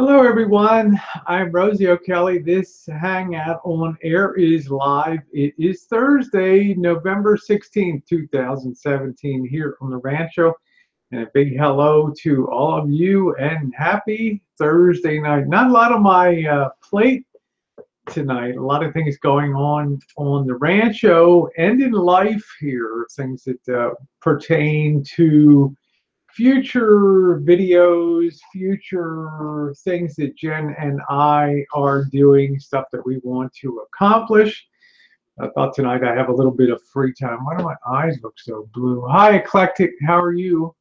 Hello, everyone. I'm Rosie O'Kelly. This Hangout on Air is live. It is Thursday, November 16th, 2017, here on the Rancho. And a big hello to all of you and happy Thursday night. Not a lot on my plate tonight. A lot of things going on the Rancho and in life here, things that pertain to future videos, future things that Jen and I are doing, stuff that we want to accomplish. I thought tonight I have a little bit of free time. Why do my eyes look so blue? Hi, Eclectic. How are you?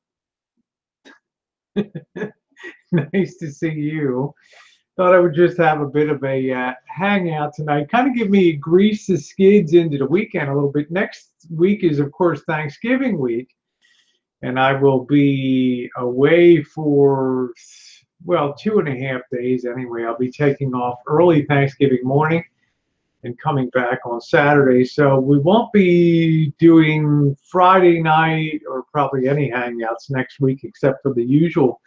Nice to see you. Thought I would just have a bit of a hangout tonight. Kind of give me grease the skids into the weekend a little bit. Next week is, of course, Thanksgiving week. And I will be away for, well, 2.5 days anyway. I'll be taking off early Thanksgiving morning and coming back on Saturday. So we won't be doing Friday night or probably any hangouts next week except for the usual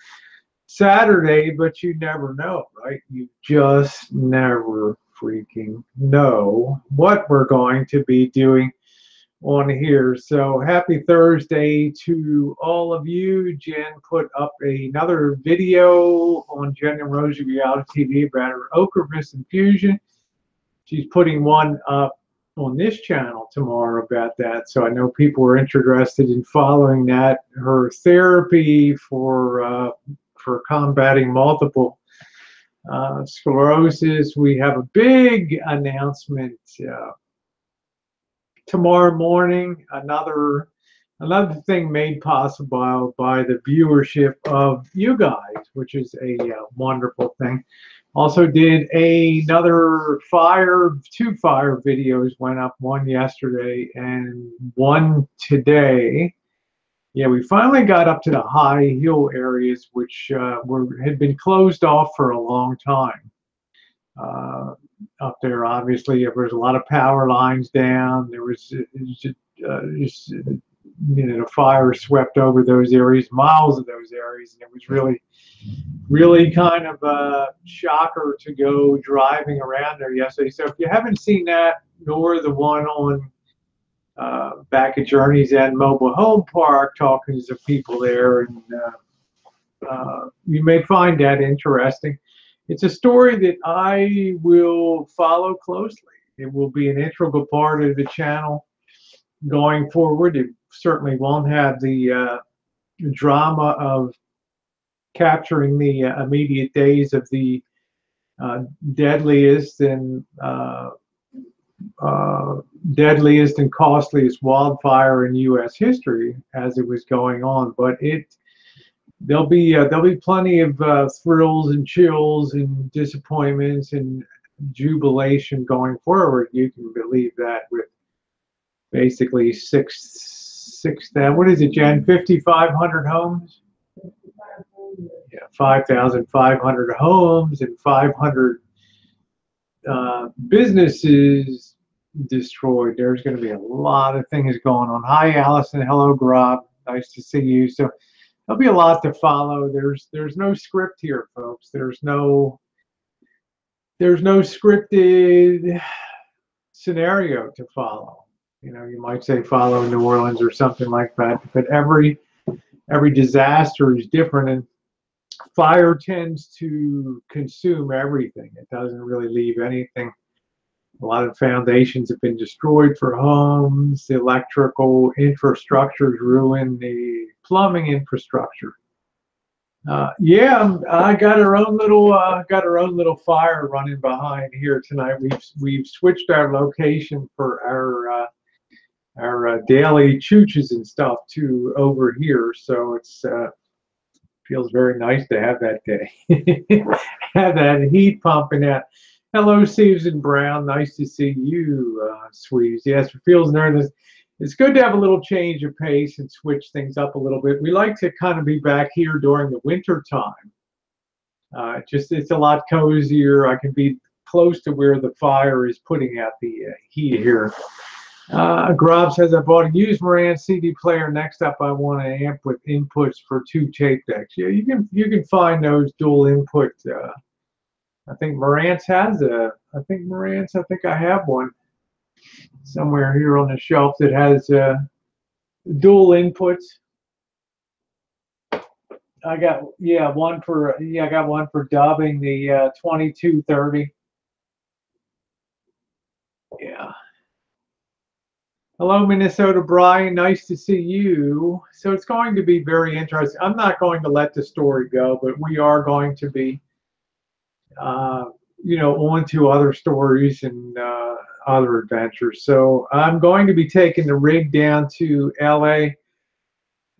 Saturday, but you never know, right? You just never freaking know what we're going to be doing on here. So happy Thursday to all of you. Jen put up another video on Jen and Rosie Reality TV about her okra infusion. She's putting one up on this channel tomorrow about that. So I know people are interested in following that. Her therapy for combating multiple sclerosis. We have a big announcement tomorrow morning, another thing made possible by the viewership of you guys, which is a wonderful thing. Also did two fire videos went up, one yesterday and one today. Yeah, we finally got up to the high hill areas, which had been closed off for a long time. Up there, obviously, there was a lot of power lines down. There was the fire swept over those areas, miles of those areas, and it was really kind of a shocker to go driving around there yesterday. So if you haven't seen that, nor the one on back at Journey's End Mobile Home Park, talking to some people there, and you may find that interesting. It's a story that I will follow closely. It will be an integral part of the channel going forward. It certainly won't have the drama of capturing the immediate days of the deadliest and costliest wildfire in U.S. history as it was going on, but there'll be plenty of thrills and chills and disappointments and jubilation going forward. You can believe that with basically what is it, Jen? 5,500 homes. Yeah, 5,500 homes and 500 businesses destroyed. There's going to be a lot of things going on. Hi, Allison. Hello, Grob. Nice to see you. So there'll be a lot to follow. There's no script here, folks. There's no scripted scenario to follow. You know, you might say follow New Orleans or something like that, but every disaster is different, and fire tends to consume everything. It doesn't really leave anything. A lot of foundations have been destroyed for homes. The electrical infrastructure is ruined. The plumbing infrastructure. Yeah, I got our own little fire running behind here tonight. We've switched our location for our daily chooches and stuff to over here, so it's feels very nice to have that day. Have that heat pumping out. Hello, Susan Brown. Nice to see you, sweeties. Yes, it feels nervous. It's good to have a little change of pace and switch things up a little bit. We like to kind of be back here during the winter time. It's a lot cozier. I can be close to where the fire is putting out the heat here. Grob says, I bought a used Moran CD player. Next up, I want an amp with inputs for 2 tape decks. Yeah, you can find those dual input I think Marantz has a. I think I have one somewhere here on the shelf that has dual inputs. I got I got one for dubbing the 2230. Yeah. Hello, Minnesota Brian. Nice to see you. So it's going to be very interesting. I'm not going to let the story go, but we are going to be, uh, on to other stories and other adventures. So I'm going to be taking the rig down to LA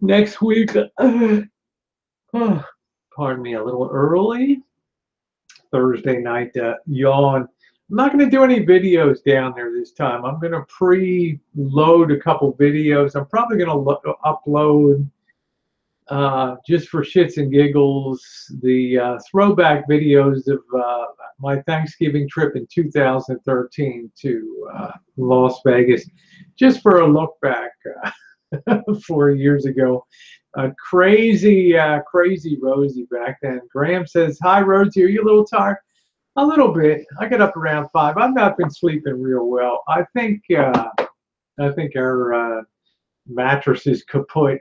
next week. Pardon me, a little early. Thursday night, yawn. I'm not going to do any videos down there this time. I'm going to pre-load a couple videos. I'm probably going to upload, just for shits and giggles, the throwback videos of my Thanksgiving trip in 2013 to Las Vegas, just for a look back 4 years ago. Crazy Rosie back then. Graham says, "Hi, Rosie. Are you a little tired?" A little bit. I get up around 5. I've not been sleeping real well. I think our mattress is kaput,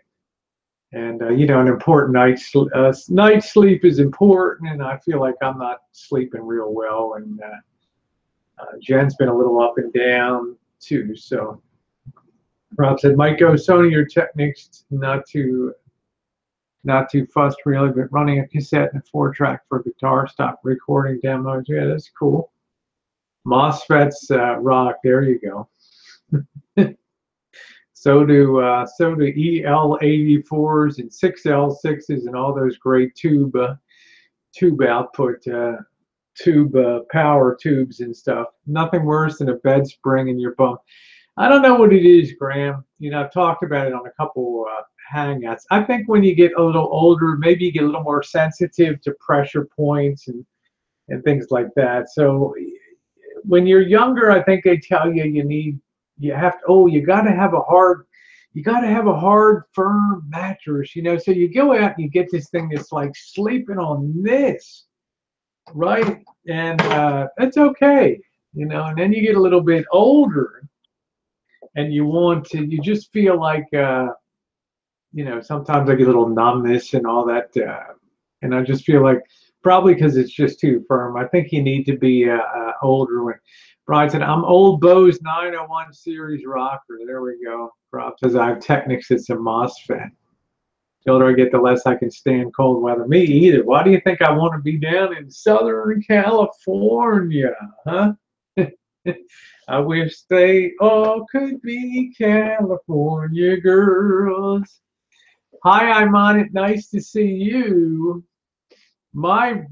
and an important night sleep is important, and I feel like I'm not sleeping real well, and Jen's been a little up and down too. So Rob said, "Might go Sony your Technics, not too fussed really, but running a cassette and a 4-track for guitar, stop recording demos." Yeah, that's cool. MOSFETs rock. There you go. So do EL84s and 6L6s and all those great tube output, power tubes and stuff. Nothing worse than a bed spring in your bum. I don't know what it is, Graham. I've talked about it on a couple hangouts. I think when you get a little older, maybe you get a little more sensitive to pressure points and things like that. So when you're younger, I think they tell you you got to have a hard, firm mattress, So you go out and you get this thing that's like sleeping on this, right? And that's okay, And then you get a little bit older, and you just feel like, sometimes I get a little numbness and all that, and I just feel like probably because it's just too firm. I think you need to be older. When Brian said, "I'm old Bose 901 series rocker." There we go. Rob says, "I have Technics. It's a MOSFET. The older I get, the less I can stand cold weather." Me either. Why do you think I want to be down in Southern California, huh? I wish they all could be California girls. Hi, I'm on it. Nice to see you. My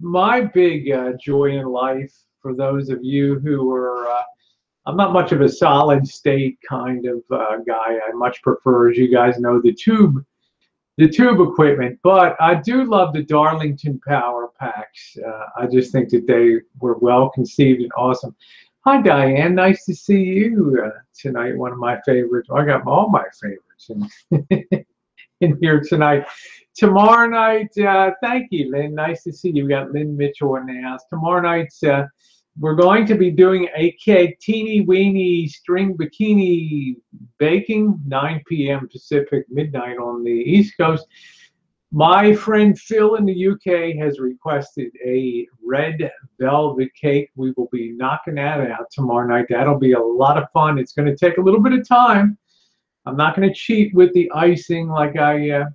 big joy in life, for those of you who are, I'm not much of a solid state kind of guy. I much prefer, as you guys know, the tube equipment. But I do love the Darlington power packs. I just think that they were well conceived and awesome. Hi, Diane. Nice to see you tonight. One of my favorites. I got all my favorites in here tonight. Tomorrow night, thank you, Lynn. Nice to see you. We got Lynn Mitchell in the house. Tomorrow night, we're going to be doing a teeny weeny string bikini baking, 9 p.m. Pacific, midnight on the East Coast. My friend Phil in the UK has requested a red velvet cake. We will be knocking that out tomorrow night. That'll be a lot of fun. It's going to take a little bit of time. I'm not going to cheat with the icing like I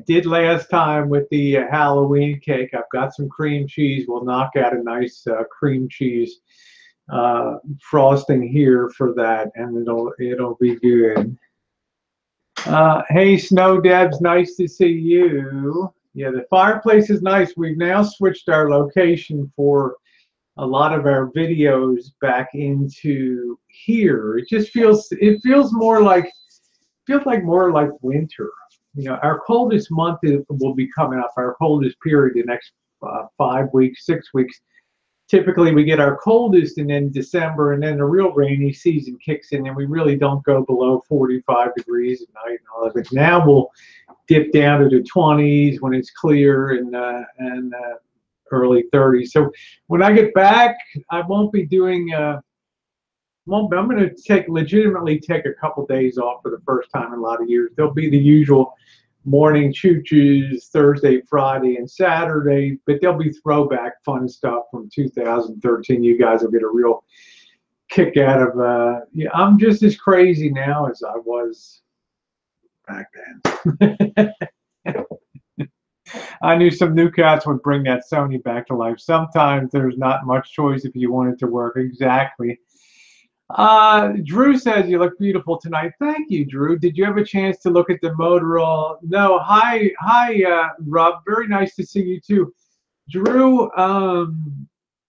did last time with the Halloween cake. I've got some cream cheese. We'll knock out a nice cream cheese frosting here for that, and it'll be good. Hey, Snow Debs, nice to see you. Yeah, the fireplace is nice. We've now switched our location for a lot of our videos back into here. It feels more like winter. Our coldest month will be coming up. Our coldest period, the next 5 weeks, 6 weeks. Typically, we get our coldest in December, and then the real rainy season kicks in, and we really don't go below 45 degrees at night and all of it. Now we'll dip down to the 20s when it's clear, and early 30s. So when I get back, I won't be doing. I'm going to legitimately take a couple days off for the first time in a lot of years. There'll be the usual morning choo-choos, Thursday, Friday, and Saturday, but there'll be throwback fun stuff from 2013. You guys will get a real kick out of. Yeah, I'm just as crazy now as I was back then. I knew some new cats would bring that Sony back to life. Sometimes there's not much choice if you want it to work. Exactly. Drew says you look beautiful tonight. Thank you, Drew. Did you have a chance to look at the Motorola? No. Hi, Rob. Very nice to see you too, Drew.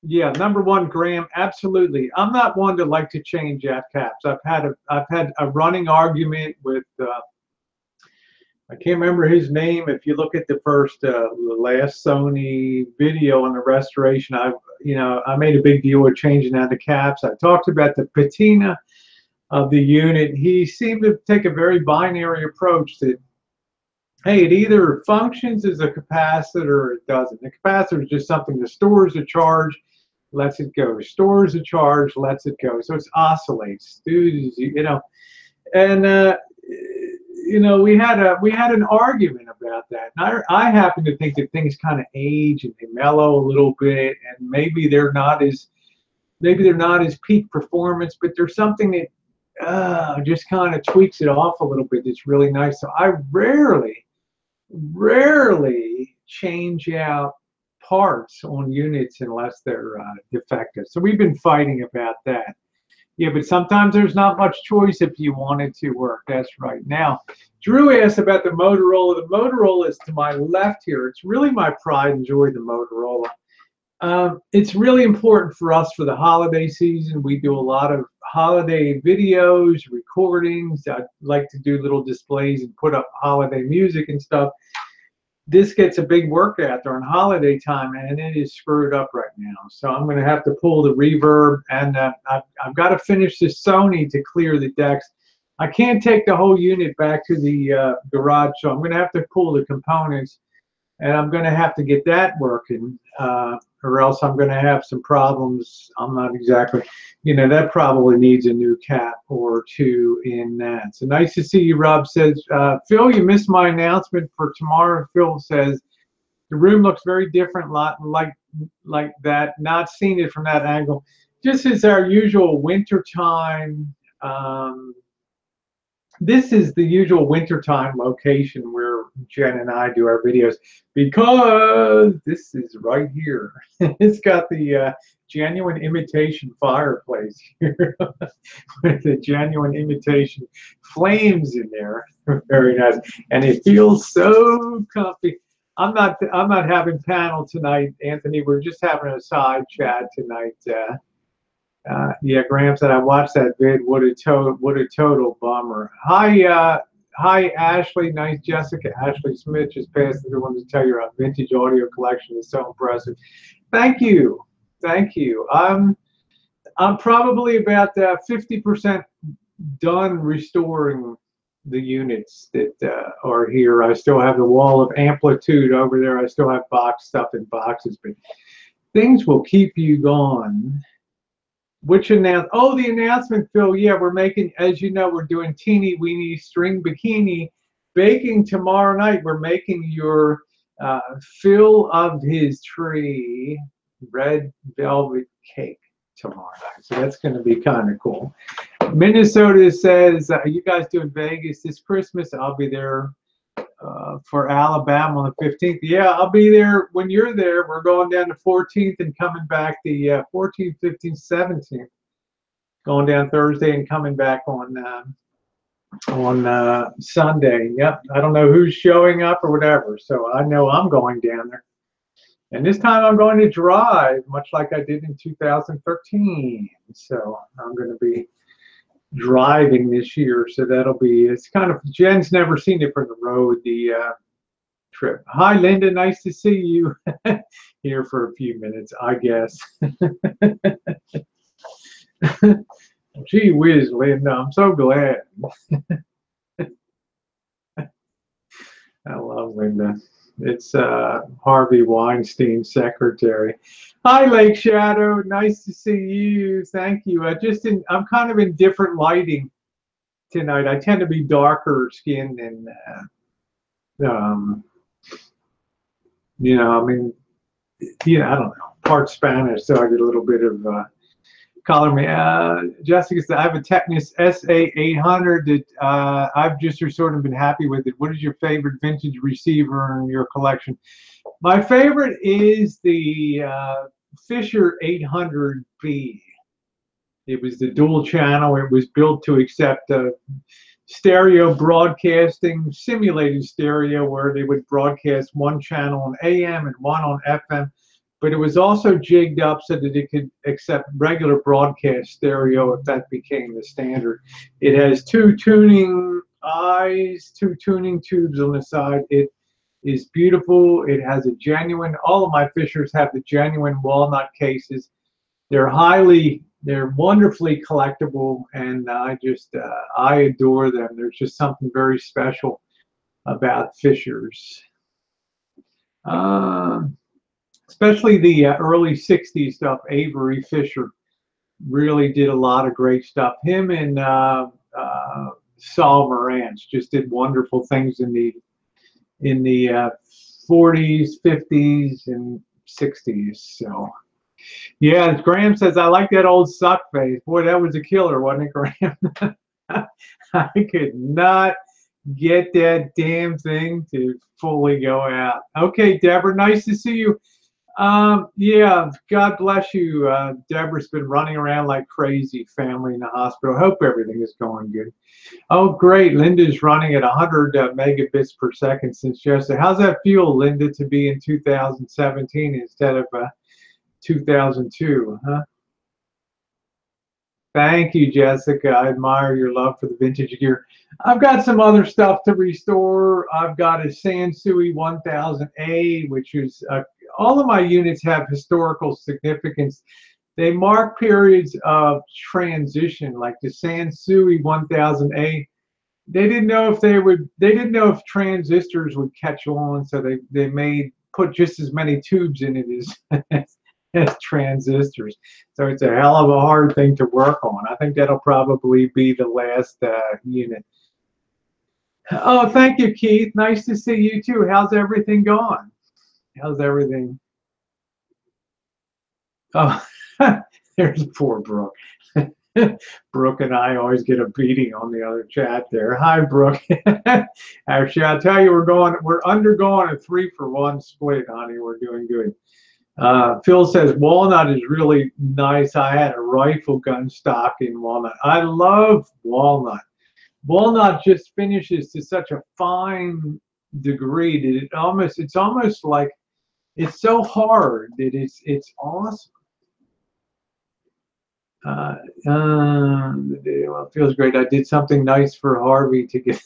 Yeah, number one, Graham. Absolutely. I'm not one to like to change ad caps. I've had a running argument with. I can't remember his name. If you look at the last Sony video on the restoration, I made a big deal of changing out the caps. I talked about the patina of the unit. He seemed to take a very binary approach that, hey, it either functions as a capacitor or it doesn't. The capacitor is just something that stores a charge, lets it go. Stores a charge, lets it go. So it oscillates. And we had an argument about that. And I happen to think that things kind of age and they mellow a little bit, and maybe they're not as peak performance, but there's something that just kind of tweaks it off a little bit. It's really nice. So I rarely change out parts on units unless they're defective. So we've been fighting about that. Yeah, but sometimes there's not much choice if you want it to work. That's right. Now, Drew asked about the Motorola. The Motorola is to my left here. It's really my pride and joy, the Motorola. It's really important for us for the holiday season. We do a lot of holiday videos, recordings. I like to do little displays and put up holiday music and stuff. This gets a big workout during holiday time, and it is screwed up right now. So I'm going to have to pull the reverb, and I've got to finish this Sony to clear the decks. I can't take the whole unit back to the garage, so I'm going to have to pull the components, and I'm going to have to get that working, or else I'm going to have some problems. I'm not exactly, that probably needs a new cap or two in that. So nice to see you, Rob says. Phil, you missed my announcement for tomorrow. Phil says, the room looks very different, like that, not seeing it from that angle. Just as our usual wintertime, this is the usual wintertime location where Jen and I do our videos, because this is right here. It's got the genuine imitation fireplace here with the genuine imitation flames in there. Very nice, and it feels so comfy. I'm not having panel tonight, Anthony. We're just having a side chat tonight. Yeah, Graham said I watched that vid. What a total bummer. Hi, Ashley. Nice, Jessica. Ashley Smith just passed through. Wanted to tell you our vintage audio collection is so impressive. Thank you. I'm probably about 50% done restoring the units that are here. I still have the wall of amplitude over there. I still have box stuff in boxes, but things will keep you going. Which announcement? Oh, the announcement, Phil. Yeah, we're making, as you know, we're doing teeny weeny string bikini baking tomorrow night. We're making your Phil of his tree red velvet cake tomorrow night. So that's going to be kind of cool. Minnesota says, you guys doing Vegas this Christmas? I'll be there for Alabama on the 15th. Yeah, I'll be there when you're there. We're going down to 14th and coming back the 14th, 15th, 17th. Going down Thursday and coming back on Sunday. Yep. I don't know who's showing up or whatever, so I know I'm going down there. And this time I'm going to drive, much like I did in 2013. So I'm going to be driving this year, so it's kind of, Jen's never seen it from the road, the trip. Hi, Linda, nice to see you here for a few minutes, I guess. Gee whiz, Linda, I'm so glad. I love Linda. It's Harvey Weinstein's secretary. Hi, Lake Shadow. Nice to see you. Thank you. I'm kind of in different lighting tonight. I tend to be darker skinned and I mean, I don't know, part Spanish, so I get a little bit of color me. Jessica said, I have a Technis SA800 that I've just sort of been happy with it. What is your favorite vintage receiver in your collection? My favorite is the Fisher 800B. It was the dual channel. It was built to accept stereo broadcasting, simulated stereo, where they would broadcast one channel on AM and one on FM. But it was also jigged up so that it could accept regular broadcast stereo if that became the standard. It has two tuning eyes, two tuning tubes on the side. It is beautiful. It has a genuine, all of my Fishers have the genuine walnut cases. They're wonderfully collectible, and I adore them. There's just something very special about Fishers. Especially the early 60s stuff. Avery Fisher really did a lot of great stuff. Him and Saul Morantz just did wonderful things in the 40s, 50s, and 60s. So, yeah, Graham says, I like that old suck face. Boy, that was a killer, wasn't it, Graham? I could not get that damn thing to fully go out. Okay, Deborah, nice to see you. Yeah, God bless you. Deborah's been running around like crazy, family in the hospital. Hope everything is going good. Oh, great. Linda's running at 100 megabits per second since yesterday. How's that feel, Linda, to be in 2017 instead of 2002, huh? Thank you, Jessica. I admire your love for the vintage gear. I've got some other stuff to restore. I've got a Sansui 1000A, which is all of my units have historical significance. They mark periods of transition, like the Sansui 1000A. They didn't know if transistors would catch on, so they put just as many tubes in it as transistors. So it's a hell of a hard thing to work on. I think that'll probably be the last unit. Oh, thank you, Keith. Nice to see you too. How's everything going? How's everything? Oh, there's poor Brooke. Brooke and I always get a beating on the other chat there. Hi, Brooke. Actually, I'll tell you, we're undergoing a 3-for-1 split, honey. We're doing good. Phil says walnut is really nice. I had a rifle gun stock in walnut. I love walnut. Walnut just finishes to such a fine degree that it's almost like it's so hard that it's awesome. Well, it feels great. I did something nice for Harvey to get.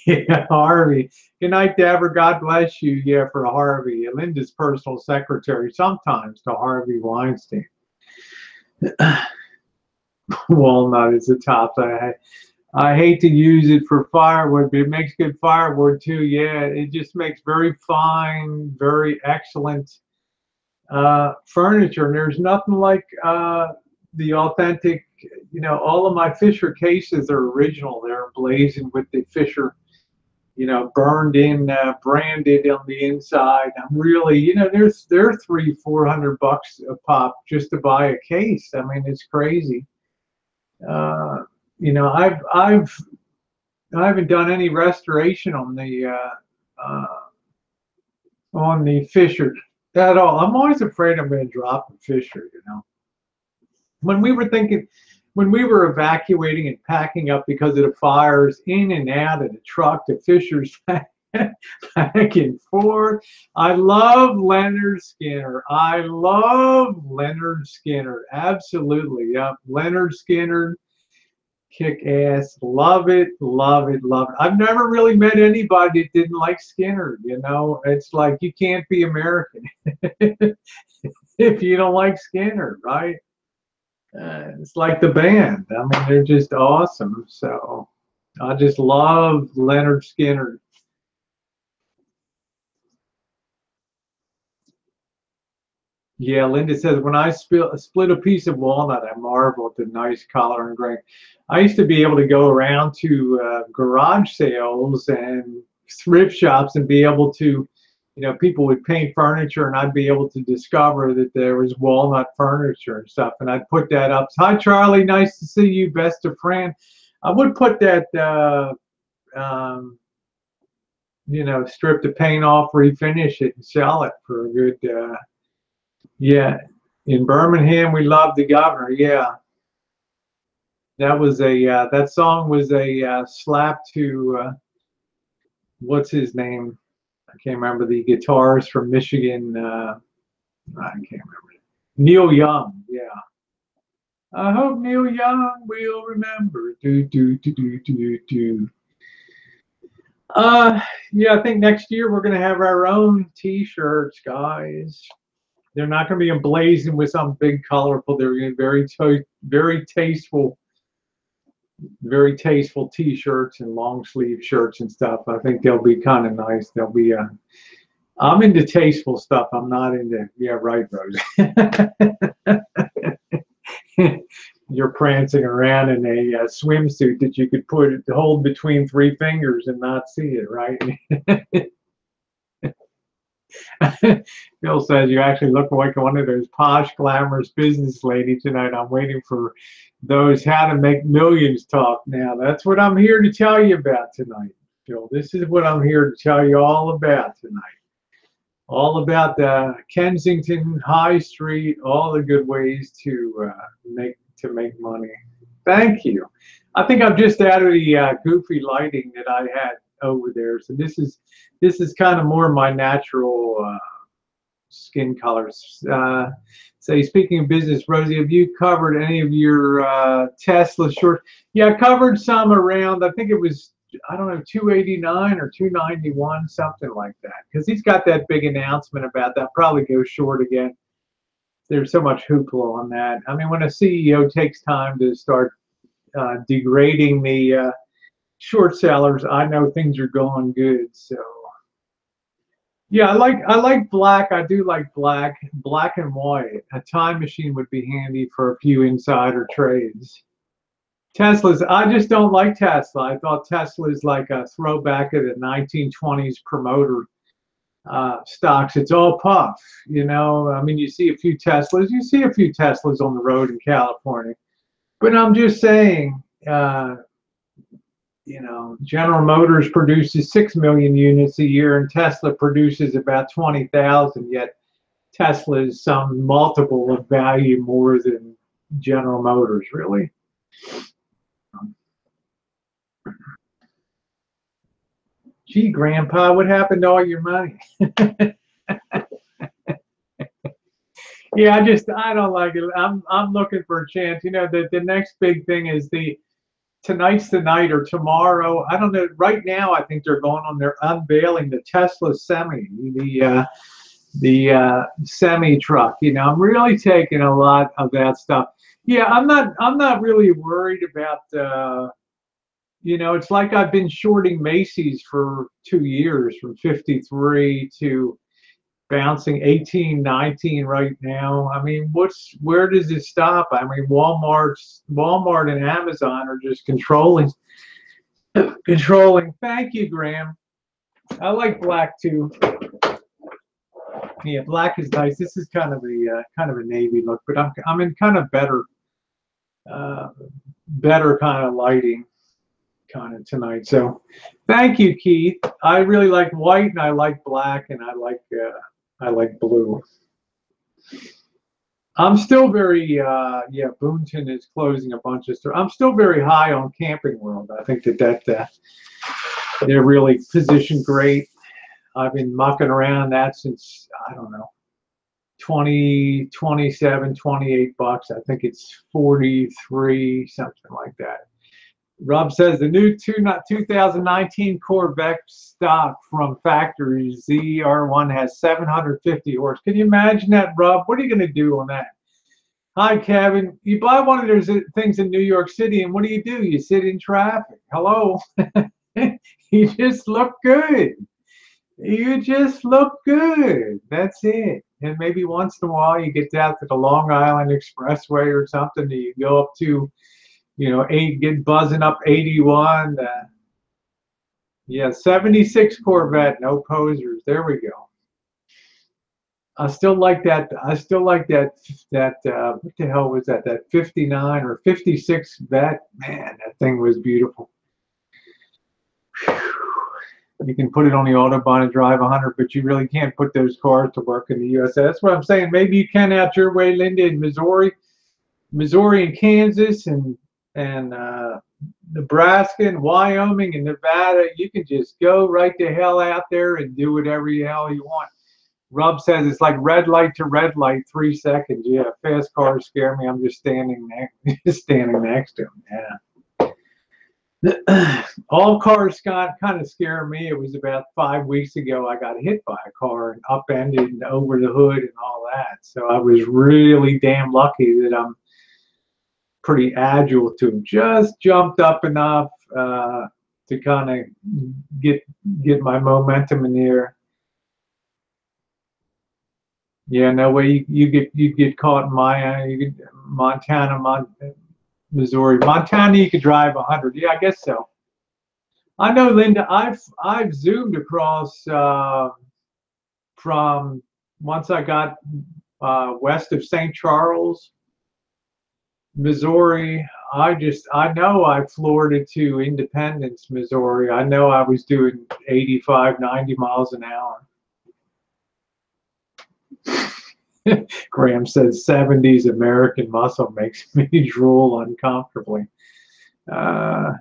Yeah, Harvey. Good night, Deborah. God bless you. Yeah, for Harvey. Linda's personal secretary sometimes to Harvey Weinstein. Walnut is the top. I hate to use it for firewood, but it makes good firewood too. Yeah, it just makes very fine, very excellent furniture. And there's nothing like the authentic, all of my Fisher cases are original. They're emblazoned with the Fisher, burned in, branded on the inside. I'm really, they're $300-400 a pop just to buy a case. I mean, it's crazy. I haven't done any restoration on the Fisher at all. I'm always afraid I'm going to drop a Fisher, When we were evacuating and packing up because of the fires, in and out of the truck, the Fishers back and forth. I love Leonard Skinner. Absolutely. Yep. Leonard Skinner, kick ass. Love it, love it, love it. I've never really met anybody that didn't like Skinner. It's like you can't be American if you don't like Skinner, right? It's like the band. I mean, they're just awesome. So I just love Leonard Skinner. Yeah, Linda says, when I split a piece of walnut, I marvel at the nice color and grain. I used to be able to go around to garage sales and thrift shops and be able to, people would paint furniture and I'd be able to discover that there was walnut furniture and stuff. And I'd put that up. Hi, Charlie. Nice to see you. Best of Fran. I would put that, strip the paint off, refinish it, and sell it for a good, yeah. In Birmingham, we love the governor. Yeah, that song was a slap to what's his name? I can't remember the guitarist from Michigan. I can't remember. Neil Young. Yeah. I hope Neil Young will remember. Do do do do do do. Yeah, I think next year we're gonna have our own T-shirts, guys. They're not going to be emblazoned with some big colorful. They're going to be very tasteful T-shirts and long sleeve shirts and stuff. I think they'll be kind of nice. They'll be. I'm into tasteful stuff. I'm not into. Yeah, right, Rosie. You're prancing around in a swimsuit that you could hold between three fingers and not see it, right? Bill says you actually look like one of those posh, glamorous business ladies tonight. I'm waiting for those how to make millions talk now. That's what I'm here to tell you about tonight, Bill. This is what I'm here to tell you all about tonight. All about the Kensington High Street, all the good ways to make money. Thank you. I think I'm just out of the goofy lighting that I had over there. So this is kind of more my natural skin colors. Say, speaking of business, Rosie, have you covered any of your Tesla shorts? Yeah, I covered some around, I think it was, I don't know, 289 or 291, something like that. Because he's got that big announcement about that. Probably go short again. There's so much hoopla on that. I mean, when a CEO takes time to start degrading the short sellers, I know things are going good. So yeah, I like black. I do like black and white. A time machine would be handy for a few insider trades. Teslas, I just don't like Tesla. I thought Tesla is like a throwback of the 1920s promoter stocks. It's all puff, I mean, you see a few Teslas on the road in California, but I'm just saying, General Motors produces 6 million units a year and Tesla produces about 20,000, yet Tesla is some multiple of value more than General Motors, really. Gee, Grandpa, what happened to all your money? Yeah, I don't like it. I'm looking for a chance. The next big thing is tonight's the night or tomorrow. I don't know. Right now, I think they're unveiling the Tesla Semi, the semi truck. I'm really taking a lot of that stuff. Yeah, I'm not really worried about. It's like I've been shorting Macy's for 2 years, from 53 to bouncing 18, 19 right now. I mean, where does it stop? I mean, Walmart and Amazon are just controlling. Thank you, Graham. I like black too. Yeah, black is nice. This is kind of a navy look, but I'm in kind of better kind of lighting kind of tonight. So thank you, Keith. I really like white and I like black and I like blue. I'm still very Boonton is closing a bunch of stores. I'm still very high on Camping World. I think that they're really positioned great. I've been mucking around that since, I don't know, 20, 27, 28 bucks. I think it's 43, something like that. Rob says the new 2019 Corvette stock from factory ZR1 has 750 horse. Can you imagine that, Rob? What are you going to do on that? Hi, Kevin. You buy one of those things in New York City, and what do? You sit in traffic. Hello. You just look good. You just look good. That's it. And maybe once in a while you get down to the Long Island Expressway or something, and you go up to, get buzzing up 81. Yeah, 76 Corvette, no posers. There we go. I still like that. I still like that. What the hell was that? That 59 or 56 Vet. Man, that thing was beautiful. You can put it on the autobahn and drive 100, but you really can't put those cars to work in the USA. That's what I'm saying. Maybe you can out your way, Linda, in Missouri and Kansas and Nebraska and Wyoming and Nevada. You can just go right the hell out there and do whatever the hell you want. Rub says it's like red light to red light, 3 seconds. Yeah, fast cars scare me. I'm just standing next to them. Yeah. All cars kind of scare me. It was about 5 weeks ago I got hit by a car and upended and over the hood and all that. So I was really damn lucky that I'm pretty agile to just jumped up enough to kind of get my momentum in the air. Yeah, no way you get caught in Montana, Missouri. Montana, you could drive 100. Yeah, I guess so. I know, Linda. I've zoomed across from once I got west of St. Charles, Missouri. I know I floored it to Independence, Missouri. I know I was doing 85, 90 miles an hour. Graham says 70s American muscle makes me drool uncomfortably. Uh,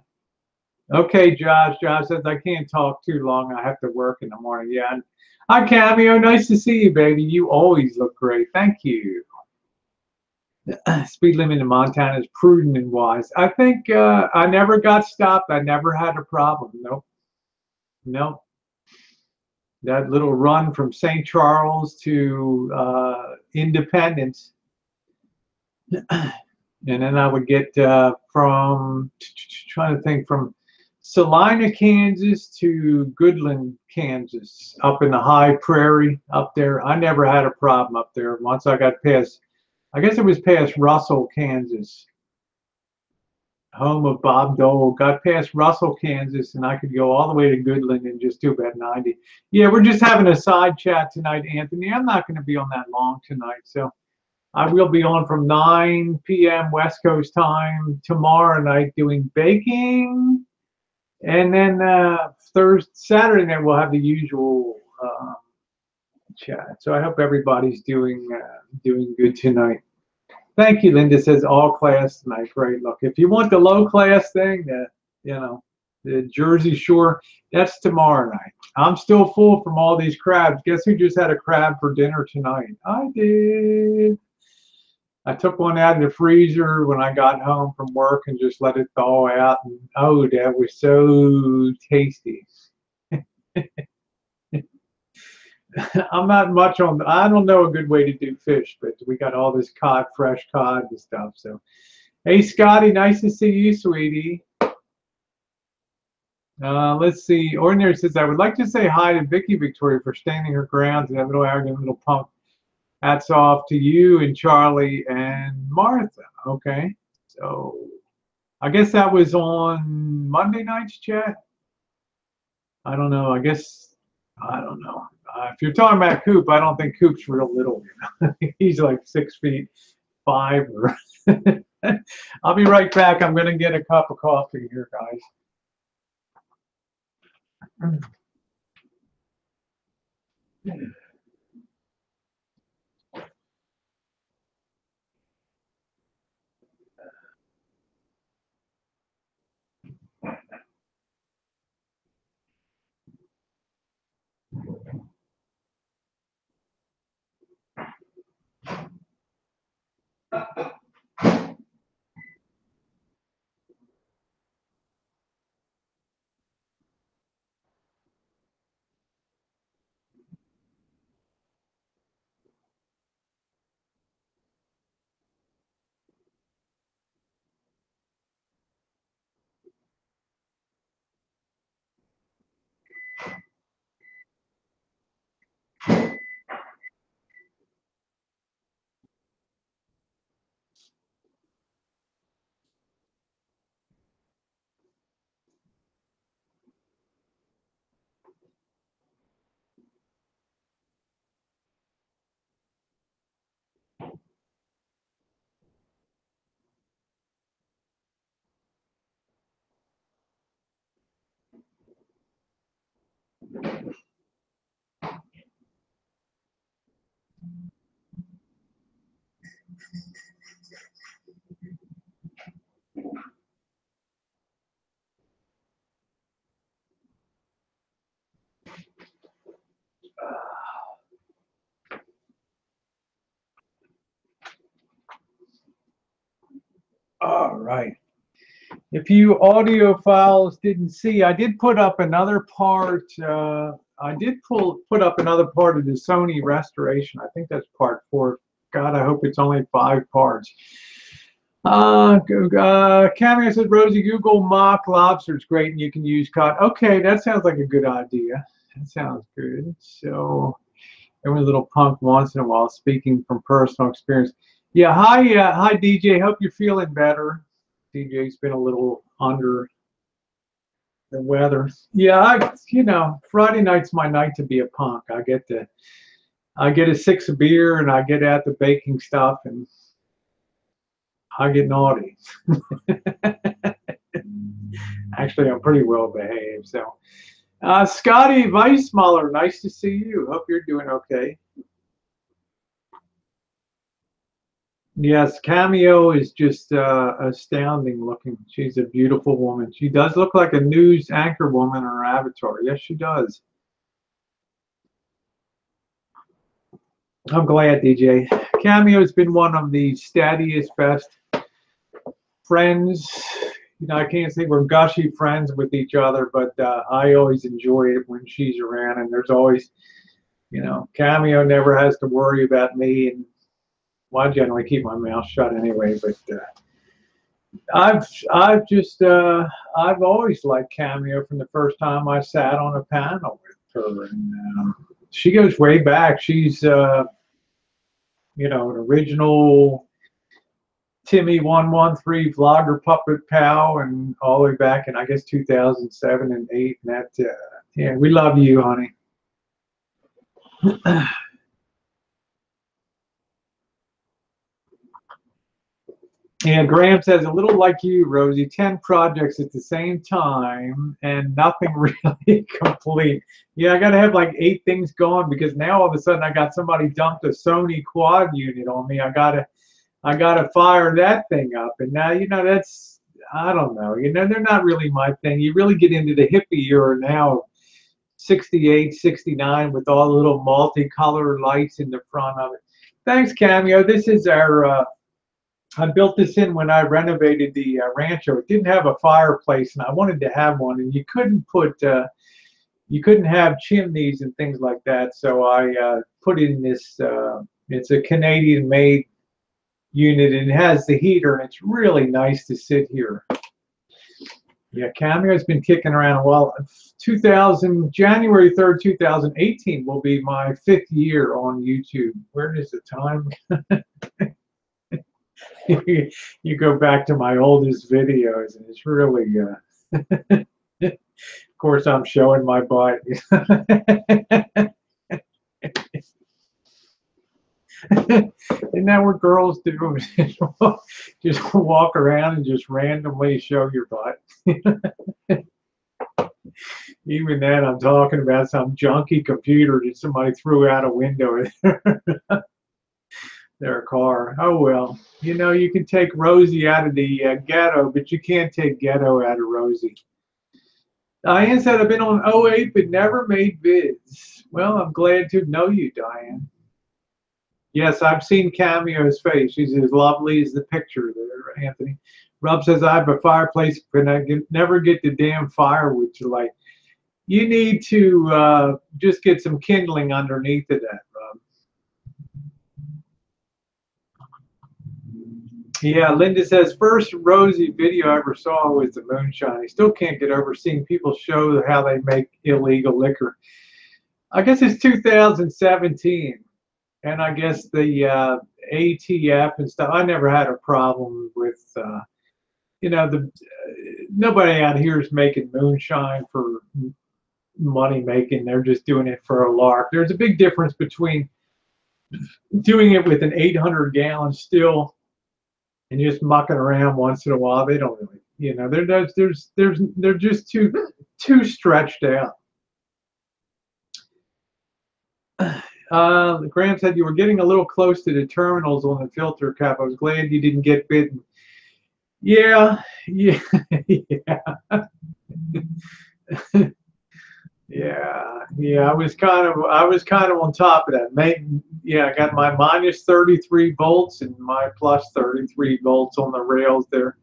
okay, Josh. Josh says I can't talk too long. I have to work in the morning. Yeah. Hi, Cameo. Nice to see you, baby. You always look great. Thank you. Speed limit in Montana is prudent and wise. I think I never got stopped. I never had a problem. Nope. Nope. That little run from St. Charles to Independence. And then I would get from trying to think from Salina, Kansas to Goodland, Kansas, up in the high prairie up there. I never had a problem up there. Once I got past, I guess it was past Russell, Kansas, home of Bob Dole. Got past Russell, Kansas, and I could go all the way to Goodland and just do about 90. Yeah, we're just having a side chat tonight, Anthony. I'm not going to be on that long tonight, so I will be on from 9 p.m. West Coast time tomorrow night doing baking. And then Saturday night, we'll have the usual chat. So I hope everybody's doing good tonight. Thank you, Linda says all class tonight. Great. Look, if you want the low class thing, the Jersey Shore, that's tomorrow night. I'm still full from all these crabs. Guess who just had a crab for dinner tonight? I did. I took one out of the freezer when I got home from work and just let it thaw out. And oh, that was so tasty. I'm not much on, I don't know a good way to do fish, but we got all this cod, fresh cod and stuff. So, hey, Scotty, nice to see you, sweetie. Let's see. Ordinary says, I would like to say hi to Vicky Victoria for standing her ground to that little arrogant little punk. Hats off to you and Charlie and Martha. Okay. So I guess that was on Monday night's chat. I don't know. I don't know. If you're talking about Coop, I don't think Coop's real little. He's like 6'5". I'll be right back. I'm going to get a cup of coffee here, guys. right. If you audiophiles didn't see, I did put up another part. I did put up another part of the Sony restoration. I think that's part 4. God, I hope it's only 5 parts. Cameo said, Rosie, Google mock lobsters great, and you can use cod. Okay, that sounds like a good idea. That sounds good. So every little punk once in a while, speaking from personal experience. Yeah, hi DJ. Hope you're feeling better. DJ's been a little under the weather. Yeah, Friday night's my night to be a punk. I get a 6 of beer and I get at the baking stuff and I get naughty. Actually, I'm pretty well behaved. So, Scotty Weissmuller, nice to see you. Hope you're doing okay. Yes, Cameo is just astounding looking. She's a beautiful woman. She does look like a news anchor woman in her avatar. Yes, she does. I'm glad, DJ. Cameo has been one of the steadiest, best friends. I can't say we're gushy friends with each other, but I always enjoy it when she's around. And there's always, Cameo never has to worry about me. And well, I generally keep my mouth shut anyway. But I've always liked Cameo from the first time I sat on a panel with her, and she goes way back. She's an original Timmy 113 vlogger puppet pal, and all the way back in I guess 2007 and 8. And that yeah, we love you, honey. And Graham says, a little like you, Rosie, 10 projects at the same time and nothing really complete. Yeah, I got to have like 8 things going because now all of a sudden I got somebody dumped a Sony quad unit on me. I gotta fire that thing up. And now, that's, I don't know, they're not really my thing. You really get into the hippie era now, 68, 69 with all the little multicolored lights in the front of it. Thanks, Cameo. This is our... I built this in when I renovated the rancho. It didn't have a fireplace, and I wanted to have one. And you couldn't have chimneys and things like that. So I put in this. It's a Canadian-made unit, and it has the heater, and it's really nice to sit here. Yeah, Cameo's been kicking around a while. January 3rd, 2018 will be my 5th year on YouTube. Where is the time? You go back to my oldest videos, and it's really, of course, I'm showing my butt. Isn't that what girls do? Just walk around and just randomly show your butt. Even then, I'm talking about some junky computer that somebody threw out a window their car. Oh well, you can take Rosie out of the ghetto, but you can't take ghetto out of Rosie. Diane said, I've been on 08 but never made vids. Well, I'm glad to know you, Diane. Yes, I've seen Cameo's face. She's as lovely as the picture there, Anthony. Rob says, I have a fireplace, but I never get the damn firewood to light. You need to just get some kindling underneath of that, Rob. Yeah, Linda says, first Rosie video I ever saw was the moonshine. I still can't get over seeing people show how they make illegal liquor. I guess it's 2017, and I guess the ATF and stuff. I never had a problem with, nobody out here is making moonshine for money making. They're just doing it for a lark. There's a big difference between doing it with an 800-gallon still and just mucking around once in a while. They don't really, they're just too stretched out. Graham said you were getting a little close to the terminals on the filter cap. I was glad you didn't get bitten. Yeah. Yeah. I was kind of on top of that. Yeah, I got my minus 33 volts and my plus 33 volts on the rails there.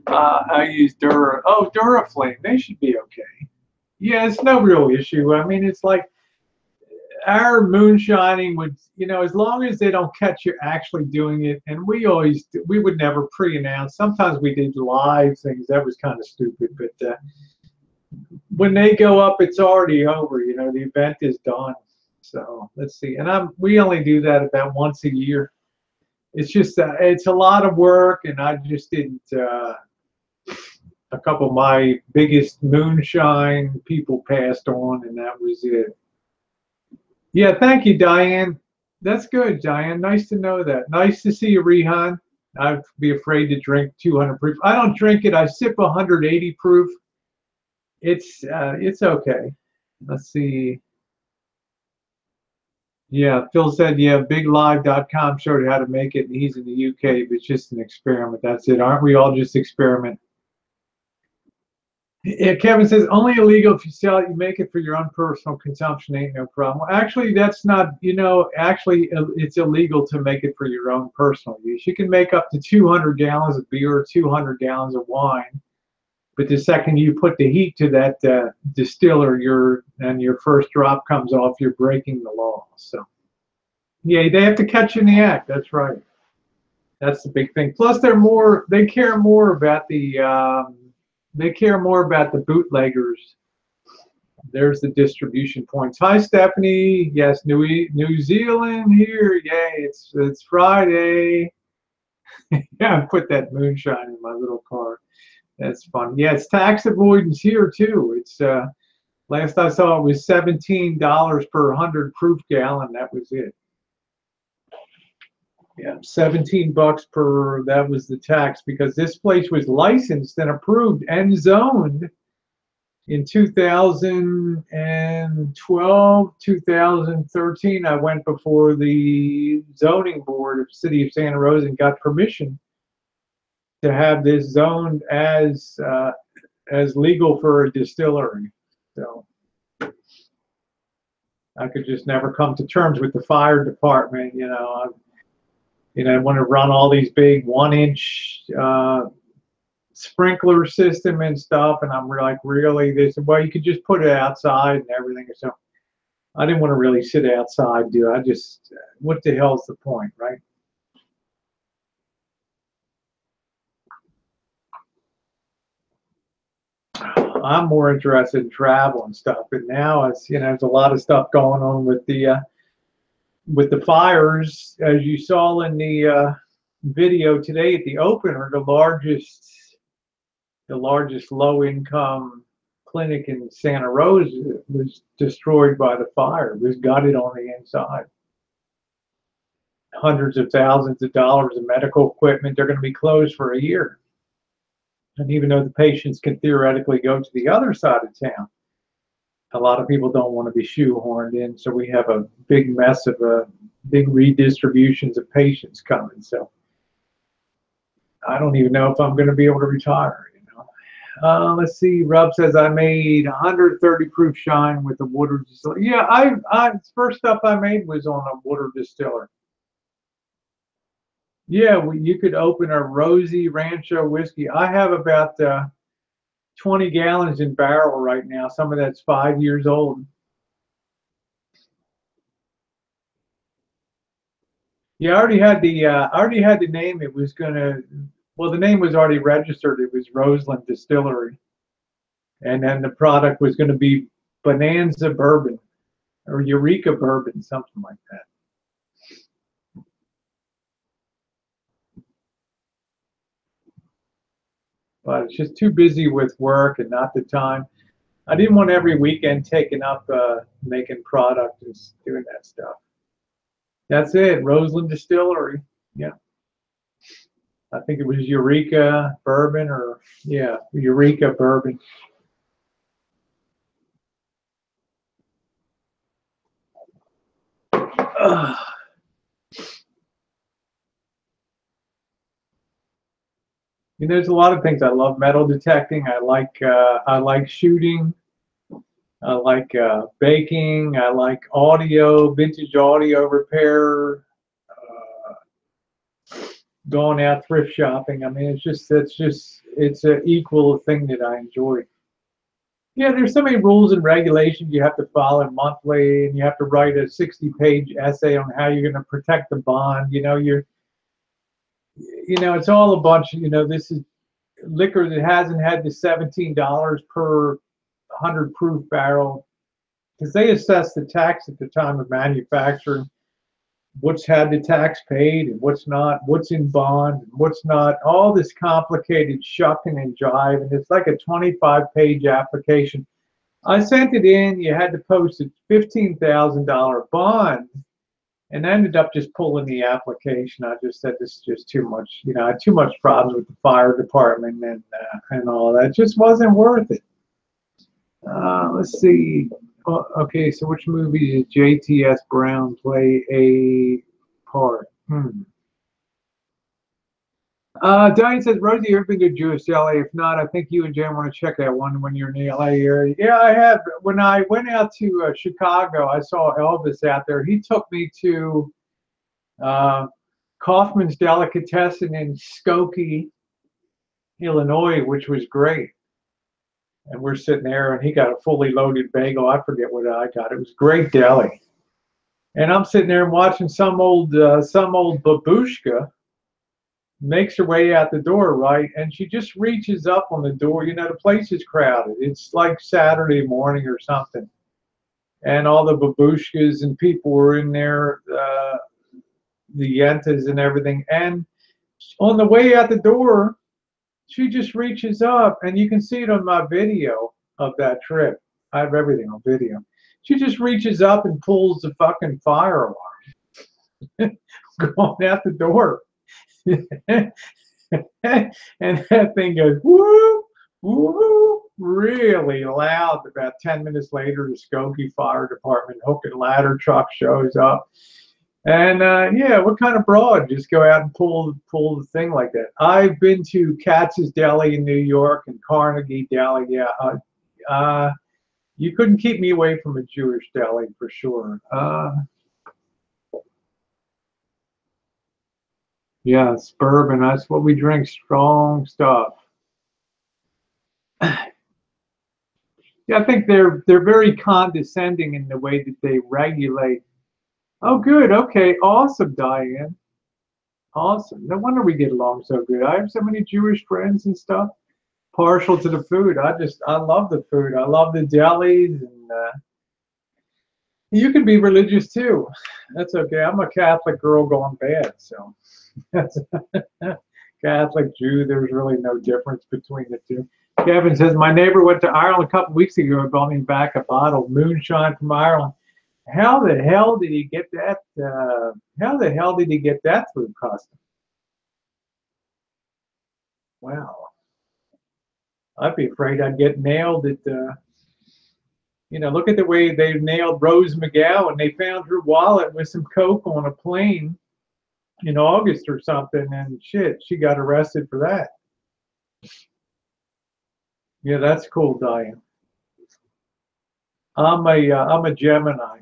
I use Duraflame. They should be okay. Yeah, it's no real issue. I mean, it's like our moonshining would, as long as they don't catch you actually doing it, and we would never pre-announce. Sometimes we did live things. That was kind of stupid, but when they go up, it's already over. The event is done. So let's see. And we only do that about once a year. It's just it's a lot of work, and I just didn't. A couple of my biggest moonshine people passed on, and that was it. Yeah, thank you, Diane. That's good, Diane. Nice to know that. Nice to see you, Rehan. I'd be afraid to drink 200 proof. I don't drink it. I sip 180 proof. It's okay. Let's see. Yeah, Phil said, yeah, BigLive.com showed how to make it, and he's in the UK, but it's just an experiment. That's it. Aren't we all just experiment? Yeah, Kevin says, only illegal if you sell it, you make it for your own personal consumption, ain't no problem. Well, actually, that's not, actually, it's illegal to make it for your own personal use. You can make up to 200 gallons of beer or 200 gallons of wine, but the second you put the heat to that distiller, and your first drop comes off, you're breaking the law. So, yeah, they have to catch you in the act. That's right. That's the big thing. Plus, they care more about the bootleggers. There's the distribution points. Hi, Stephanie. Yes, New Zealand here. Yay! It's Friday. Yeah, I put that moonshine in my little car. That's fun. Yeah, it's tax avoidance here too. It's last I saw it was $17 per 100 proof gallon. That was it. Yeah, 17 bucks per. That was the tax because this place was licensed and approved and zoned in 2012, 2013. I went before the zoning board of City of Santa Rosa and got permission to have this zoned as legal for a distillery. So I could just never come to terms with the fire department. I want to run all these big 1-inch sprinkler system and stuff, and I'm like, really? They said, well, you could just put it outside and everything. So I didn't want to really sit outside, what the hell's the point, right? I'm more interested in travel and stuff, but now there's a lot of stuff going on with the fires, as you saw in the video today at the opener. The largest low-income clinic in Santa Rosa was destroyed by the fire. It was gutted on the inside. Hundreds of thousands of dollars of medical equipment. They're going to be closed for a year. And even though the patients can theoretically go to the other side of town, a lot of people don't want to be shoehorned in. So we have a big mess of big redistributions of patients coming. So I don't even know if I'm going to be able to retire. Let's see. Rob says I made 130 proof shine with a water distiller. Yeah, first stuff I made was on a water distiller. Yeah, you could open a Rosie Rancho whiskey. I have about 20 gallons in barrel right now. Some of that's 5 years old. Yeah, I already had the name. It was the name was already registered. It was Roseland Distillery, and then the product was going to be Bonanza Bourbon or Eureka Bourbon, something like that. But it's just too busy with work and not the time. I didn't want every weekend taken up making product and doing that stuff. That's it, Roseland Distillery. Yeah. I think it was Eureka Bourbon Eureka Bourbon. There's a lot of things I love. Metal detecting. I like shooting. I like baking. I like audio, vintage audio repair. Going out thrift shopping. I mean, it's an equal thing that I enjoy. Yeah, there's so many rules and regulations you have to follow monthly, and you have to write a 60-page essay on how you're going to protect the bond. It's all a bunch. This is liquor that hasn't had the $17 per 100 proof barrel because they assess the tax at the time of manufacture, what's had the tax paid and what's not, what's in bond and what's not, all this complicated shucking and jive, and it's like a 25-page application. I sent it in, you had to post a $15,000 bond, and I ended up just pulling the application. I just said this is just too much, I had too much problems with the fire department and all that. It just wasn't worth it. Let's see. Okay, so which movie did JTS Brown play a part? Diane says, Rosie, you ever been to Jewish LA? If not, I think you and Jen want to check that one when you're in the LA area. Yeah, I have. When I went out to Chicago, I saw Elvis out there. He took me to Kaufman's Delicatessen in Skokie, Illinois, which was great. And we're sitting there, and he got a fully loaded bagel. I forget what I got. It was great deli. And I'm sitting there and watching some old babushka makes her way out the door, right? And she just reaches up on the door. The place is crowded. It's like Saturday morning or something. And all the babushkas and people were in there, the yentas and everything. And on the way out the door, she just reaches up, and you can see it on my video of that trip. I have everything on video. She just reaches up and pulls the fucking fire alarm going out the door. And that thing goes woo, woo, really loud. About 10 minutes later, the Skokie Fire Department hook and ladder truck shows up. And yeah, what kind of broad just go out and pull the thing like that? I've been to Katz's Deli in New York and Carnegie Deli. Yeah, you couldn't keep me away from a Jewish deli for sure. Yeah, it's bourbon. That's what we drink. Strong stuff. Yeah, I think they're very condescending in the way that they regulate. Oh, good. Okay, awesome, Diane. Awesome. No wonder we get along so good. I have so many Jewish friends and stuff. Partial to the food. I love the food. I love the delis, and you can be religious too. That's okay. I'm a Catholic girl gone bad, so that's Catholic, Jew. There's really no difference between the two. Kevin says, my neighbor went to Ireland a couple weeks ago and brought me back a bottle of moonshine from Ireland. How the hell did he get that? How the hell did he get that through custom? Wow. I'd be afraid I'd get nailed at, look at the way they nailed Rose McGowan. They found her wallet with some coke on a plane in August or something, and shit, she got arrested for that. Yeah, that's cool, Diane. I'm a Gemini.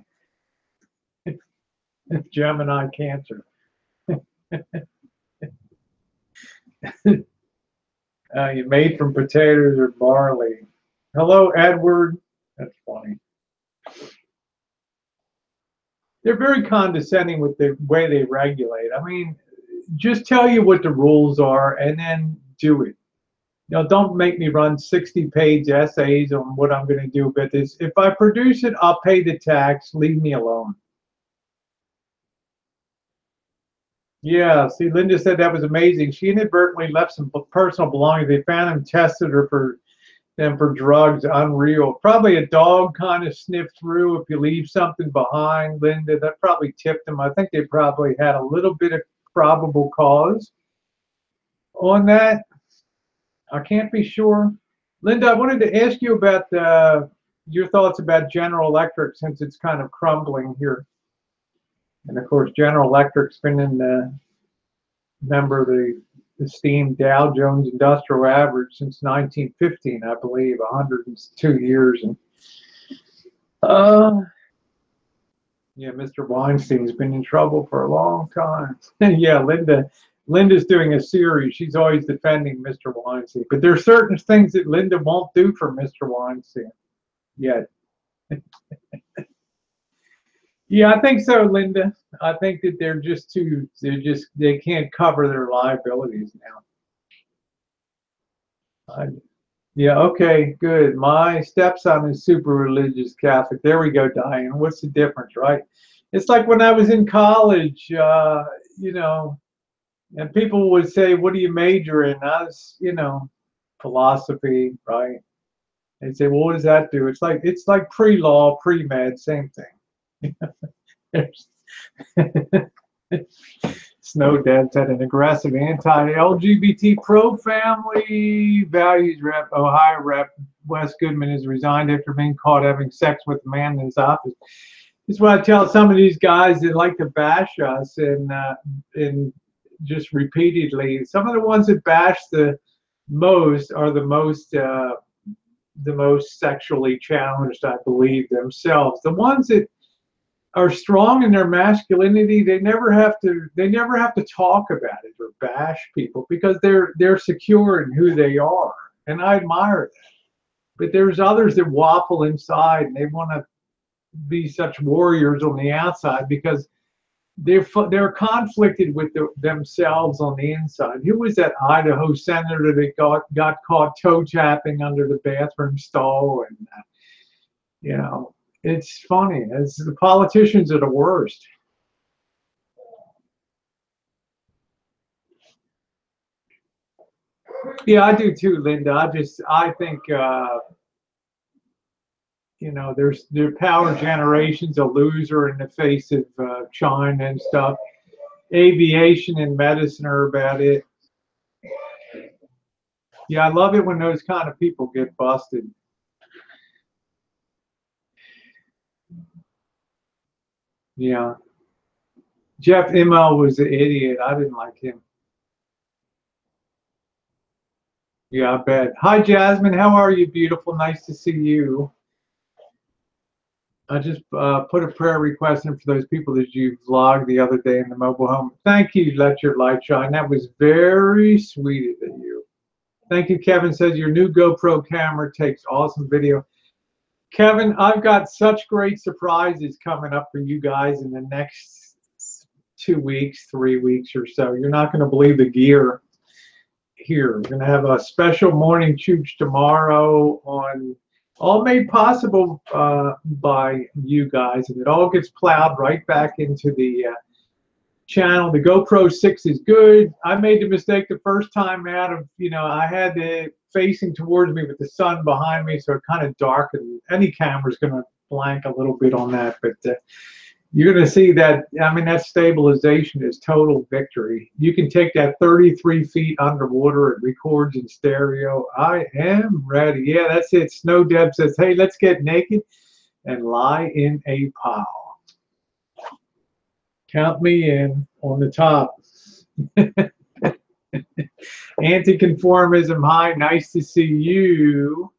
Gemini Cancer. You made from potatoes or barley. Hello, Edward. That's funny. They're very condescending with the way they regulate. I mean, just tell you what the rules are and then do it. Don't make me run 60-page essays on what I'm going to do about this. If I produce it, I'll pay the tax. Leave me alone. Yeah, see, Linda said that was amazing. She inadvertently left some personal belongings. They found him, tested her for drugs. Unreal. Probably a dog kind of sniffed through if you leave something behind, Linda. That probably tipped them. I think they probably had a little bit of probable cause on that. I can't be sure. Linda, I wanted to ask you about your thoughts about General Electric since it's kind of crumbling here. And of course, General Electric's been in the member of the esteemed Dow Jones Industrial Average since 1915, I believe, 102 years. And Uh, yeah, Mr. Weinstein's been in trouble for a long time. Yeah, Linda's doing a series. She's always defending Mr. Weinstein, but there's certain things that Linda won't do for Mr. Weinstein yet. Yeah, I think so, Linda. I think that they can't cover their liabilities now. Yeah, okay, good. My stepson is super religious Catholic. There we go, Diane. What's the difference, right? It's like when I was in college, you know, and people would say, "What do you major in?" I was, philosophy, right? They'd say, "Well, what does that do?" It's like pre-law, pre-med, same thing. Snow Debs had an aggressive anti-LGBT pro-family values rep, Ohio rep Wes Goodman has resigned after being caught having sex with a man in his office. This is what I tell some of these guys that like to bash us and just repeatedly. Some of the ones that bash the most are the most sexually challenged, I believe, themselves. The ones that are strong in their masculinity, they never have to talk about it or bash people because they're secure in who they are, and I admire that. But there's others that waffle inside and they want to be such warriors on the outside because they're conflicted with themselves on the inside. Who was that Idaho senator that got caught toe tapping under the bathroom stall? And you know, it's funny. As the politicians are the worst. Yeah, I do too, Linda. I think their power generation's a loser in the face of China and stuff. Aviation and medicine are about it. Yeah, I love it when those kind of people get busted. Yeah, Jeff Immel was an idiot. I didn't like him. Yeah, I bet. Hi, Jasmine. How are you, beautiful? Nice to see you. I just put a prayer request in for those people that you vlogged the other day in the mobile home. Thank you, Let Your Light Shine. That was very sweet of you. Thank you, Kevin says your new GoPro camera takes awesome video. Kevin, I've got such great surprises coming up for you guys in the next 2 weeks, 3 weeks or so. You're not going to believe the gear here. We're going to have a special morning chooch tomorrow on all made possible by you guys, and it all gets plowed right back into the channel. The GoPro 6 is good. I made the mistake the first time out of, I had it facing towards me with the sun behind me, so it kind of darkened. Any camera's going to blank a little bit on that, but you're going to see that, that stabilization is total victory. You can take that 33 feet underwater. It records in stereo. I am ready. Yeah, that's it. Snow Deb says, hey, let's get naked and lie in a pile. Count me in on the top. Anti-conformism, hi, nice to see you.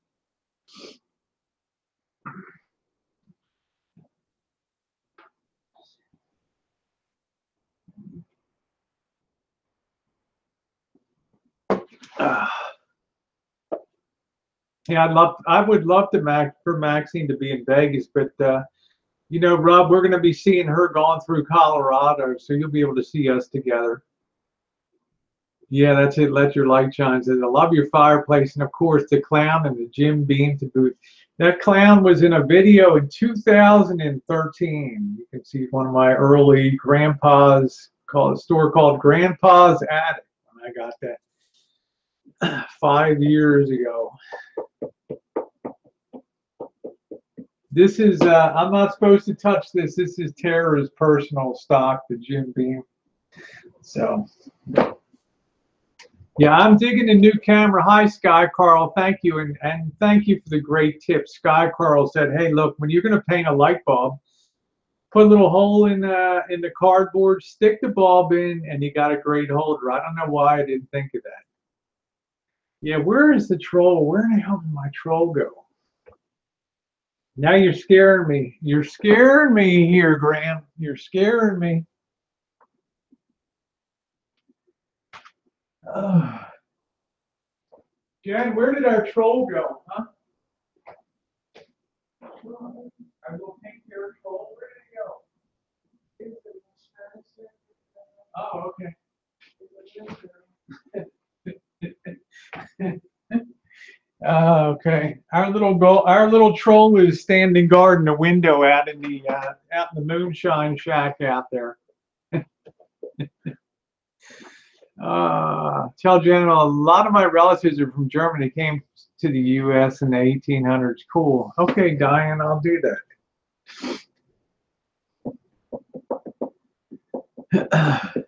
Yeah, I would love for Maxine to be in Vegas, but Rob, we're going to be seeing her going through Colorado, so you'll be able to see us together. Yeah, that's it. Let Your Light Shine says, I love your fireplace, and of course the clown and the Jim Beam to boot. That clown was in a video in 2013. You can see one of my early grandpa's store called Grandpa's Attic when I got that 5 years ago. This is, I'm not supposed to touch this. This is Tara's personal stock, the Jim Beam. So, yeah, I'm digging a new camera. Hi, Sky Carl. Thank you. And thank you for the great tip. Sky Carl said, hey, look, when you're going to paint a light bulb, put a little hole in the cardboard, stick the bulb in, and you got a great holder. I don't know why I didn't think of that. Yeah, where is the troll? Where the hell did my troll go? Now you're scaring me. You're scaring me here, Graham. You're scaring me. Uh, Jen, where did our troll go, huh? I will take care of troll. Where did he go? Oh, okay. Okay. Our little troll is standing guard in the window out in the moonshine shack out there. Tell Jen a lot of my relatives are from Germany. Came to the U.S. in the 1800s. Cool. Okay, Diane, I'll do that.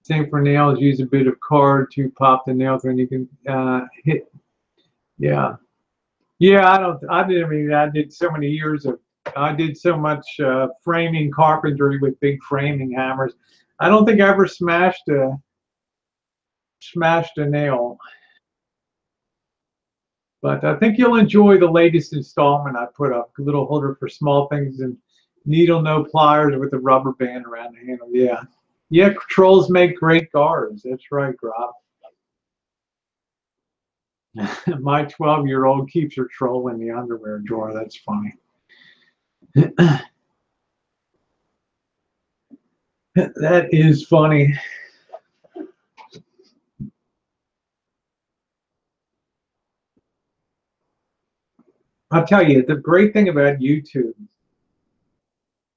Same for nails. Use a bit of card to pop the nail through, and you can hit. Yeah. Yeah, I did so many years of, I did so much framing carpentry with big framing hammers. I don't think I ever smashed a nail, but I think you'll enjoy the latest installment I put up. A little holder for small things and needle no pliers with a rubber band around the handle. Yeah. Yeah, trolls make great guards. That's right, Grob. My 12-year-old keeps her troll in the underwear drawer. That's funny. That is funny. I'll tell you, the great thing about YouTube,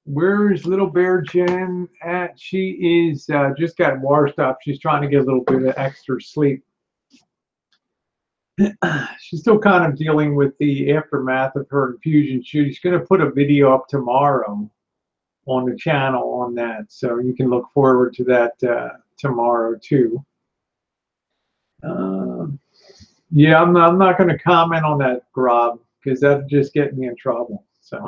where's little Bear Jen at? She is just got washed up. She's trying to get a little bit of extra sleep. She's still kind of dealing with the aftermath of her infusion. She's going to put a video up tomorrow on the channel on that, so you can look forward to that tomorrow too. Yeah, I'm not going to comment on that, Grob, because that'd just get me in trouble. So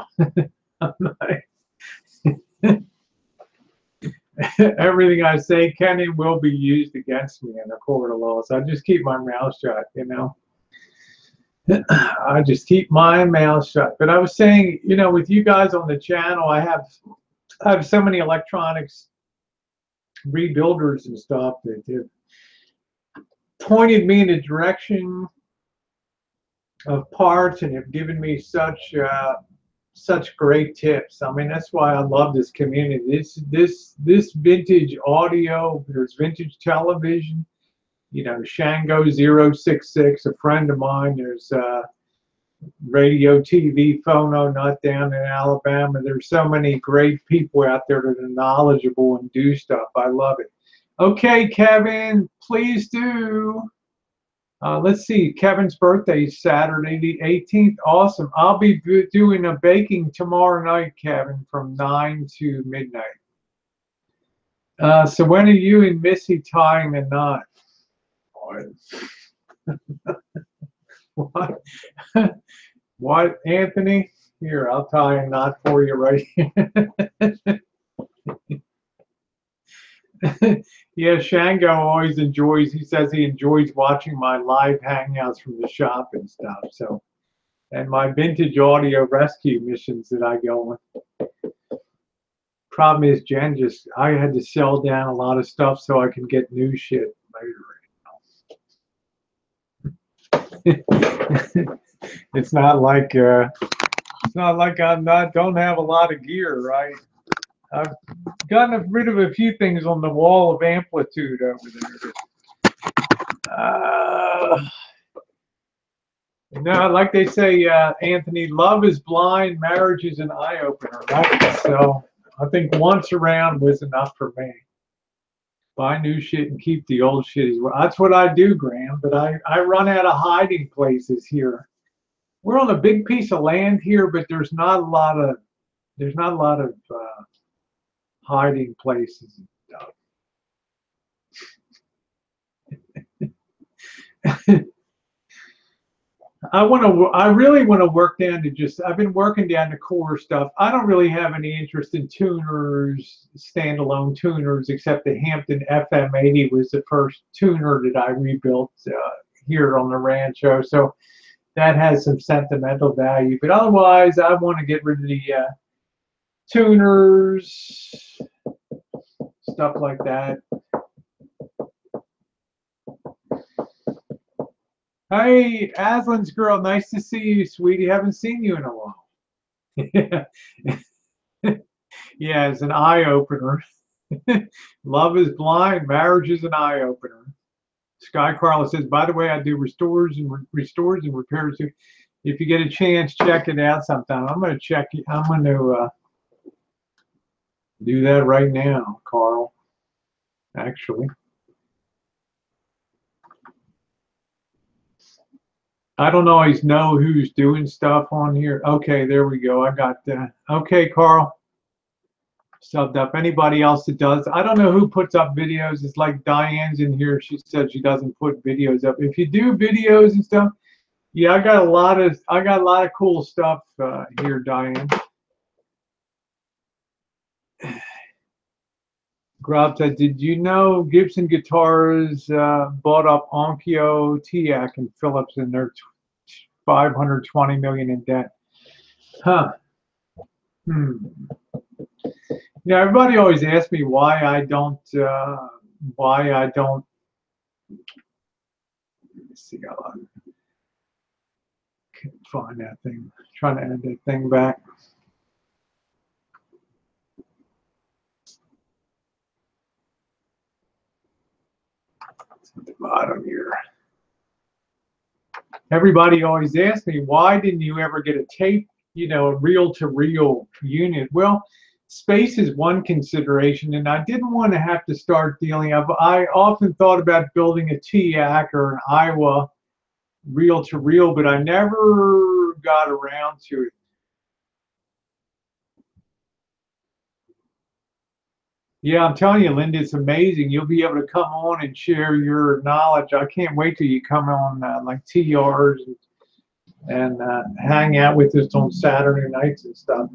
everything I say can and will be used against me in a court of law. So I just keep my mouth shut, you know. I just keep my mouth shut. But I was saying, you know, with you guys on the channel, I have so many electronics rebuilders and stuff that have pointed me in the direction of parts and have given me such great tips. I mean, that's why I love this community. This vintage audio, there's vintage television, you know, Shango 066, a friend of mine. There's radio, TV, phono nut down in Alabama. There's so many great people out there that are knowledgeable and do stuff. I love it. Okay, Kevin, please do. Let's see, Kevin's birthday is Saturday the 18th. Awesome. I'll be doing a baking tomorrow night, Kevin, from 9 to midnight. So when are you and Missy tying the knot? What? What, Anthony? Here, I'll tie a knot for you right here. Yeah, Shango always enjoys, he says he enjoys watching my live hangouts from the shop and stuff. So, and my vintage audio rescue missions that I go on. Problem is, Jen, I had to sell down a lot of stuff so I can get new shit later. It's not like don't have a lot of gear, right? I've gotten rid of a few things on the wall of amplitude over there. No, like they say, Anthony, love is blind, marriage is an eye opener, right? So I think once around was enough for me. Buy new shit and keep the old shit as well. That's what I do, Graham. But I run out of hiding places here. We're on a big piece of land here, but there's not a lot of hiding places and stuff. I really want to work down to I've been working down the core stuff. I don't really have any interest in tuners, standalone tuners, except the Hampton FM80 was the first tuner that I rebuilt here on the Rancho. So that has some sentimental value. But otherwise, I want to get rid of the tuners, stuff like that. Hey, Aslan's girl, nice to see you, sweetie. Haven't seen you in a while. Yeah, it's an eye opener. Love is blind. Marriage is an eye opener. Sky Carla says, by the way, I do restores and repairs. If you get a chance, check it out sometime. I'm going to check it. I'm going to do that right now, Carl. Actually, I don't always know who's doing stuff on here. Okay, there we go. I got that. Okay, Carl. Subbed up. Anybody else that does? I don't know who puts up videos. It's like Diane's in here. She said she doesn't put videos up. If you do videos and stuff, yeah, I got a lot of cool stuff here, Diane. Grub said, did you know Gibson Guitars bought up Onkyo, TIAC, and Philips, and they're $520 million in debt? Huh. Yeah, everybody always asks me why I don't. Let me see. I can't find that thing. I'm trying to add that thing back. It's at the bottom here. Everybody always asks me, why didn't you ever get a tape, a reel-to-reel unit? Well, space is one consideration, and I didn't want to have to start dealing. I often thought about building a TIAC or an Iowa reel-to-reel, but I never got around to it. Yeah, I'm telling you, Linda, it's amazing. You'll be able to come on and share your knowledge. I can't wait till you come on like TRs and hang out with us on Saturday nights and stuff.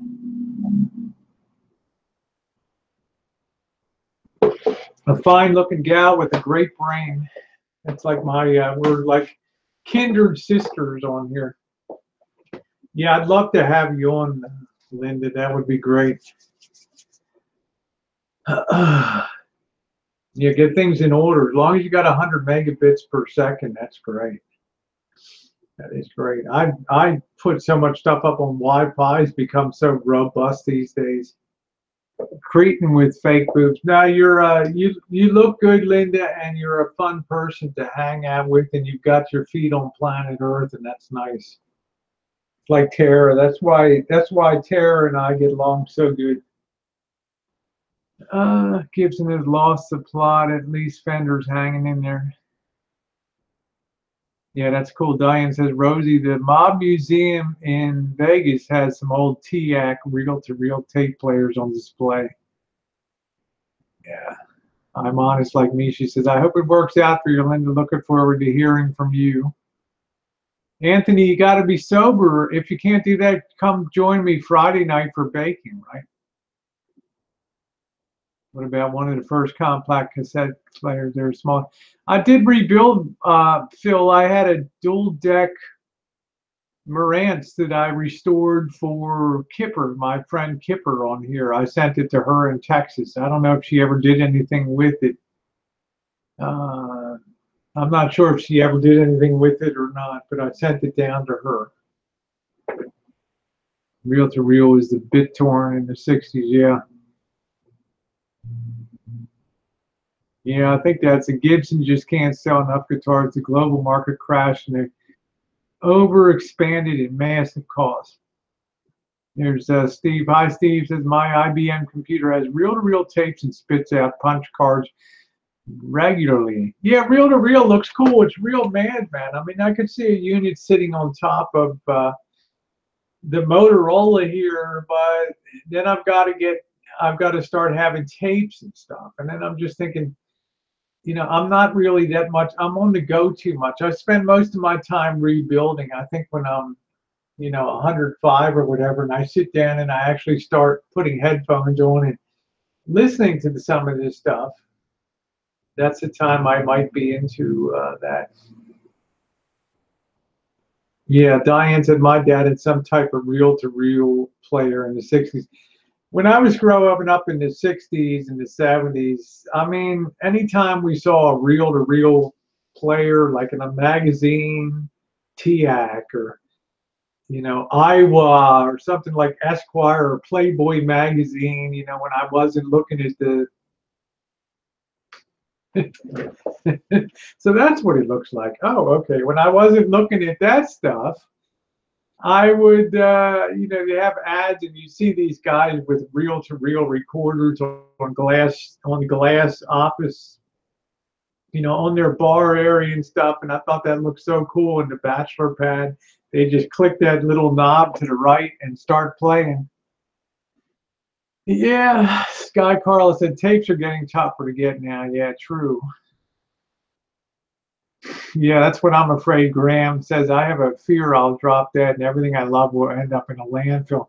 A fine-looking gal with a great brain. It's like we're like kindred sisters on here. Yeah, I'd love to have you on, Linda. That would be great. Yeah, get things in order. As long as you got 100 megabits per second, that's great. That is great. I put so much stuff up on Wi-Fi. It's become so robust these days. Cretin with fake boobs. Now you look good, Linda, and you're a fun person to hang out with, and you've got your feet on planet Earth, and that's nice. Like Tara. That's why Tara and I get along so good. Gibson has lost the plot. At least Fender's hanging in there. Yeah, that's cool. Diane says, Rosie, the Mob Museum in Vegas has some old TIAC reel-to-reel tape players on display. Yeah, I'm honest like me. She says, I hope it works out for you, Linda. Looking forward to hearing from you. Anthony, you got to be sober. If you can't do that, come join me Friday night for baking, right? What about one of the first compact cassette players? They're small. I did rebuild, Phil. I had a dual deck Marantz that I restored for Kipper, my friend Kipper on here. I sent it to her in Texas. I don't know if she ever did anything with it. I'm not sure if she ever did anything with it or not, but I sent it down to her. Reel to reel is the BitTorrent in the 60s, yeah. Yeah, I think that's a Gibson just can't sell enough guitars. The global market crashed and they overexpanded in massive cost. There's Steve. Hi, Steve. Says my IBM computer has reel-to-reel tapes and spits out punch cards regularly. Yeah, reel-to-reel looks cool. It's real mad, man. I mean, I could see a unit sitting on top of the Motorola here, but then I've got to start having tapes and stuff. And then I'm just thinking, I'm not really that much. I'm on the go too much. I spend most of my time rebuilding. I think when I'm 105 or whatever, and I sit down and I actually start putting headphones on and listening to some of this stuff, that's the time I might be into that. Yeah, Diane said my dad had some type of reel-to-reel player in the 60s. When I was growing up in the 60s and the 70s, I mean, anytime we saw a reel-to-reel player, like in a magazine, TIAC, or, Iowa, or something like Esquire or Playboy magazine, when I wasn't looking at the so that's what it looks like. Oh, okay. When I wasn't looking at that stuff, I would, they have ads, and you see these guys with reel-to-reel recorders on glass office, on their bar area and stuff. And I thought that looked so cool in the bachelor pad. They just click that little knob to the right and start playing. Yeah, Sky Carla said tapes are getting tougher to get now. Yeah, true. Yeah, that's what I'm afraid. Graham says, I have a fear I'll drop dead and everything I love will end up in a landfill.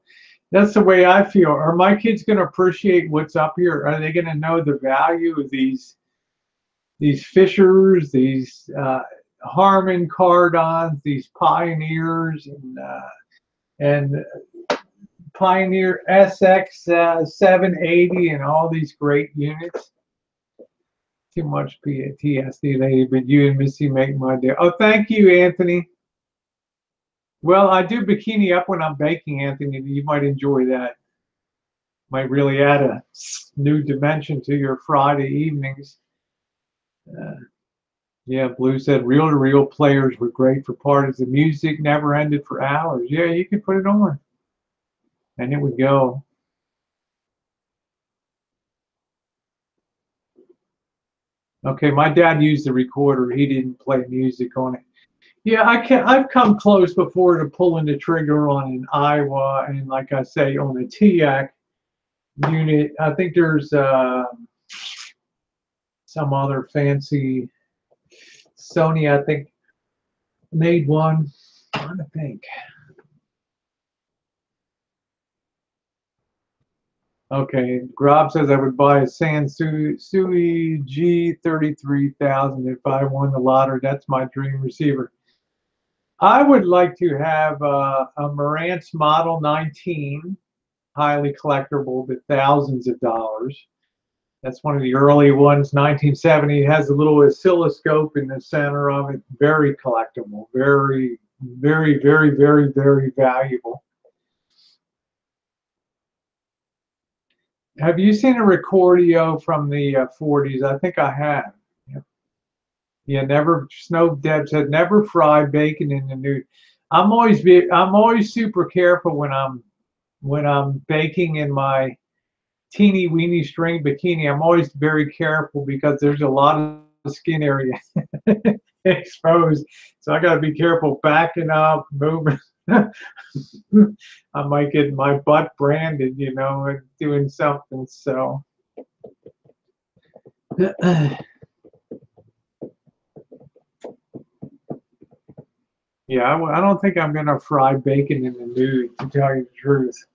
That's the way I feel. Are my kids going to appreciate what's up here? Are they going to know the value of these Fishers, these Harman Kardons, these Pioneers, and Pioneer SX 780, and all these great units? Too much PTSD, lady, but you and Missy make my day. Oh, thank you, Anthony. Well, I do bikini up when I'm baking, Anthony. You might enjoy that. Might really add a new dimension to your Friday evenings. Uh, yeah, Blue said reel-to-reel players were great for parties. The music never ended for hours. Yeah, you could put it on, and it would go. Okay, my dad used the recorder. He didn't play music on it. Yeah, I've come close before to pulling the trigger on an Iowa, and like I say, on a TIAC unit. I think there's some other fancy Sony, I think, made one. I'm trying to think. Okay, Grob says I would buy a Sansui G33,000 if I won the lottery. That's my dream receiver. I would like to have a Marantz Model 19, highly collectible, but thousands of dollars. That's one of the early ones, 1970. It has a little oscilloscope in the center of it. Very collectible. Very, very, very, very, very valuable. Have you seen a Recordio from the 40s? I think I have. Yeah, yeah, never. Snow Deb said never fry bacon in the nude. I'm always super careful when I'm baking in my teeny weeny string bikini. I'm always very careful because there's a lot of skin area exposed. So I got to be careful backing up, moving. I might get my butt branded, and doing something. So, yeah, I don't think I'm going to fry bacon in the nude, to tell you the truth.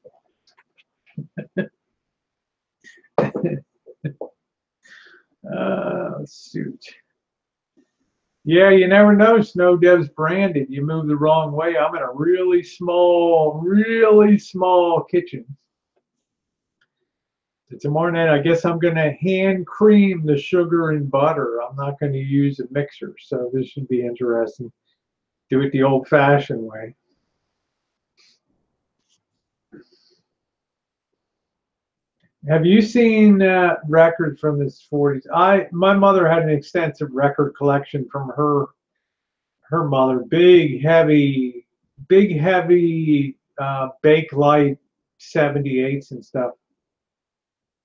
Shoot. Yeah, you never know. Snow Dev's branded. You move the wrong way. I'm in a really small kitchen. So tomorrow night, I guess I'm going to hand cream the sugar and butter. I'm not going to use a mixer, so this should be interesting. Do it the old-fashioned way. Have you seen records from the 40s? My mother had an extensive record collection from her mother. Big heavy Bakelite 78s and stuff.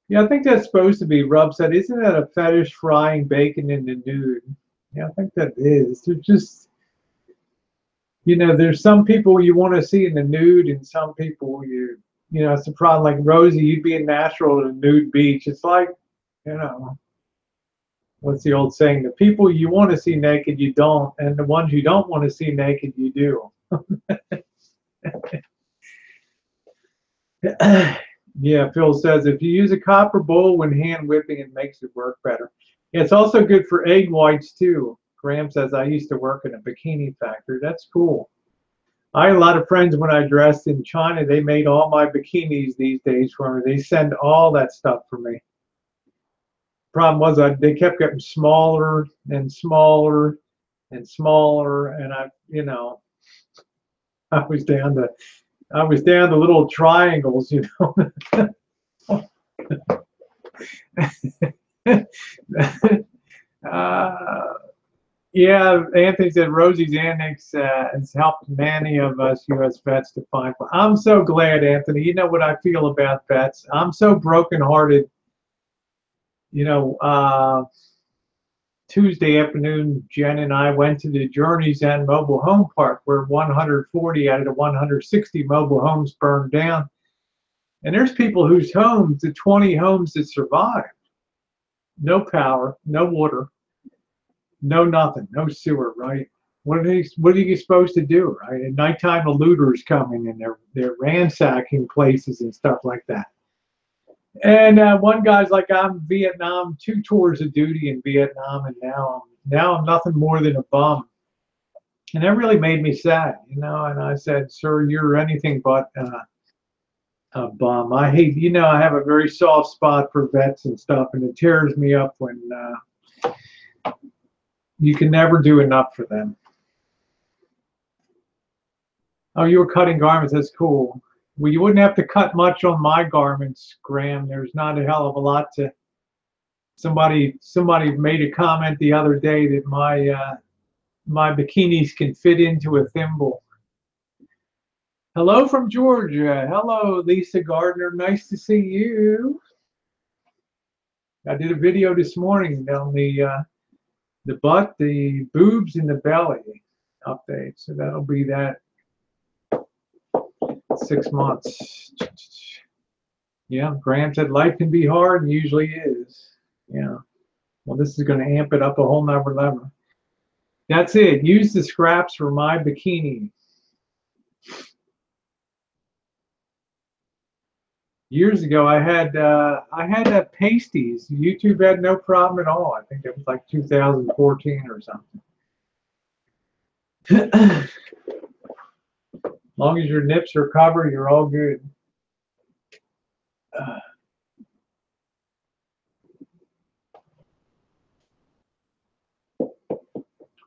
Yeah, I think that's supposed to be. Rub said, isn't that a fetish, frying bacon in the nude? Yeah, I think that is. They're just, there's some people you want to see in the nude, and some people it's the problem. Like Rosie, you'd be a natural at a nude beach. It's like, what's the old saying? The people you want to see naked, you don't, and the ones you don't want to see naked, you do. Yeah, Phil says if you use a copper bowl when hand whipping, it makes it work better. Yeah, it's also good for egg whites too. Graham says I used to work in a bikini factory. That's cool. I had a lot of friends when I dressed in China. They made all my bikinis these days for me. They send all that stuff for me. Problem was, they kept getting smaller and smaller and smaller, and I was down to little triangles, uh, yeah, Anthony said Rosie's Annex has helped many of us U.S. vets to find. I'm so glad, Anthony. You know what I feel about vets. I'm so brokenhearted. Tuesday afternoon, Jen and I went to the Journey's End Mobile Home Park where 140 out of the 160 mobile homes burned down. And there's people whose homes, the 20 homes that survived, no power, no water, no nothing, no sewer, right? What are you supposed to do, right? At nighttime, the looters coming and they're ransacking places and stuff like that. And one guy's like, I'm Vietnam, 2 tours of duty in Vietnam, and now I'm nothing more than a bum. And that really made me sad, And I said, sir, you're anything but a bum. I hate, I have a very soft spot for vets and stuff, and it tears me up when you can never do enough for them. Oh, you were cutting garments. That's cool. Well, you wouldn't have to cut much on my garments, Graham. There's not a hell of a lot to. Somebody made a comment the other day that my bikinis can fit into a thimble. Hello from Georgia. Hello, Lisa Gardner. Nice to see you. I did a video this morning on the butt, the boobs, and the belly update. So that'll be that 6 months. Yeah, Graham said life can be hard and usually is. Yeah. Well, this is going to amp it up a whole nother level. That's it. Use the scraps for my bikini. Years ago, I had pasties. YouTube had no problem at all. I think it was like 2014 or something. As long as your nips are covered, you're all good.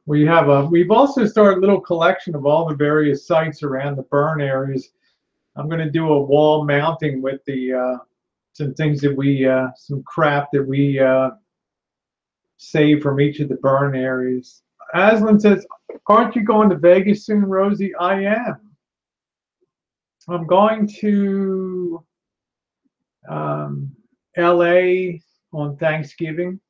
We've also started a little collection of all the various sites around the burn areas. I'm going to do a wall mounting with the some things that some crap that we save from each of the burn areas. Aslan says, aren't you going to Vegas soon, Rosie? I am. I'm going to LA on Thanksgiving.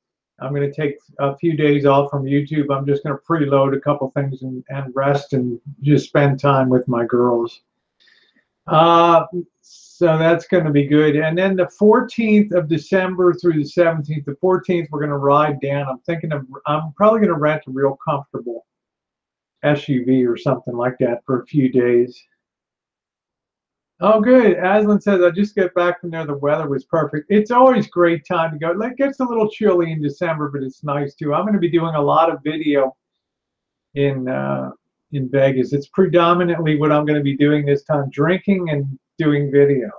I'm going to take a few days off from YouTube. I'm just going to preload a couple things and rest and just spend time with my girls. So that's going to be good. And then the 14th of December through the 17th, the 14th, we're going to ride down. I'm probably going to rent a real comfortable SUV or something like that for a few days. Oh, good. Aslan says, I just got back from there. The weather was perfect. It's always a great time to go. It gets a little chilly in December, but it's nice too. I'm going to be doing a lot of video in Vegas. It's predominantly what I'm going to be doing this time, drinking and doing video.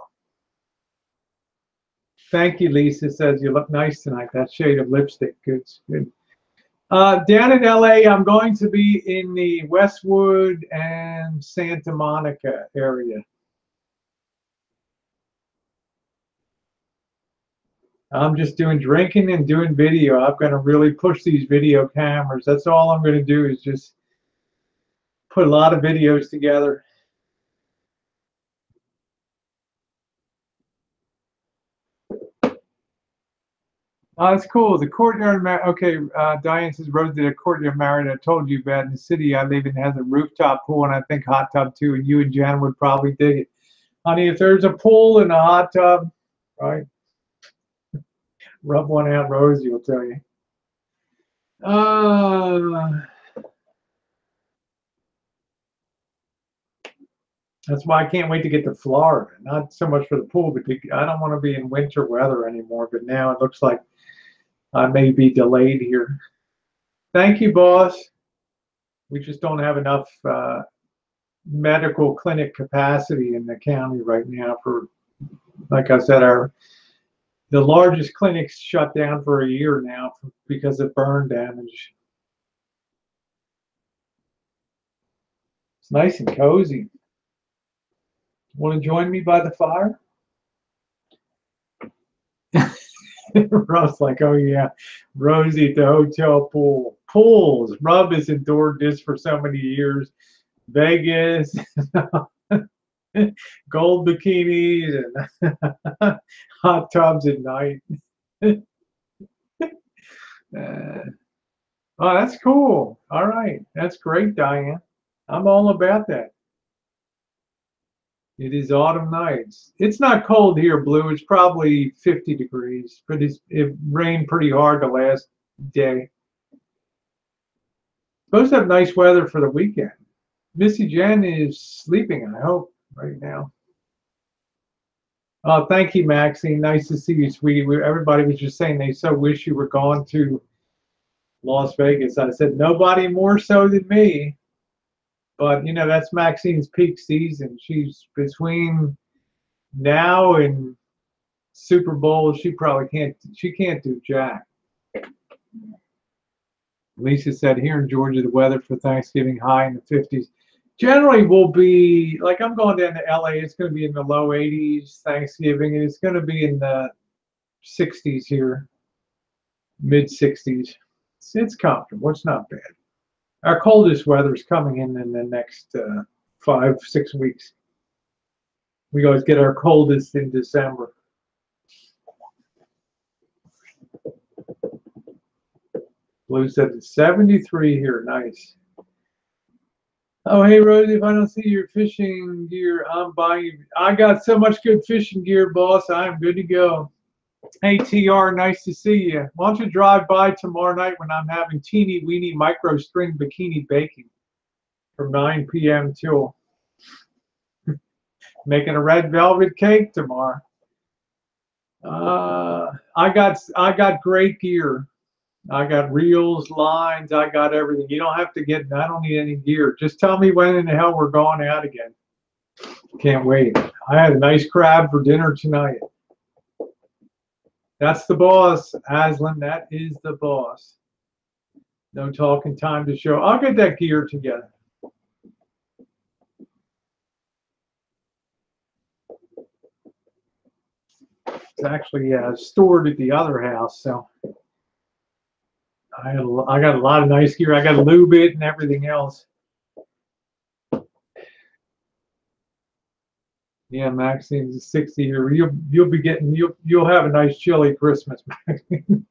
Thank you, Lisa says, you look nice tonight. That shade of lipstick, good. Down in LA, I'm going to be in the Westwood and Santa Monica area. I'm just doing drinking and doing video. I'm going to really push these video cameras. That's all I'm going to do is just put a lot of videos together. Oh, that's cool. The courtyard, okay, Diane says, Rose did a courtyard married. I told you about in the city I live in has a rooftop pool and I think hot tub too, and you and Jen would probably dig it. Honey, if there's a pool and a hot tub, right? Rub one out, Rosie will tell you. That's why I can't wait to get to Florida. Not so much for the pool, but I don't want to be in winter weather anymore. But now it looks like I may be delayed here. Thank you, boss. We just don't have enough medical clinic capacity in the county right now for, like I said, the largest clinics shut down for a year now because of burn damage. It's nice and cozy. Want to join me by the fire? Russ like, oh yeah, Rosie at the hotel pool. Pools. Rub has endured this for so many years. Vegas, gold bikinis, and hot tubs at night. Oh, that's cool. All right. That's great, Diane. I'm all about that. It is autumn nights. It's not cold here, Blue. It's probably 50 degrees, but it rained pretty hard the last day. Supposed to have nice weather for the weekend. Missy Jen is sleeping, I hope, right now. Oh, thank you, Maxine. Nice to see you, sweetie. Everybody was just saying they so wish you were gone to Las Vegas. I said, nobody more so than me. But, you know, that's Maxine's peak season. She's between now and Super Bowl. She can't do jack. Lisa said here in Georgia, the weather for Thanksgiving high in the 50s. Generally will be, like I'm going down to LA, it's going to be in the low 80s Thanksgiving, and it's going to be in the 60s here, mid 60s. It's comfortable. It's not bad. Our coldest weather is coming in the next 5-6 weeks. We always get our coldest in December. Blue said it's 73 here. Nice. Oh, hey, Rosie, if I don't see your fishing gear, I'm buying you. I got so much good fishing gear, boss. I'm good to go. Hey, TR, nice to see you. Why don't you drive by tomorrow night when I'm having teeny weeny micro string bikini baking from 9 p.m. till making a red velvet cake tomorrow. I got great gear. I got reels, lines, I got everything. You don't have to I don't need any gear. Just tell me when in the hell we're going out again. Can't wait. I had a nice crab for dinner tonight. That's the boss, Aslan. That is the boss. No talking time to show. I'll get that gear together. It's actually stored at the other house, so I got a lot of nice gear. I got a lube it and everything else. Yeah, Maxine's 60 here. You'll be getting you'll have a nice chilly Christmas, Maxine.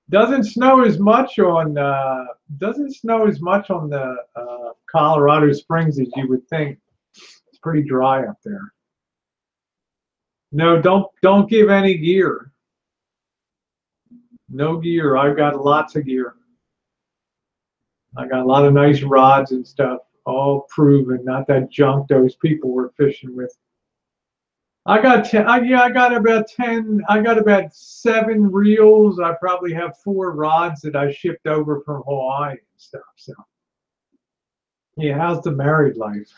Doesn't snow as much on the Colorado Springs as you would think. It's pretty dry up there. No, don't give any gear. No gear. I've got lots of gear. I got a lot of nice rods and stuff, all proven, not that junk those people were fishing with. I got 10. I got about 10. I got about 7 reels. I probably have 4 rods that I shipped over from Hawaii and stuff. So, yeah, how's the married life?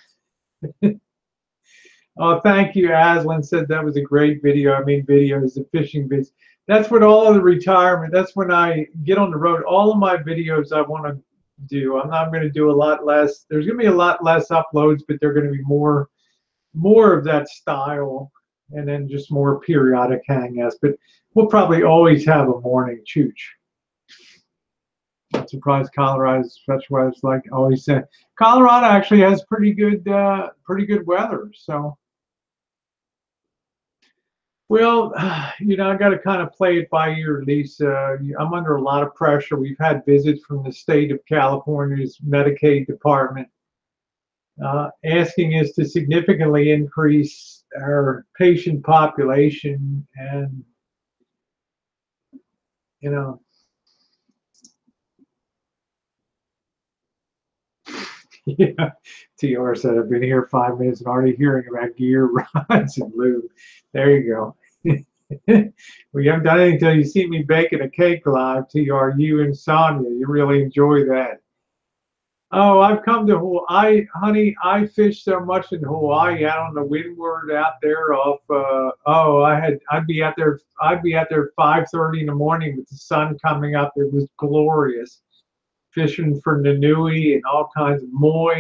Oh, thank you. Aslan said that was a great video. I mean, videos, the fishing vids. That's what all of the retirement. That's when I get on the road. All of my videos I want to do. I'm not going to do a lot less. There's going to be a lot less uploads, but they're going to be more of that style, and then just more periodic hangouts. But we'll probably always have a morning chooch. Not surprised Colorado's such weather. It's like I always said, Colorado actually has pretty good weather. So, well, you know, I got to kind of play it by ear, Lisa. I'm under a lot of pressure. We've had visits from the state of California's Medicaid department asking us to significantly increase our patient population, and you know, yeah. TR said I've been here 5 minutes and already hearing about gear, rods, and lube. There you go. We haven't done anything until you see me baking a cake live. TR, you and Sonia, you really enjoy that. Oh, I've come to Hawaii. Honey, I fished so much in Hawaii out on the windward out there off I'd be out there 5:30 in the morning with the sun coming up. It was glorious. Fishing for nanui and all kinds of moi,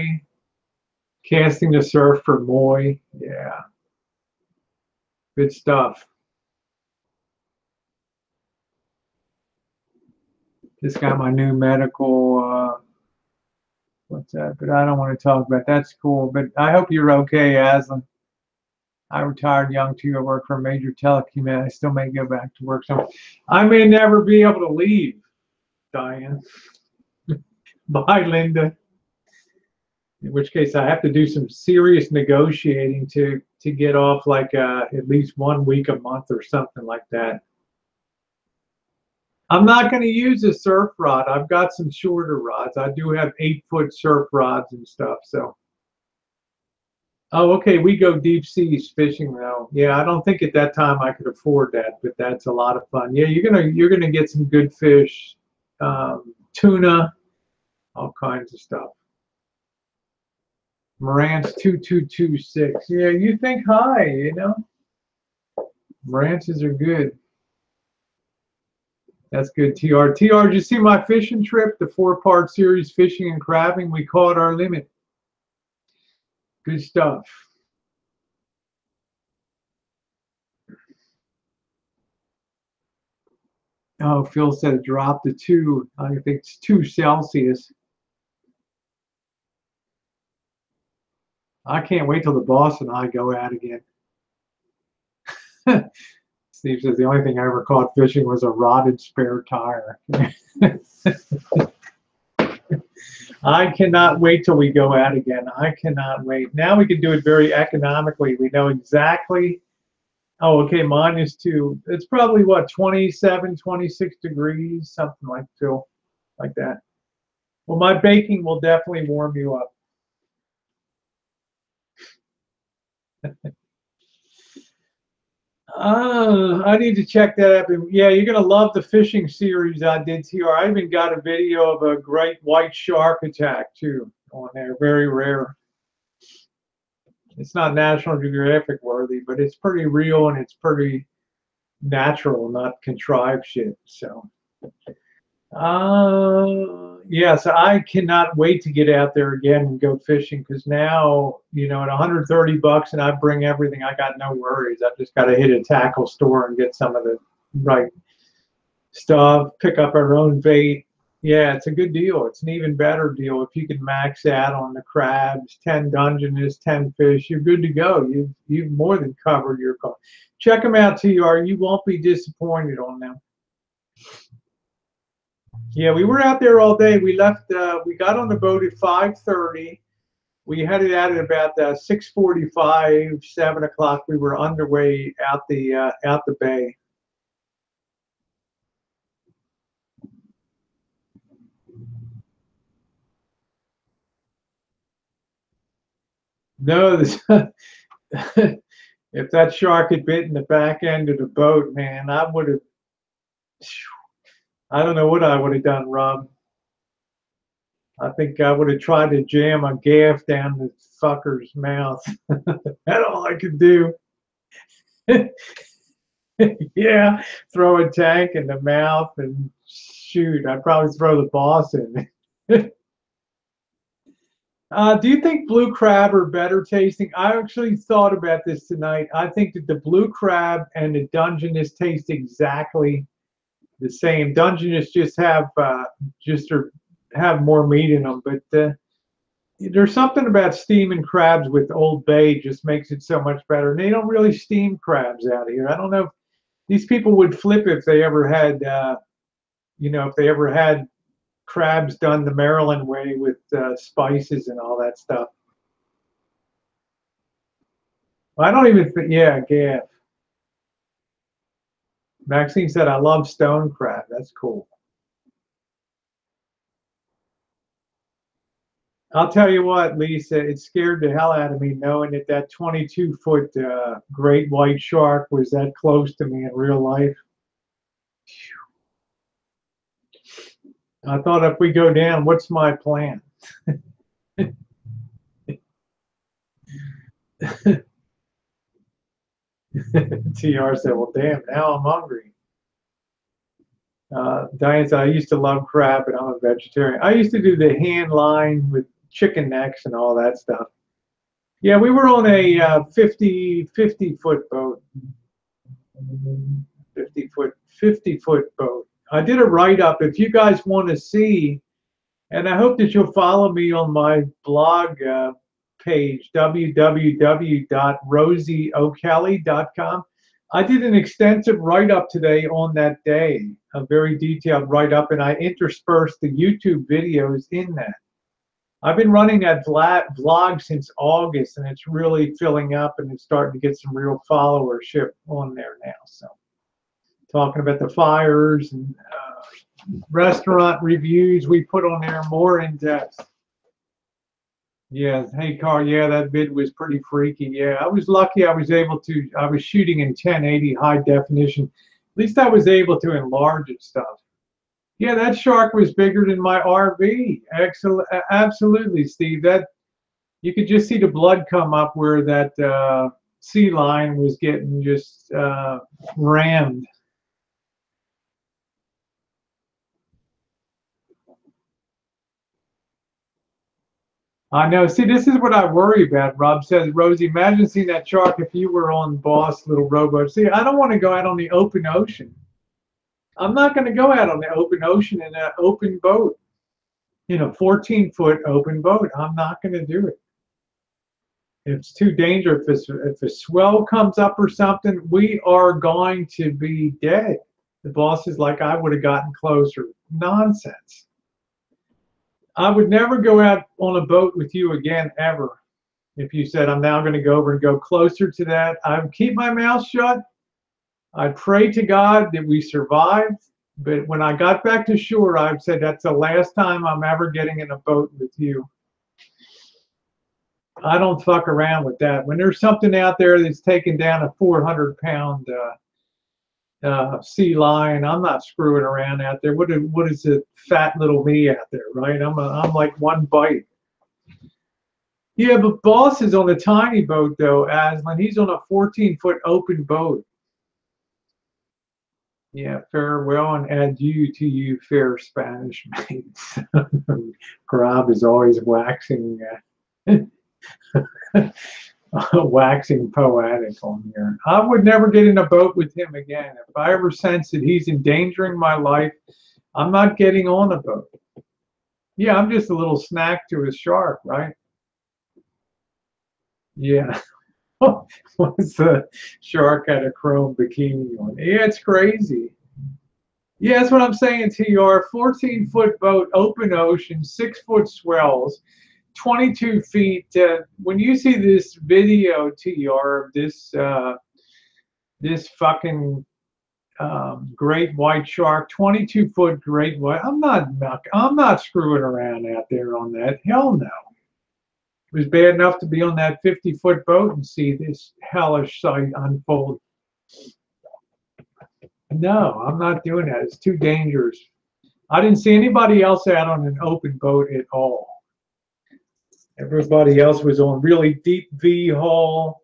casting the surf for moi. Yeah, good stuff. Just got my new medical what's that? But I don't want to talk about that's cool. But I hope you're okay, Aslan. I retired young too. I work for a major telecom. I still may go back to work. So I may never be able to leave, Diane. Bye, Linda. In which case I have to do some serious negotiating to get off like at least 1 week a month or something like that. I'm not going to use a surf rod. I've got some shorter rods. I do have 8-foot surf rods and stuff. So, oh, okay. We go deep seas fishing though. Yeah, I don't think at that time I could afford that, but that's a lot of fun. Yeah, you're gonna get some good fish, tuna, all kinds of stuff. Marantz 2226. Yeah, you think high, you know. Marantzes are good. That's good, TR. TR, did you see my fishing trip? The 4-part series, fishing and crabbing. We caught our limit. Good stuff. Oh, Phil said it dropped to 2. I think it's 2 Celsius. I can't wait till the boss and I go out again. Steve says the only thing I ever caught fishing was a rotted spare tire. I cannot wait till we go out again. I cannot wait. Now we can do it very economically. We know exactly. Oh, okay, -2. It's probably what, 27, 26 degrees, something like Phil, like that. Well, my baking will definitely warm you up. I need to check that out. Yeah, you're gonna love the fishing series I did here. I even got a video of a great white shark attack too on there. Very rare. It's not National Geographic worthy, but it's pretty real and it's pretty natural, not contrived shit. So, yeah, so I cannot wait to get out there again and go fishing because now, at 130 bucks and I bring everything, I got no worries. I've just got to hit a tackle store and get some of the right stuff, pick up our own bait. Yeah, it's a good deal. It's an even better deal if you can max out on the crabs, 10 Dungeness, 10 fish. You're good to go. You've more than covered your cost. Check them out, TR. You won't be disappointed on them. Yeah, we were out there all day. We left. We got on the boat at 5:30. We headed out at about 6:45, 7 o'clock. We were underway out the bay. No, this, if that shark had bitten the back end of the boat, man, I would have. I don't know what I would have done, Rob. I think I would have tried to jam a gaff down the fucker's mouth. That's all I could do. Yeah, throw a tank in the mouth and shoot. I'd probably throw the boss in. Do you think blue crab are better tasting? I actually thought about this tonight. I think that the blue crab and the Dungeness taste exactly the same. Dungeness just have more meat in them, but there's something about steaming crabs with Old Bay just makes it so much better. And they don't really steam crabs out here. I don't know if these people would flip if they ever had, if they ever had crabs done the Maryland way with spices and all that stuff. I don't even think, yeah, gaff. Maxine said, I love stone crab. That's cool. I'll tell you what, Lisa, it scared the hell out of me knowing that that 22-foot great white shark was that close to me in real life. I thought if we go down, what's my plan? TR said, well, damn, now I'm hungry. Diane said, I used to love crab, but I'm a vegetarian. I used to do the hand line with chicken necks and all that stuff. Yeah, we were on a 50 foot boat. 50 foot boat. I did a write up. If you guys want to see, and I hope that you'll follow me on my blog page, www.rosieokelly.com. I did an extensive write up today on that day, a very detailed write up, and I interspersed the YouTube videos in that. I've been running that vlog since August, and it's really filling up, and it's starting to get some real followership on there now. So, talking about the fires and restaurant reviews we put on there more in depth. Yeah, hey Carl, yeah, that vid was pretty freaky. Yeah, I was lucky I was shooting in 1080 high definition. At least I was able to enlarge it stuff. Yeah, that shark was bigger than my RV. Excellent, absolutely, Steve. That you could just see the blood come up where that sea lion was getting just rammed. I know. See, this is what I worry about. Rob says, Rosie, imagine seeing that shark if you were on Boss little rowboat. See, I don't want to go out on the open ocean. I'm not going to go out on the open ocean in an open boat, in a 14-foot open boat. I'm not going to do it. It's too dangerous. If a swell comes up or something, we are going to be dead. The boss is like, I would have gotten closer. Nonsense. I would never go out on a boat with you again, ever. If you said, I'm now going to go over and go closer to that, I would keep my mouth shut. I'd pray to God that we survived. But when I got back to shore, I've said, that's the last time I'm ever getting in a boat with you. I don't fuck around with that. When there's something out there that's taking down a 400-pound sea lion, I'm not screwing around out there. What is a fat little me out there, right? I'm like one bite. Yeah, but Boss is on a tiny boat though, Aslan. He's on a 14-foot open boat. Yeah, farewell and adieu to you, fair Spanish mates. Grab is always waxing waxing poetic on here. I would never get in a boat with him again. If I ever sense that he's endangering my life, I'm not getting on a boat. Yeah, I'm just a little snack to a shark, right? Yeah. What's the shark had a chrome bikini on? Yeah, it's crazy. Yeah, that's what I'm saying to you. Our 14-foot boat, open ocean, 6-foot swells, 22 feet. When you see this video, TR, of this fucking great white shark, 22-foot great white, I'm not screwing around out there on that. Hell no. It was bad enough to be on that 50-foot boat and see this hellish sight unfold. No, I'm not doing that. It's too dangerous. I didn't see anybody else out on an open boat at all. Everybody else was on really deep V-hull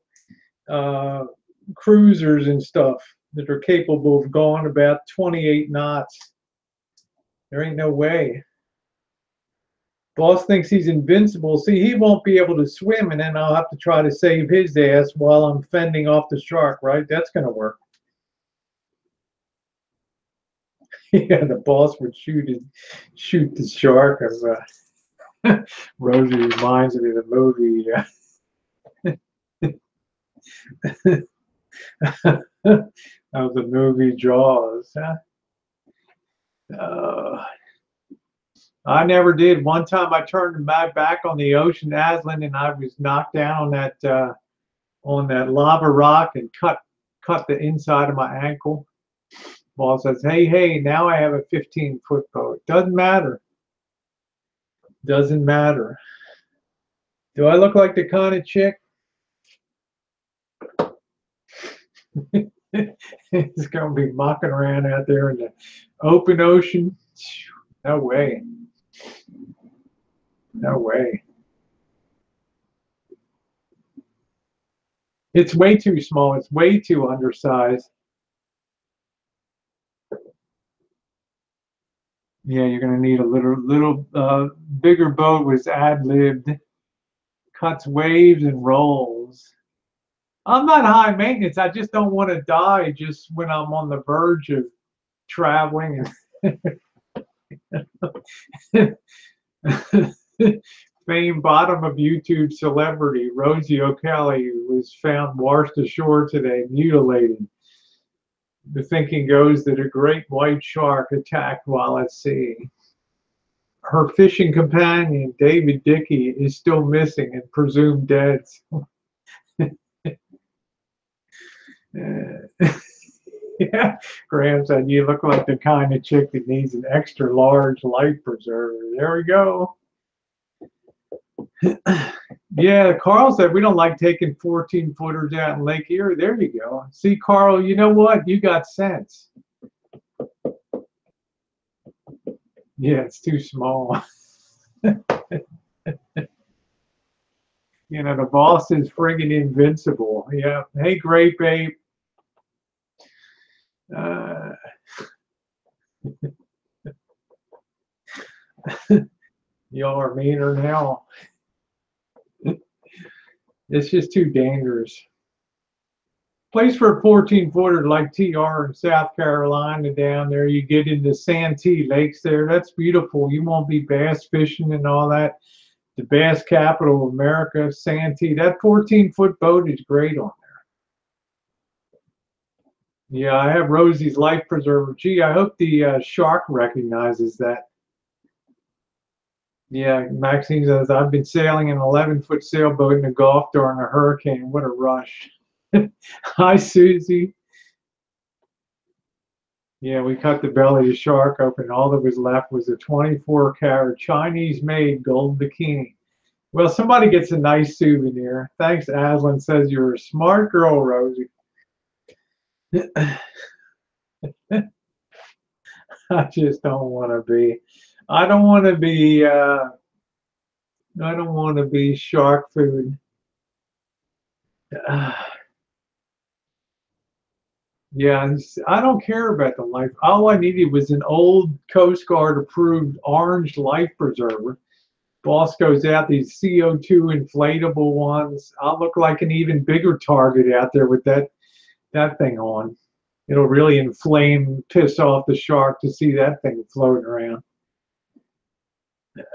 cruisers and stuff that are capable of going about 28 knots. There ain't no way. Boss thinks he's invincible. See, he won't be able to swim, and then I'll have to try to save his ass while I'm fending off the shark, right? That's going to work. Yeah, the boss would shoot the shark. Rosie reminds me of the movie. Of the movie Jaws. I never did. One time I turned my back on the ocean, Aslan, and I was knocked down on that lava rock and cut the inside of my ankle. Boss says, hey, now I have a 15-foot boat. Doesn't matter. Doesn't matter. Do I look like the kind of chick? It's going to be mucking around out there in the open ocean. No way. No way. It's way too small. It's way too undersized. Yeah, you're gonna need a little bigger boat was ad-libbed, cuts waves and rolls. I'm not high maintenance. I just don't want to die just when I'm on the verge of traveling. Famed bottom of YouTube celebrity Rosie O'Kelly was found washed ashore today, mutilated. The thinking goes that a great white shark attacked while at sea. Her fishing companion, David Dickey, is still missing and presumed dead. Yeah, Graham said, you look like the kind of chick that needs an extra large life preserver. There we go. Yeah, Carl said, we don't like taking 14 footers out in Lake Erie. There you go. See, Carl, you know what? You got sense. Yeah, it's too small. You know, the boss is friggin' invincible. Yeah. Hey, great babe. Y'all are meaner now. It's just too dangerous. Place for a 14 footer like TR in South Carolina down there. You get into Santee Lakes there. That's beautiful. You won't be bass fishing and all that. The bass capital of America, Santee. That 14-foot boat is great on there. Yeah, I have Rosie's life preserver. Gee, I hope the shark recognizes that. Yeah, Maxine says, I've been sailing an 11-foot sailboat in the Gulf during a hurricane. What a rush. Hi, Susie. Yeah, we cut the belly of the shark open. All that was left was a 24-karat Chinese-made gold bikini. Well, somebody gets a nice souvenir. Thanks, Aslan says you're a smart girl, Rosie. I just don't want to be. I don't want to be. I don't want to be shark food. Yeah, I don't care about the life. All I needed was an old Coast Guard approved orange life preserver. Boss goes out, these CO2 inflatable ones. I'll look like an even bigger target out there with that thing on. It'll really inflame, piss off the shark to see that thing floating around.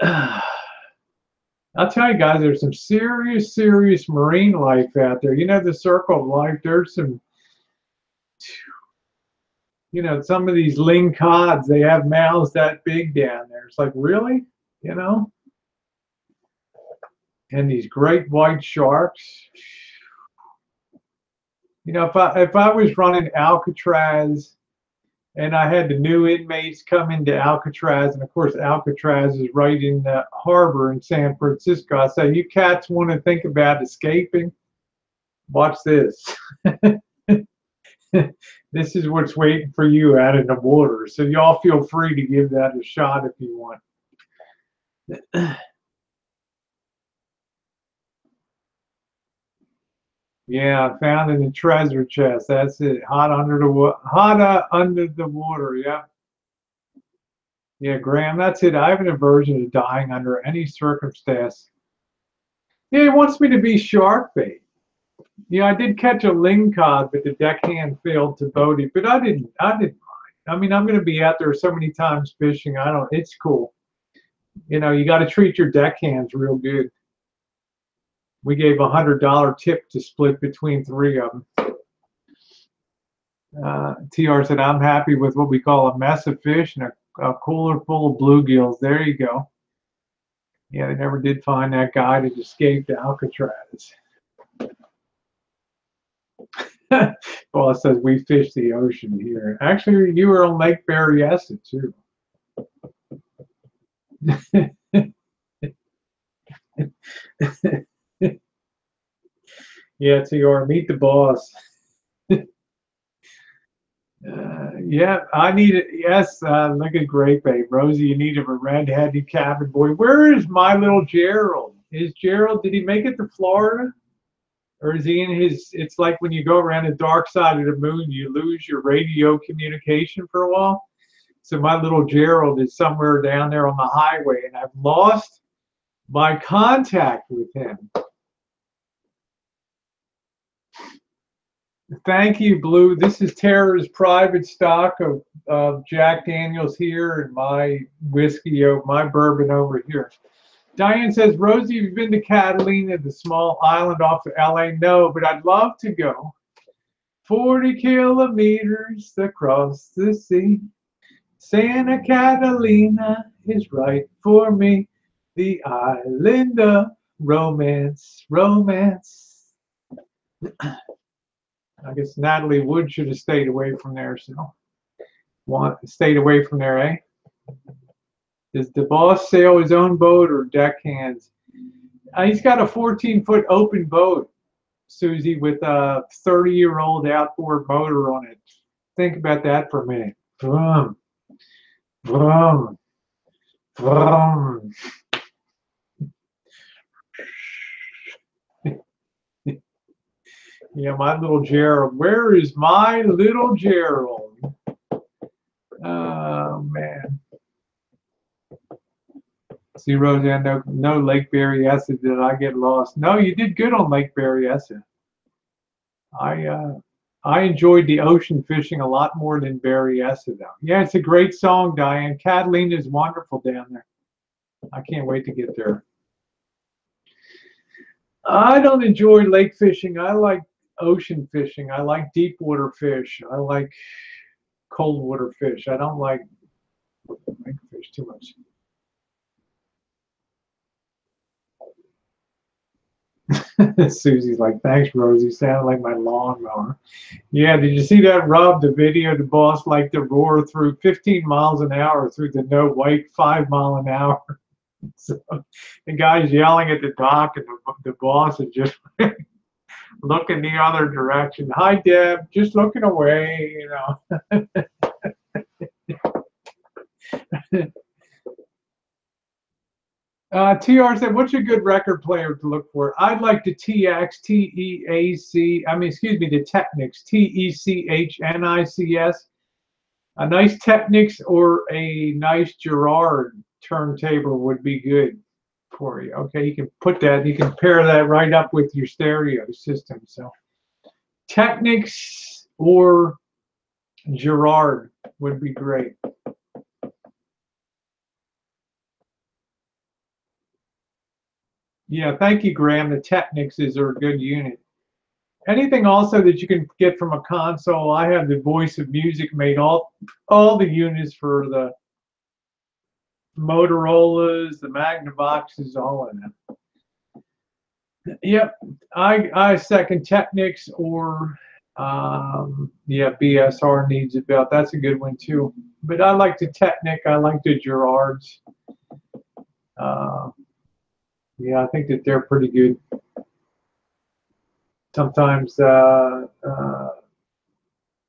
I'll tell you guys, there's some serious, serious marine life out there. You know, the circle of life, there's some, you know, some of these ling cods, they have mouths that big down there. It's like, really? You know? And these great white sharks. You know, if I was running Alcatraz and I had the new inmates come into Alcatraz, and of course Alcatraz is right in the harbor in San Francisco, I say, you cats want to think about escaping? Watch this. This is what's waiting for you out in the water. So y'all feel free to give that a shot if you want. Yeah, found in the treasure chest. That's it. Hot under the under the water. Yeah. Yeah, Graham, that's it. I have an aversion to dying under any circumstance. Yeah, he wants me to be shark bait. Yeah, I did catch a lingcod, but the deckhand failed to boat it. But I didn't mind. I mean, I'm going to be out there so many times fishing. It's cool. You know, you got to treat your deckhands real good. We gave $100 tip to split between three of them. TR said, I'm happy with what we call a mess of fish and a cooler full of bluegills. There you go. Yeah, they never did find that guy that escaped Alcatraz. Boss says we fish the ocean here. Actually, you were on Lake Berryessa too. Yeah, TR, meet the boss. Yeah, I need it. Yes, look at Great Babe. Rosie, you need a red-headed cabin boy. Where is my little Gerald? Is Gerald, did he make it to Florida? Or is he in his, it's like when you go around the dark side of the moon, you lose your radio communication for a while. So my little Gerald is somewhere down there on the highway, and I've lost my contact with him. Thank you, Blue. This is Tara's private stock of Jack Daniels here and my whiskey, my bourbon over here. Diane says, Rosie, you've been to Catalina, the small island off of LA? No, but I'd love to go. 40 kilometers across the sea. Santa Catalina is right for me. The island of romance, romance. I guess Natalie Wood should have stayed away from there. So, stayed away from there, eh? Does the boss sail his own boat or deckhands? He's got a 14-foot open boat, Susie, with a 30-year-old outboard motor on it. Think about that for a minute. Vroom, vroom, vroom. Yeah, my little Gerald. Where is my little Gerald? Oh, man. See, Roseanne, no Lake Berryessa. Did I get lost? No, you did good on Lake Berryessa. I enjoyed the ocean fishing a lot more than Berryessa, though. Yeah, it's a great song, Diane. Catalina is wonderful down there. I can't wait to get there. I don't enjoy lake fishing. I like ocean fishing. I like deep water fish. I like cold water fish. I don't like lake fish too much. Susie's like, thanks, Rosie. Sounded like my lawnmower. Yeah, did you see that, Rob? The video, the boss liked to roar through 15 miles an hour through the no wake 5 mile an hour. So the guy's yelling at the dock, and the boss is just looking the other direction. Hi, Deb. Just looking away, you know. TR said, what's a good record player to look for? I'd like the TX, T-E-A-C, I mean, excuse me, the Technics, T-E-C-H-N-I-C-S. A nice Technics or a nice Gerard turntable would be good for you. Okay, you can put that, you can pair that right up with your stereo system. So Technics or Gerard would be great. Yeah, thank you, Graham. The Technics is a good unit. Anything also that you can get from a console, I have the Voice of Music made all the units for the Motorola's, the Magnavoxes, all in them. Yep, I second Technics or yeah, BSR needs a belt. That's a good one too. But I like the Technic. I like the Gerards. Yeah, I think that they're pretty good. Sometimes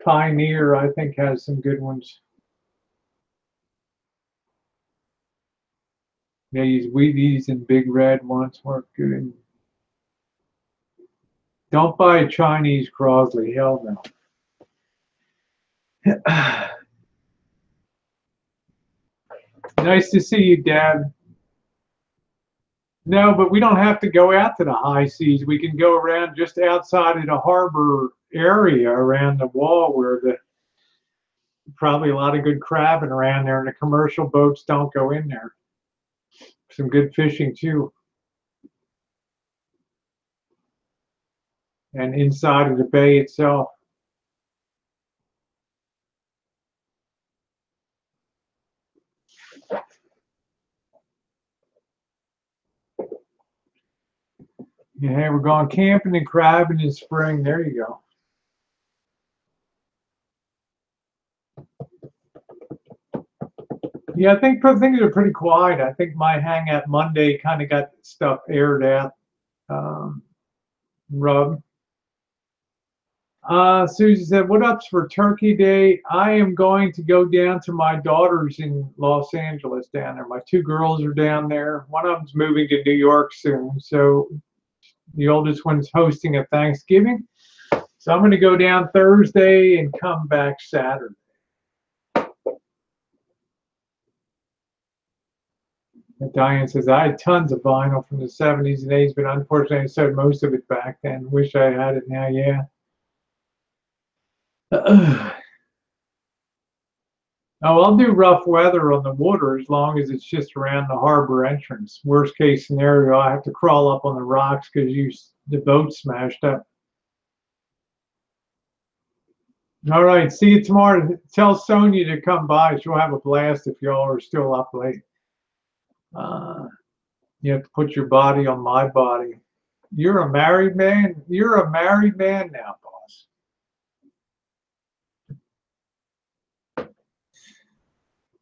Pioneer, I think, has some good ones. Yeah, these Wheaties and Big Red ones work good. Don't buy a Chinese Crosley. Hell no. Nice to see you, Dad. No, but we don't have to go out to the high seas. We can go around just outside of the harbor area around the wall where the probably a lot of good crabbing around there, and the commercial boats don't go in there. Some good fishing too. And inside of the bay itself. Yeah, we're going camping and crabbing in spring. There you go. Yeah, I think things are pretty quiet. I think my Hangout Monday kind of got stuff aired out. Rub. Susie said, "What up's for Turkey Day? I am going to go down to my daughter's in Los Angeles down there. My two girls are down there. One of them's moving to New York soon, so the oldest one's hosting a Thanksgiving. So I'm going to go down Thursday and come back Saturday." And Diane says, "I had tons of vinyl from the 70s and 80s, but unfortunately I sold most of it back then. Wish I had it now, yeah." Oh, I'll do rough weather on the water as long as it's just around the harbor entrance. Worst case scenario, I have to crawl up on the rocks because the boat smashed up. All right, see you tomorrow. Tell Sonia to come by. She'll have a blast if y'all are still up late. You have to put your body on my body. You're a married man. You're a married man now, boss.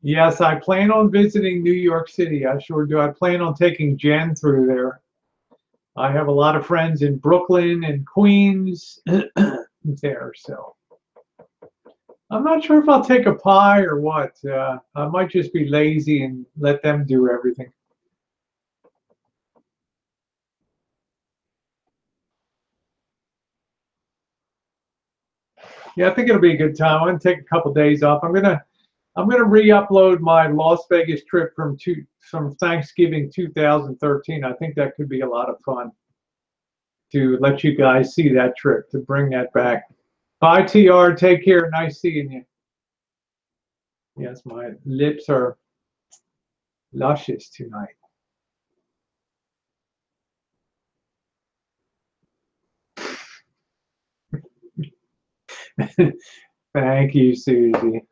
Yes, I plan on visiting New York City. I sure do. I plan on taking Jen through there. I have a lot of friends in Brooklyn and Queens there, so I'm not sure if I'll take a pie or what. I might just be lazy and let them do everything. Yeah, I think it'll be a good time. I'm gonna take a couple days off. I'm gonna re-upload my Las Vegas trip from Thanksgiving 2013. I think that could be a lot of fun to let you guys see that trip, to bring that back. Bye, TR. Take care. Nice seeing you. Yes, my lips are luscious tonight. Thank you, Susie.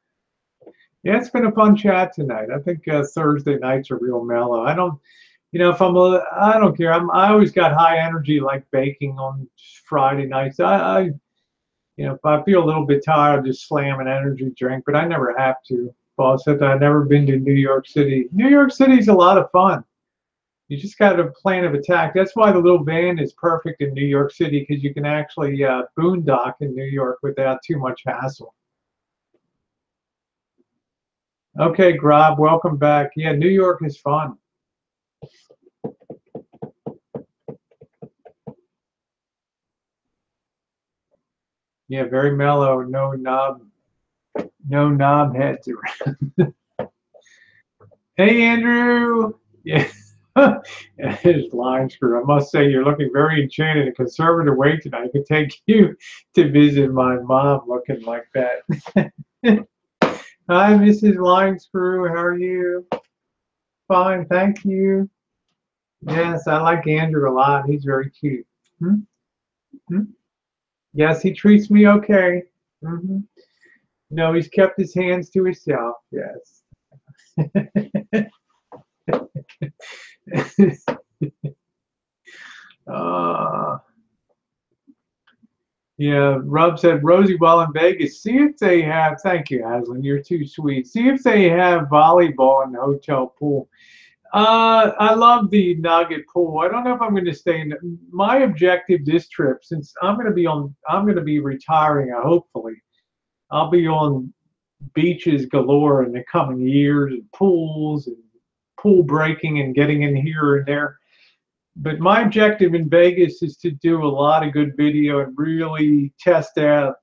Yeah, it's been a fun chat tonight. I think Thursday nights are real mellow. I don't, I don't care. I always got high energy like baking on Friday nights. If I feel a little bit tired, I'll just slam an energy drink, but I never have to. Paul said that I've never been to New York City. New York City's a lot of fun. You just got a plan of attack. That's why the little van is perfect in New York City, because you can actually boondock in New York without too much hassle. Okay, Grob, welcome back. Yeah, New York is fun. Yeah, very mellow. No knob heads around. Hey, Andrew. Yeah. His line screw. I must say, you're looking very enchanted. A conservative way tonight. I could take you to visit my mom looking like that. Hi, Mrs. Line Screw. How are you? Fine, thank you. Yes, I like Andrew a lot. He's very cute. Hmm? Hmm? Yes, he treats me okay. Hmm. No, he's kept his hands to himself. Yes. uh, yeah, Rob said, Rosie, while in Vegas, see if they have, thank you, Aslan, you're too sweet. See if they have volleyball in the hotel pool. I love the Nugget pool. I don't know if I'm going to stay in. My objective this trip, since I'm going to be retiring, hopefully, I'll be on beaches galore in the coming years, and pools and pool breaking and getting in here and there. But my objective in Vegas is to do a lot of good video and really test out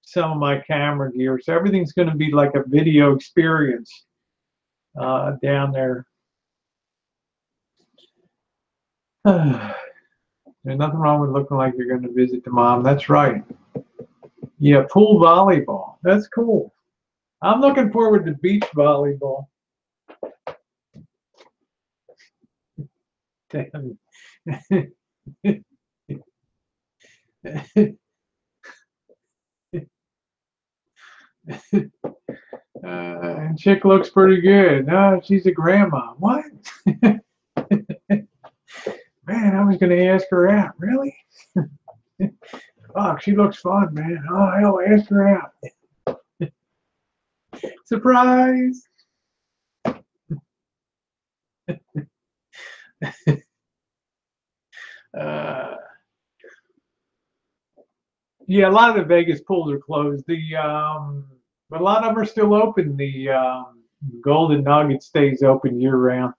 some of my camera gear. So everything's going to be like a video experience down there. There's nothing wrong with looking like you're going to visit the mom. That's right. Yeah, pool volleyball. That's cool. I'm looking forward to beach volleyball. Damn. And chick looks pretty good. No, she's a grandma. What? Man, I was going to ask her out. Really? Fuck, she looks fun, man. Oh, hell, ask her out. Surprise! Uh, Yeah, a lot of the Vegas pools are closed. But a lot of them are still open. The Golden Nugget stays open year round.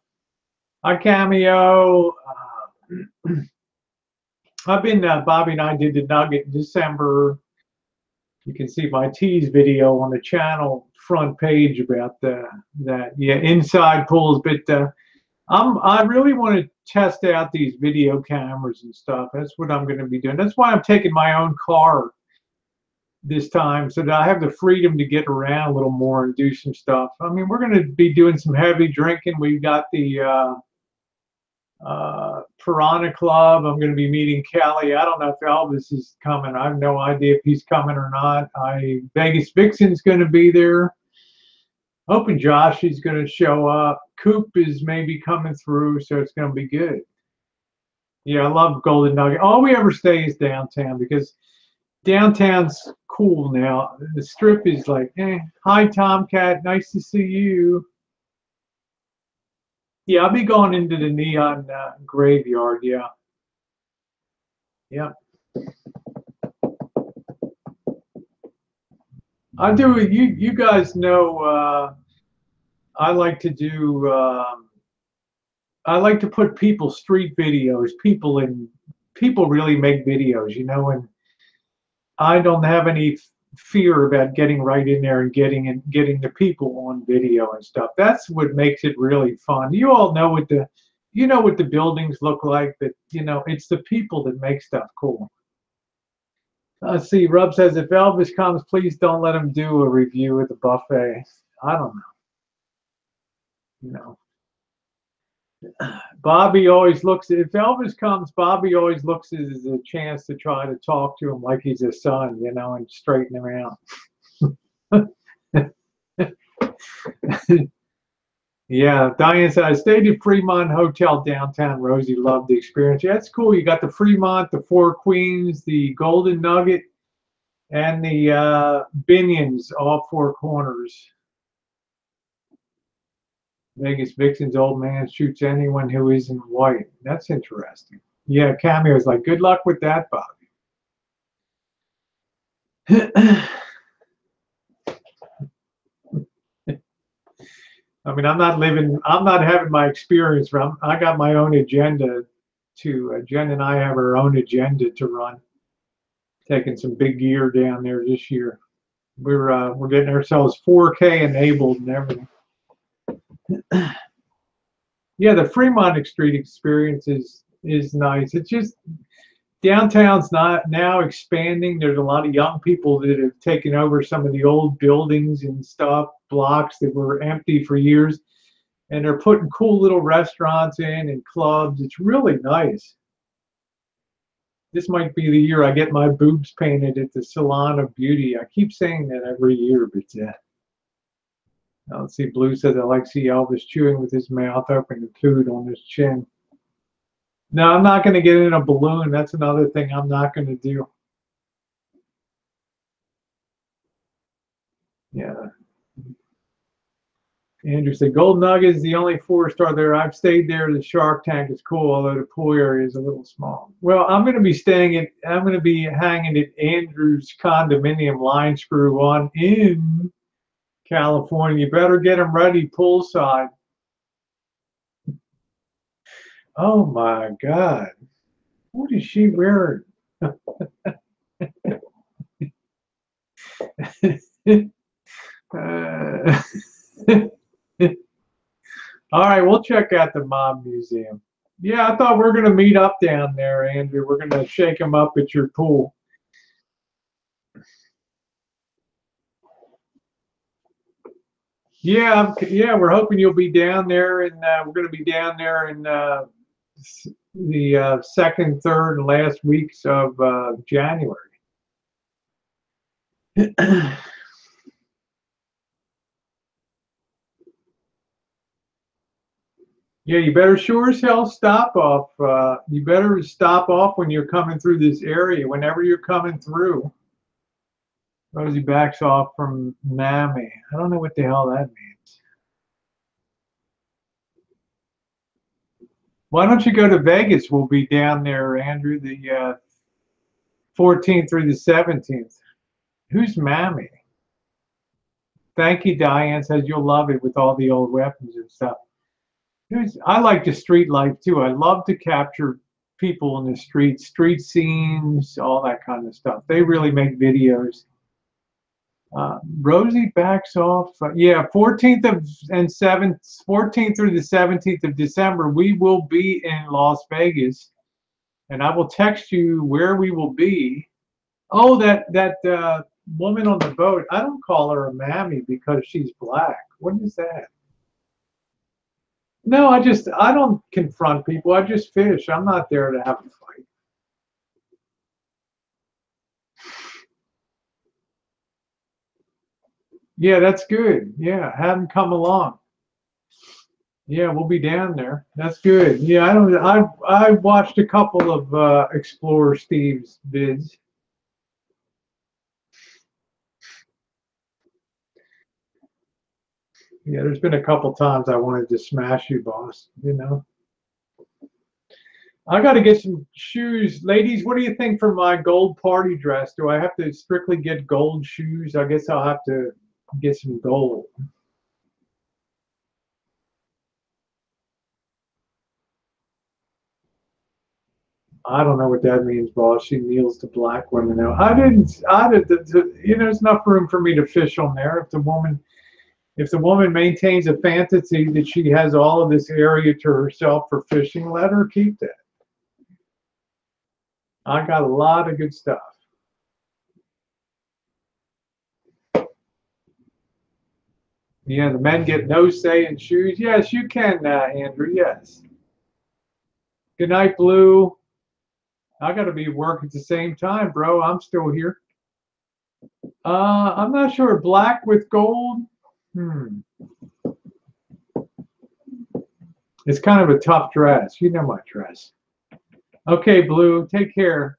I Cameo. I've been Bobby and I did the Nugget in December. You can see my tease video on the channel front page about that. Yeah, inside pools. But I really want to test out these video cameras and stuff. That's what I'm going to be doing. That's why I'm taking my own car this time so that I have the freedom to get around a little more and do some stuff. I mean, we're going to be doing some heavy drinking. We've got the Piranha Club. I'm going to be meeting Kelly. I don't know if Elvis is coming. I have no idea if he's coming or not. Vegas Vixen's going to be there. Hoping Josh is going to show up. Coop is maybe coming through, so it's going to be good. Yeah, I love Golden Nugget. All we ever stay is downtown because downtown's cool now. The strip is like, hi Tomcat, nice to see you. Yeah, I'll be going into the neon graveyard. Yeah, yeah. I do. You guys know. I like to do. I like to put people street videos. People really make videos, and I don't have any fear about getting right in there and getting the people on video and stuff. That's what makes it really fun. You all know what the buildings look like, but it's the people that make stuff cool. Let's see. Rub says if Elvis comes, please don't let him do a review of the buffet. I don't know. You know. Bobby always looks, if Elvis comes, Bobby always looks as a chance to try to talk to him like he's his son, and straighten him out. Yeah, Diane said, I stayed at Fremont Hotel downtown. Rosie loved the experience. Yeah, that's cool. You got the Fremont, the Four Queens, the Golden Nugget, and the Binions, all four corners. Vegas Vixen's old man shoots anyone who isn't white. That's interesting. Yeah, Cameo's like, good luck with that, Bobby. I mean, I'm not having my experience. I got my own agenda Jen and I have our own agenda to run. Taking some big gear down there this year. We're getting ourselves 4K enabled and everything. Yeah, the Fremont Street experience is nice. It's just downtown's not now expanding. There's a lot of young people that have taken over some of the old buildings and stuff, blocks that were empty for years, and they're putting cool little restaurants in and clubs. It's really nice. This might be the year I get my boobs painted at the Salon of Beauty. I keep saying that every year, but let's see. Blue says I like to see Elvis chewing with his mouth open and food on his chin. No, I'm not going to get in a balloon. That's another thing I'm not going to do. Yeah. Andrew said Gold Nugget is the only 4-star there. I've stayed there. The Shark Tank is cool, although the pool area is a little small. Well, I'm going to be hanging at Andrew's condominium line screw on in California. You better get them ready poolside. Oh my God. What is she wearing? All right, we'll check out the Mob Museum. Yeah, I thought we were going to meet up down there, Andrew. We're going to shake them up at your pool. Yeah, we're hoping you'll be down there, and we're going to be down there in the second, third, and last weeks of January. Yeah, you better sure as hell stop off. You better stop off when you're coming through this area, whenever you're coming through. Rosie backs off from Mammy. I don't know what the hell that means. Why don't you go to Vegas? We'll be down there, Andrew. 14th through the 17th. Who's Mammy? Thank you, Diane says you'll love it with all the old weapons and stuff. I like the street life too. I love to capture people in the streets, street scenes, all that kind of stuff. They really make videos. Rosie backs off. Yeah, 14th and 14th through the 17th of December, we will be in Las Vegas, and I will text you where we will be. Oh, that woman on the boat. I don't call her a mammy because she's black. What is that? No, I don't confront people. I just fish. I'm not there to have a fight. Yeah, that's good. Yeah, have them come along. Yeah, we'll be down there. That's good. Yeah, I watched a couple of Explorer Steve's vids. Yeah, there's been a couple times I wanted to smash you, boss. You know. I got to get some shoes. Ladies, what do you think for my gold party dress? Do I have to strictly get gold shoes? I guess I'll have to get some gold. I don't know what that means, boss. She kneels to black women now. I did, you know, there's enough room for me to fish on there. If the woman maintains a fantasy that she has all of this area to herself for fishing, let her keep that. I got a lot of good stuff. Yeah, the men get no say in shoes. Yes, you can, Andrew. Yes. Good night, Blue. I got to be at work at the same time, bro. I'm still here. I'm not sure. Black with gold. Hmm. It's kind of a tough dress. You know my dress. Okay, Blue. Take care.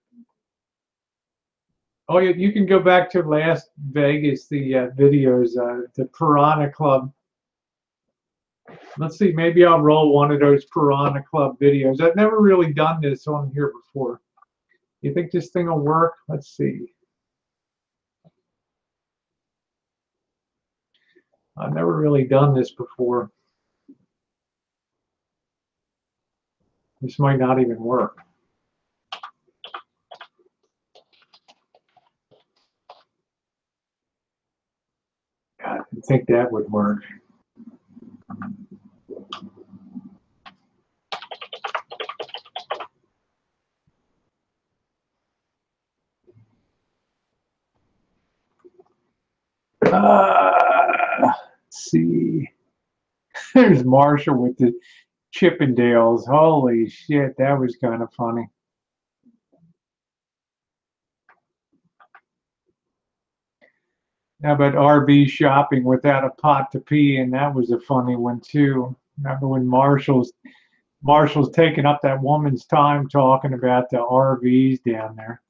Oh, you can go back to last Vegas, the videos, the Piranha Club. Let's see, maybe I'll roll one of those Piranha Club videos. I've never really done this on here before. You think this thing will work? Let's see. I've never really done this before. This might not even work. God, I didn't think that would work. Let's see. There's Marshall with the Chippendales. Holy shit, that was kind of funny. How about RV shopping without a pot to pee? And that was a funny one too. Remember when Marshall's taking up that woman's time talking about the RVs down there.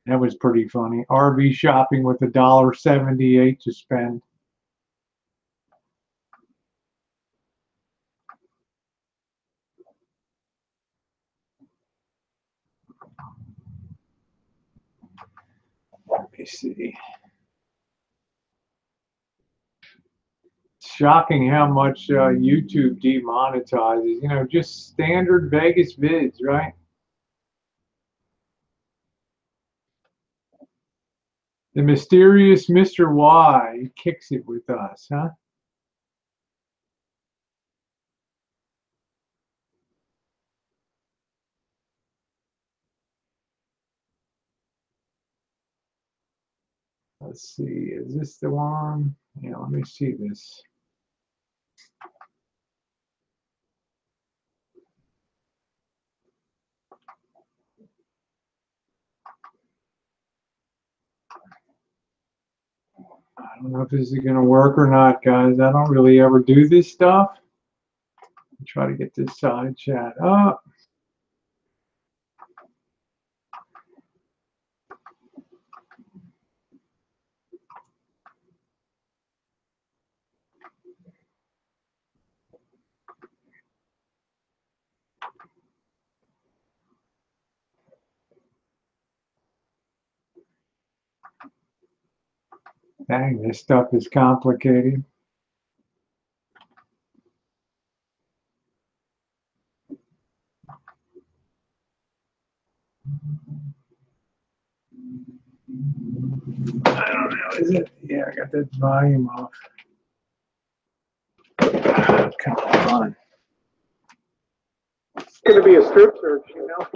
That was pretty funny. RV shopping with $1.78 to spend. Let me see. Shocking how much YouTube demonetizes. You know, just standard Vegas vids, right? The mysterious Mr. Y kicks it with us, huh? Let's see, is this the one? Yeah, let me see this. I don't know if this is going to work or not, guys. I don't really ever do this stuff. Try to get this side chat up. Dang, this stuff is complicated. I don't know, is it? Yeah, I got that volume off. Come on. It's gonna be a strip search, you know.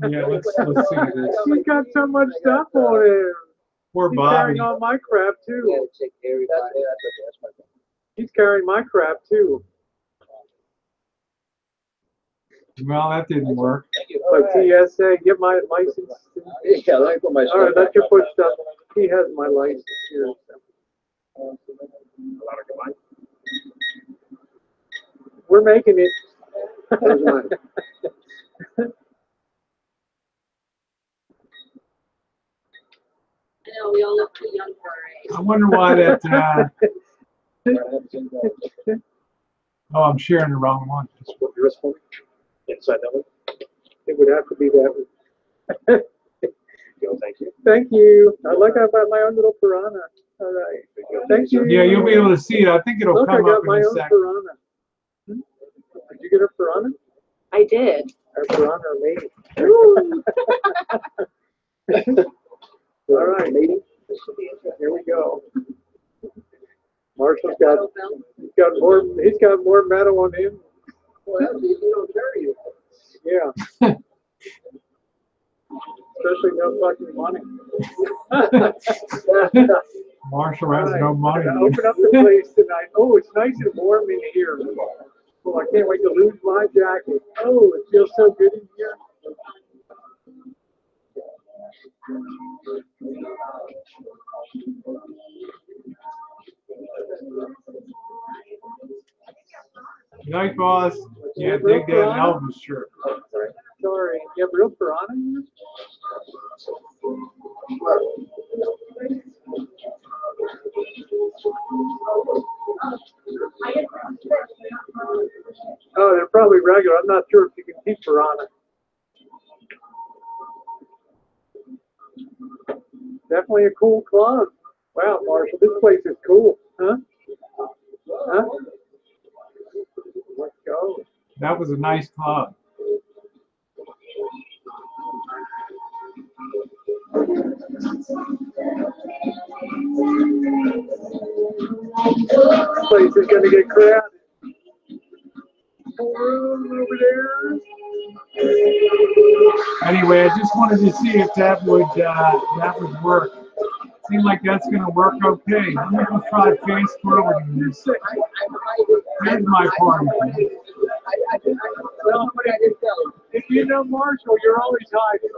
Yeah, let's see this. He's got so much stuff on him. Poor He's Bobby. carrying all my crap too. He's carrying my crap too. Well, that didn't work. But TSA, get my license. Yeah, let me put my stuff. All right, let you put stuff. He has my license here. We're making it. Where's mine? I know, we all look too young for our age. I wonder why that. Oh, I'm sharing the wrong one. Just put your wrist for me. Inside that one. It would have to be that one. Go, thank you. Thank you. I like I've got my own little piranha. All right. Thank you. Yeah, you'll be able to see it. I think it'll Look, I come got up in my a own second. piranha. Did you get a piranha? I did. Our piranha are made. All right, lady. Here we go. Marshall's got he's got more metal on him. Yeah. Especially no fucking money. Marshall has no money. Open up the place tonight. Oh, it's nice and warm in here. Oh, I can't wait to lose my jacket. Oh, it feels so good in here. Good night, boss. Yeah, dig that Elvis shirt. Sorry. You have real piranha here? Oh, they're probably regular. I'm not sure if you can keep piranha. Definitely a cool club. Wow, Marshall, this place is cool. Huh? Huh? Let's go. That was a nice club. This place is going to get crowded. Room over there. Anyway, I just wanted to see if that would work. Seemed like that's going to work okay. Let me just try fast forwarding this. Here's my party. Well, if you know Marshall, you're always hiding.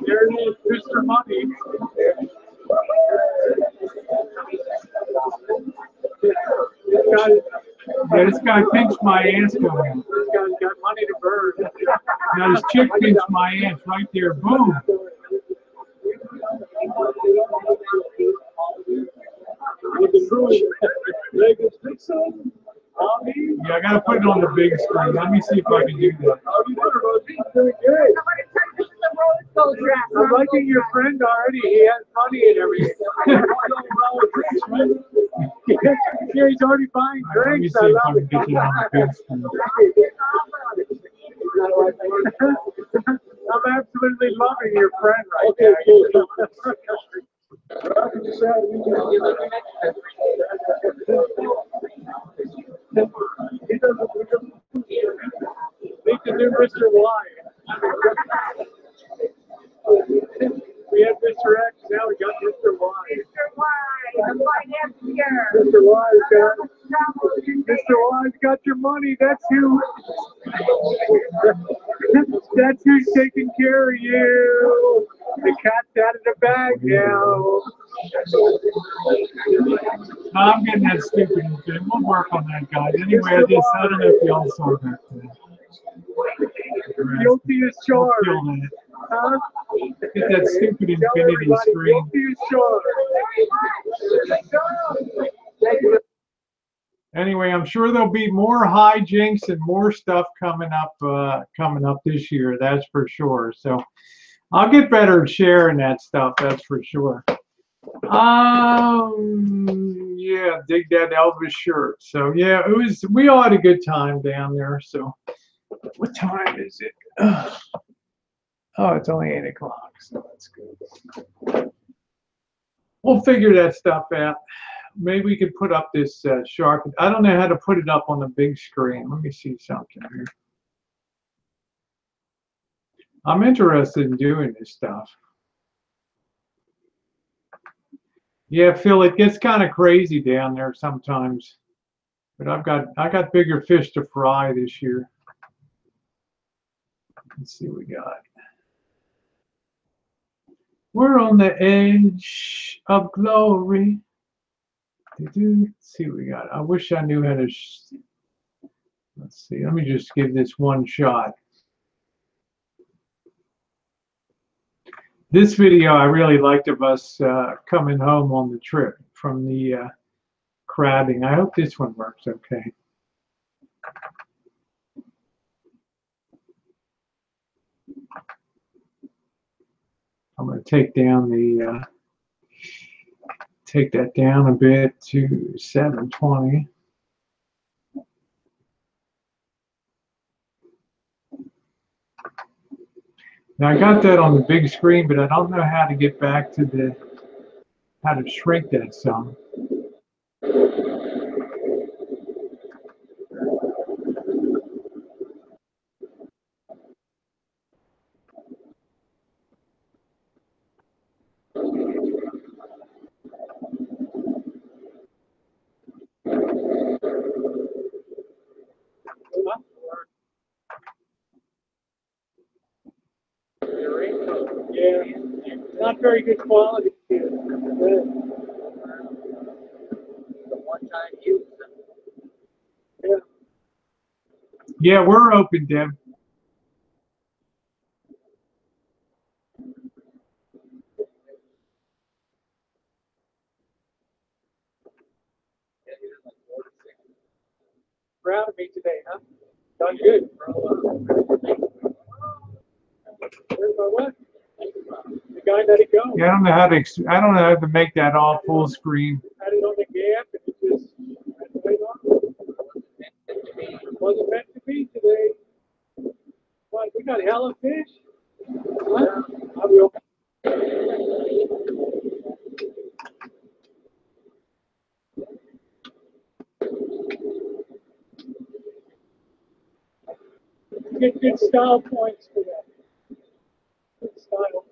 There it is, Mr. Money. Yeah, this guy pinched my ass coming. This guy's got money to burn. Now this chick pinched my ass right there. Boom. Yeah, I gotta put it on the big screen. Let me see if I can do that. I'm liking your friend already. He has money and everything. Yeah, he's already buying Let me drinks. see I if I love can get it on the big screen. it. I'm absolutely loving your friend right now. Need to do Mr. Y. We had Mr. X, now we got Mr. Y. Mr. Y, the financier. Mr. Y's got Mr. Y's got your money. That's who. That's who's taking care of you. The cat's out of the bag now. No, I'm getting that stupid thing. We'll work on that, guys. Anyway, I don't know if y'all saw that. Guilty as charged. Huh? Get that stupid infinity screen. Guilty as charged. Anyway, I'm sure there'll be more hijinks and more stuff coming up this year. That's for sure. So I'll get better at sharing that stuff. That's for sure. Yeah, dig that Elvis shirt. So yeah, we all had a good time down there. So what time is it? Oh, it's only 8 o'clock, so that's good. We'll figure that stuff out. Maybe we could put up this shark. I don't know how to put it up on the big screen. Let me see something here. I'm interested in doing this stuff. Yeah, Phil, it gets kind of crazy down there sometimes. But I got bigger fish to fry this year. Let's see what we got. We're on the edge of glory. Let's see what we got. I wish I knew how to. Let's see. Let me just give this one shot. This video I really liked of us coming home on the trip from the crabbing. I hope this one works okay. I'm going to take down the take that down a bit to 720. Now I got that on the big screen, but I don't know how to get back to how to shrink that some. Yeah, not very good quality. The one time use. Yeah. Yeah, we're open, Deb. Proud of me today, huh? Done good. Where's my what? The guy let it go. Yeah, I don't know how to make that all full screen. Had it on the gap and it just went right on. Wasn't meant to be today. What, we got hella fish? What? I will. Get good style points for that. Good style points.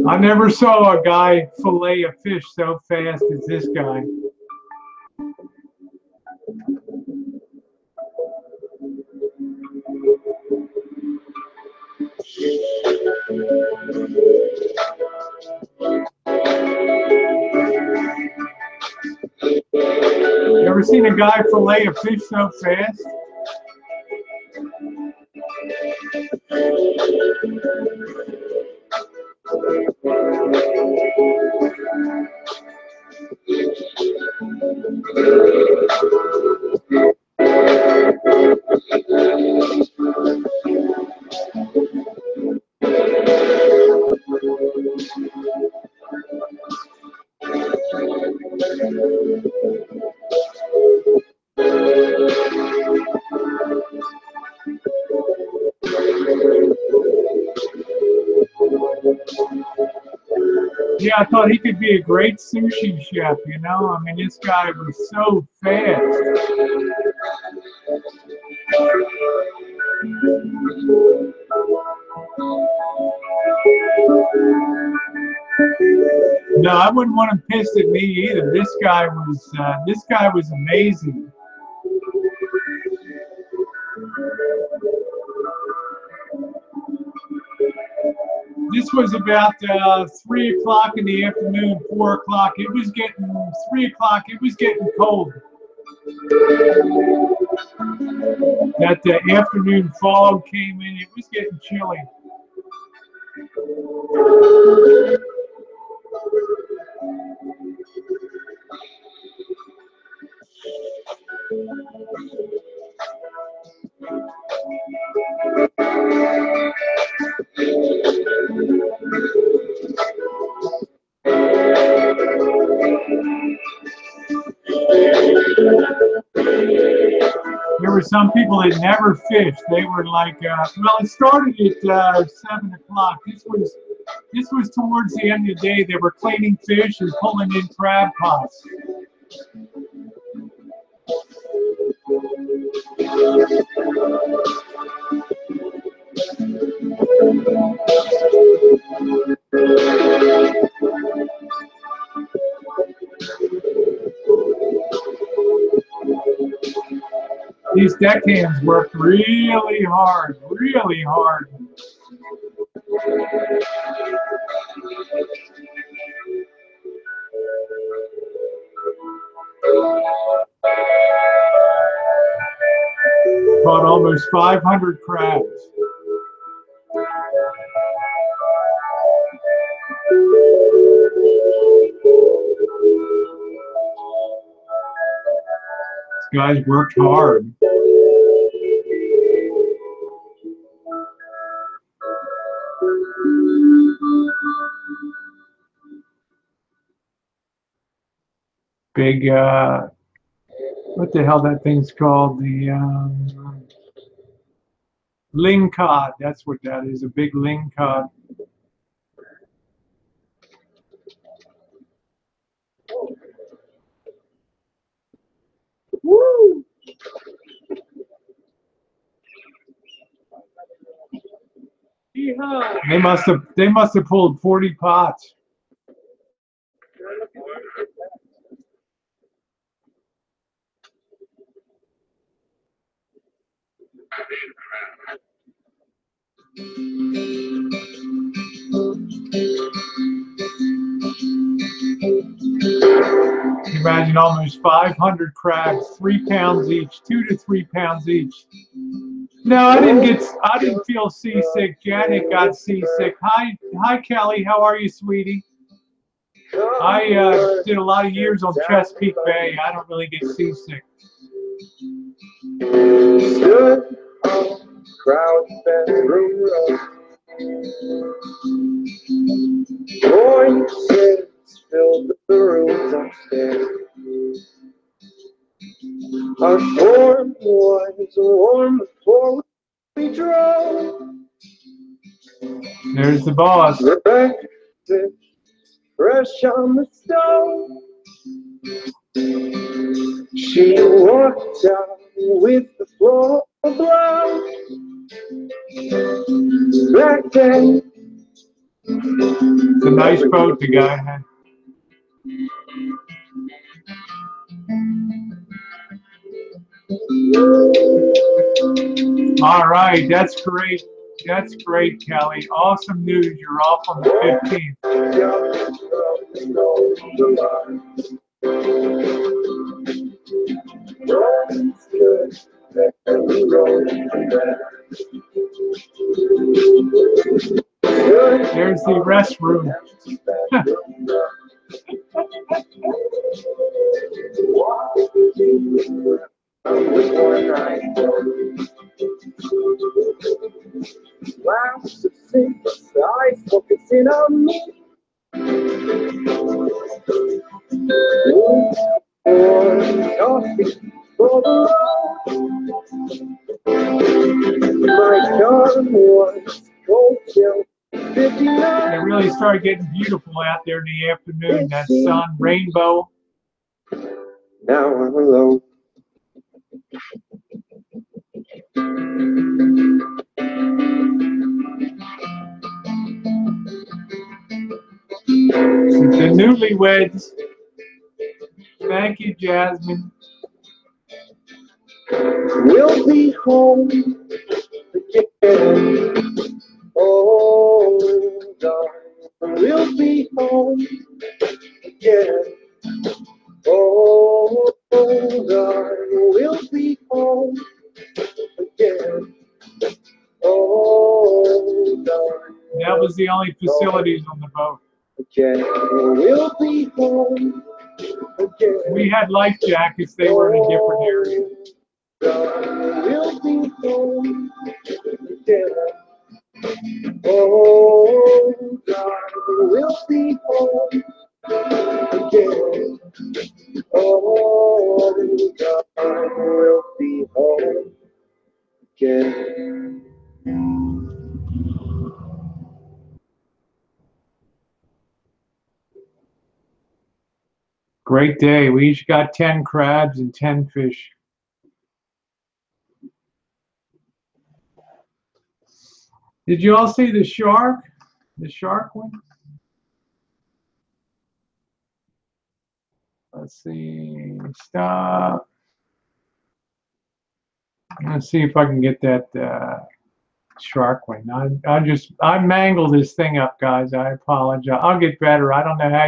I never saw a guy fillet a fish so fast as this guy. You ever seen a guy fillet a fish so fast? Yeah, I thought he could be a great sushi chef, you know? I mean, this guy was so fast. No, I wouldn't want him pissed at me either. This guy was amazing. This was about 3 o'clock in the afternoon, 4 o'clock. It was getting 3 o'clock. It was getting cold. That afternoon fog came in. It was getting chilly. some people that never fished. They were like, well, it started at 7 o'clock. This was towards the end of the day. They were cleaning fish and pulling in crab pots. These deckhands worked really hard, really hard. Caught almost 500 crabs. These guys worked hard. Big, what the hell that thing's called? The lingcod. That's what that is, a big lingcod. Woo! Yeehaw. They must have pulled 40 pots. Imagine almost 500 crabs, 3 pounds each, 2 to 3 pounds each. No, I didn't feel seasick. Janet got seasick. Hi, Kelly. How are you, sweetie? I did a lot of years on Chesapeake Bay. I don't really get seasick. Stood on crowded bedroom road. Voices filled the rooms upstairs. Our form was warm before we drove. There's the boss. The breakfast fresh on the stove. She walked out with the floor blown. Back then, It's a nice boat the guy had. All right, that's great. That's great, Kelly. Awesome news. You're off on the 15th. There's the restroom. Glass of synthesized, focusing on me. Coffee for the road. My garden was cold chill. 59. It really started getting beautiful out there in the afternoon. That sun, rainbow. Now I'm alone. The newlyweds. Thank you, Jasmine. We'll be home again. Oh, darling, we'll be home again. Oh, darling, we'll be home again. Oh, darling. That was the only facilities on the boat. Again, we'll be home again. We had life jackets. They were in a different area. Darling, we'll be home again. Oh, darling, we'll be home again. Oh, darling, we'll be home Great day. We each got 10 crabs and 10 fish. Did you all see the shark? The shark one? Let's see. Stop. Let's see if I can get that shark one. I mangled this thing up, guys. I apologize. I'll get better. I don't know how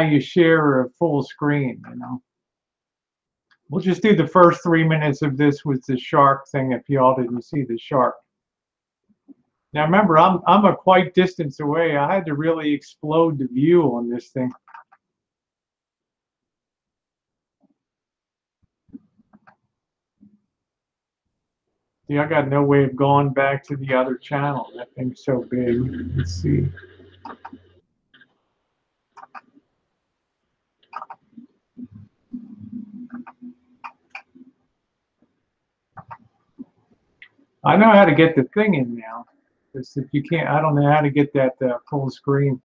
you share a full screen, you know. We'll just do the first 3 minutes of this with the shark thing if y'all didn't see the shark. Now remember, I'm a quite distance away. I had to really explode the view on this thing. See, I got no way of going back to the other channel. That thing's so big. Let's see. I know how to get the thing in now. Just if you can't, I don't know how to get that full screen.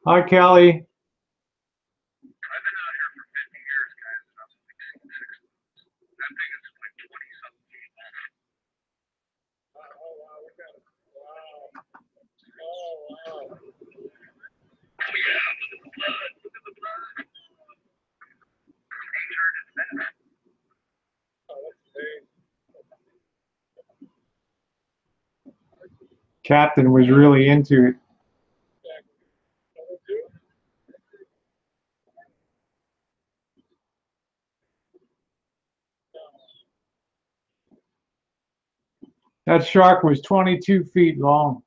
Hi, Kelly. Captain was really into it. That shark was 22 feet long.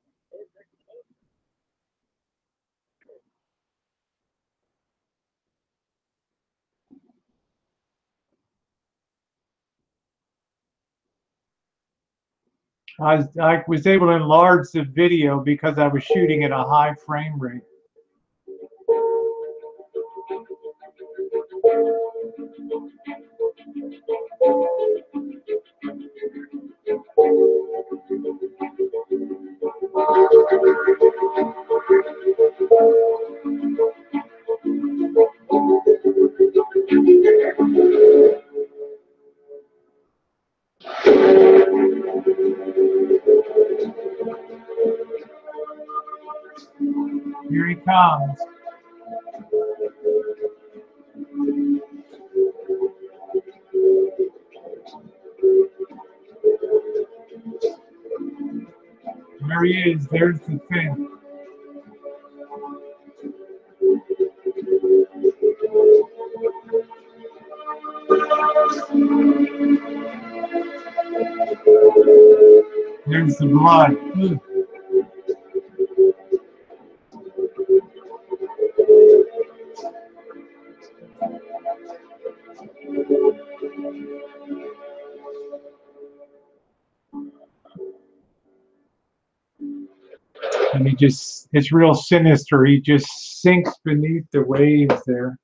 I was able to enlarge the video because I was shooting at a high frame rate. Here he comes. There he is. There's the fin. There's the blood. Ugh. And it's real sinister. He just sinks beneath the waves there.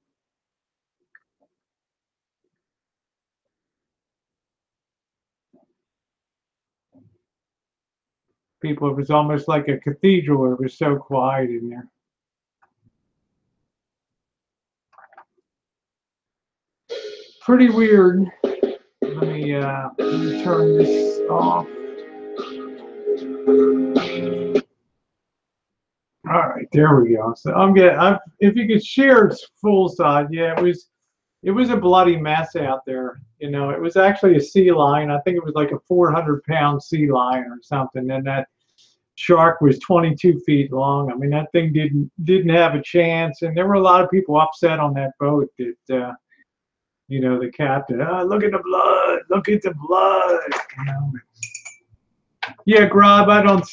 People, it was almost like a cathedral. It was so quiet in there. Pretty weird. Let me turn this off. All right, there we go. So if you could share its full size, yeah, it was a bloody mess out there. You know, it was actually a sea lion. I think it was like a 400-pound sea lion or something, and that shark was 22 feet long. I mean, that thing didn't have a chance, and there were a lot of people upset on that boat that you know, the captain, oh, look at the blood, look at the blood. You know? Yeah, Grob, I don't.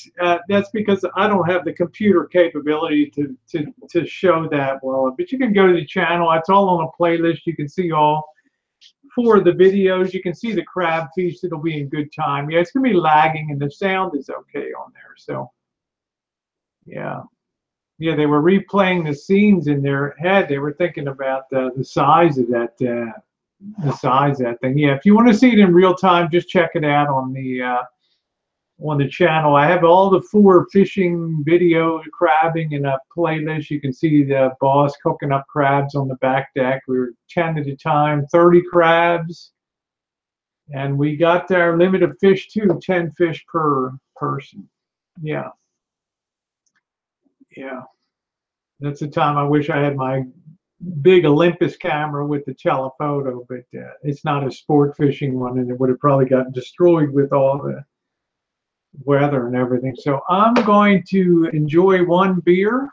That's because I don't have the computer capability to show that well. But you can go to the channel. It's all on a playlist. You can see all for the videos. You can see the crab feast. It'll be in good time. Yeah, it's going to be lagging, and the sound is okay on there. So, yeah. Yeah, they were replaying the scenes in their head. They were thinking about the size of that thing. Yeah, if you want to see it in real time, just check it out on the channel. I have all the 4 fishing video crabbing in a playlist. You can see the boss cooking up crabs on the back deck. We were 10 at a time, 30 crabs, and we got our limit of fish too, 10 fish per person. Yeah, yeah. That's the time I wish I had my big Olympus camera with the telephoto, but it's not a sport fishing one, and it would have probably gotten destroyed with all the weather and everything. So I'm going to enjoy one beer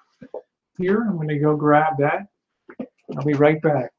here. I'm going to go grab that. I'll be right back.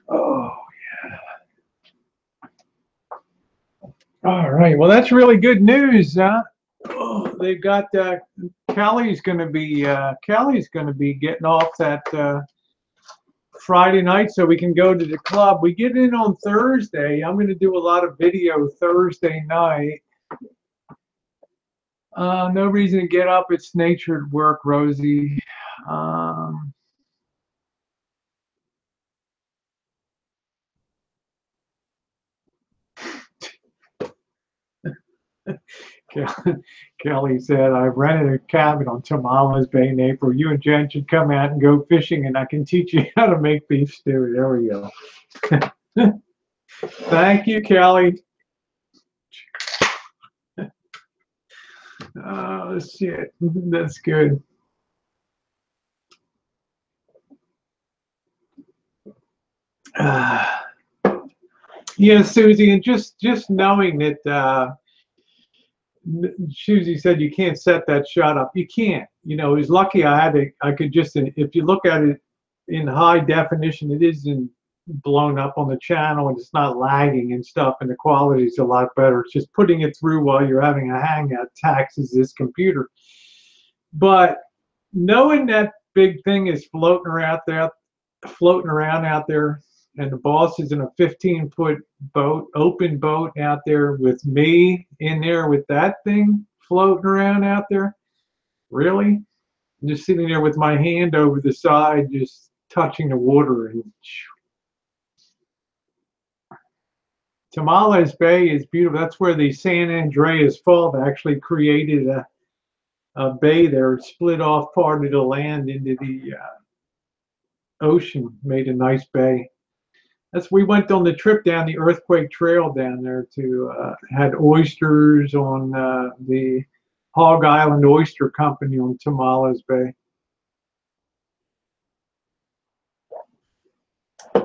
Oh, all right. Well, that's really good news. Oh, they've got Kelly's going to be getting off that Friday night, so we can go to the club. We get in on Thursday. I'm going to do a lot of video Thursday night. No reason to get up. It's nature at work, Rosie. Kelly said, I rented a cabin on Tamales Bay in April. You and Jen should come out and go fishing, and I can teach you how to make beef stew. There we go. Thank you, Kelly. Oh, shit. That's good. Yeah, Susie, and just knowing that Susie said you can't set that shot up. You can't. You know, it's lucky I could just, if you look at it in high definition, it isn't blown up on the channel and it's not lagging and stuff, and the quality is a lot better. It's just putting it through while you're having a hangout taxes this computer. But knowing that big thing is floating around out there, and the boss is in a 15-foot boat, open boat out there with me in there with that thing floating around out there. Really? I'm just sitting there with my hand over the side, just touching the water. And Tamales Bay is beautiful. That's where the San Andreas Fault actually created a bay there. It split off part of the land into the ocean, made a nice bay. We went on the trip down the Earthquake Trail down there to had oysters on the Hog Island Oyster Company on Tamales Bay.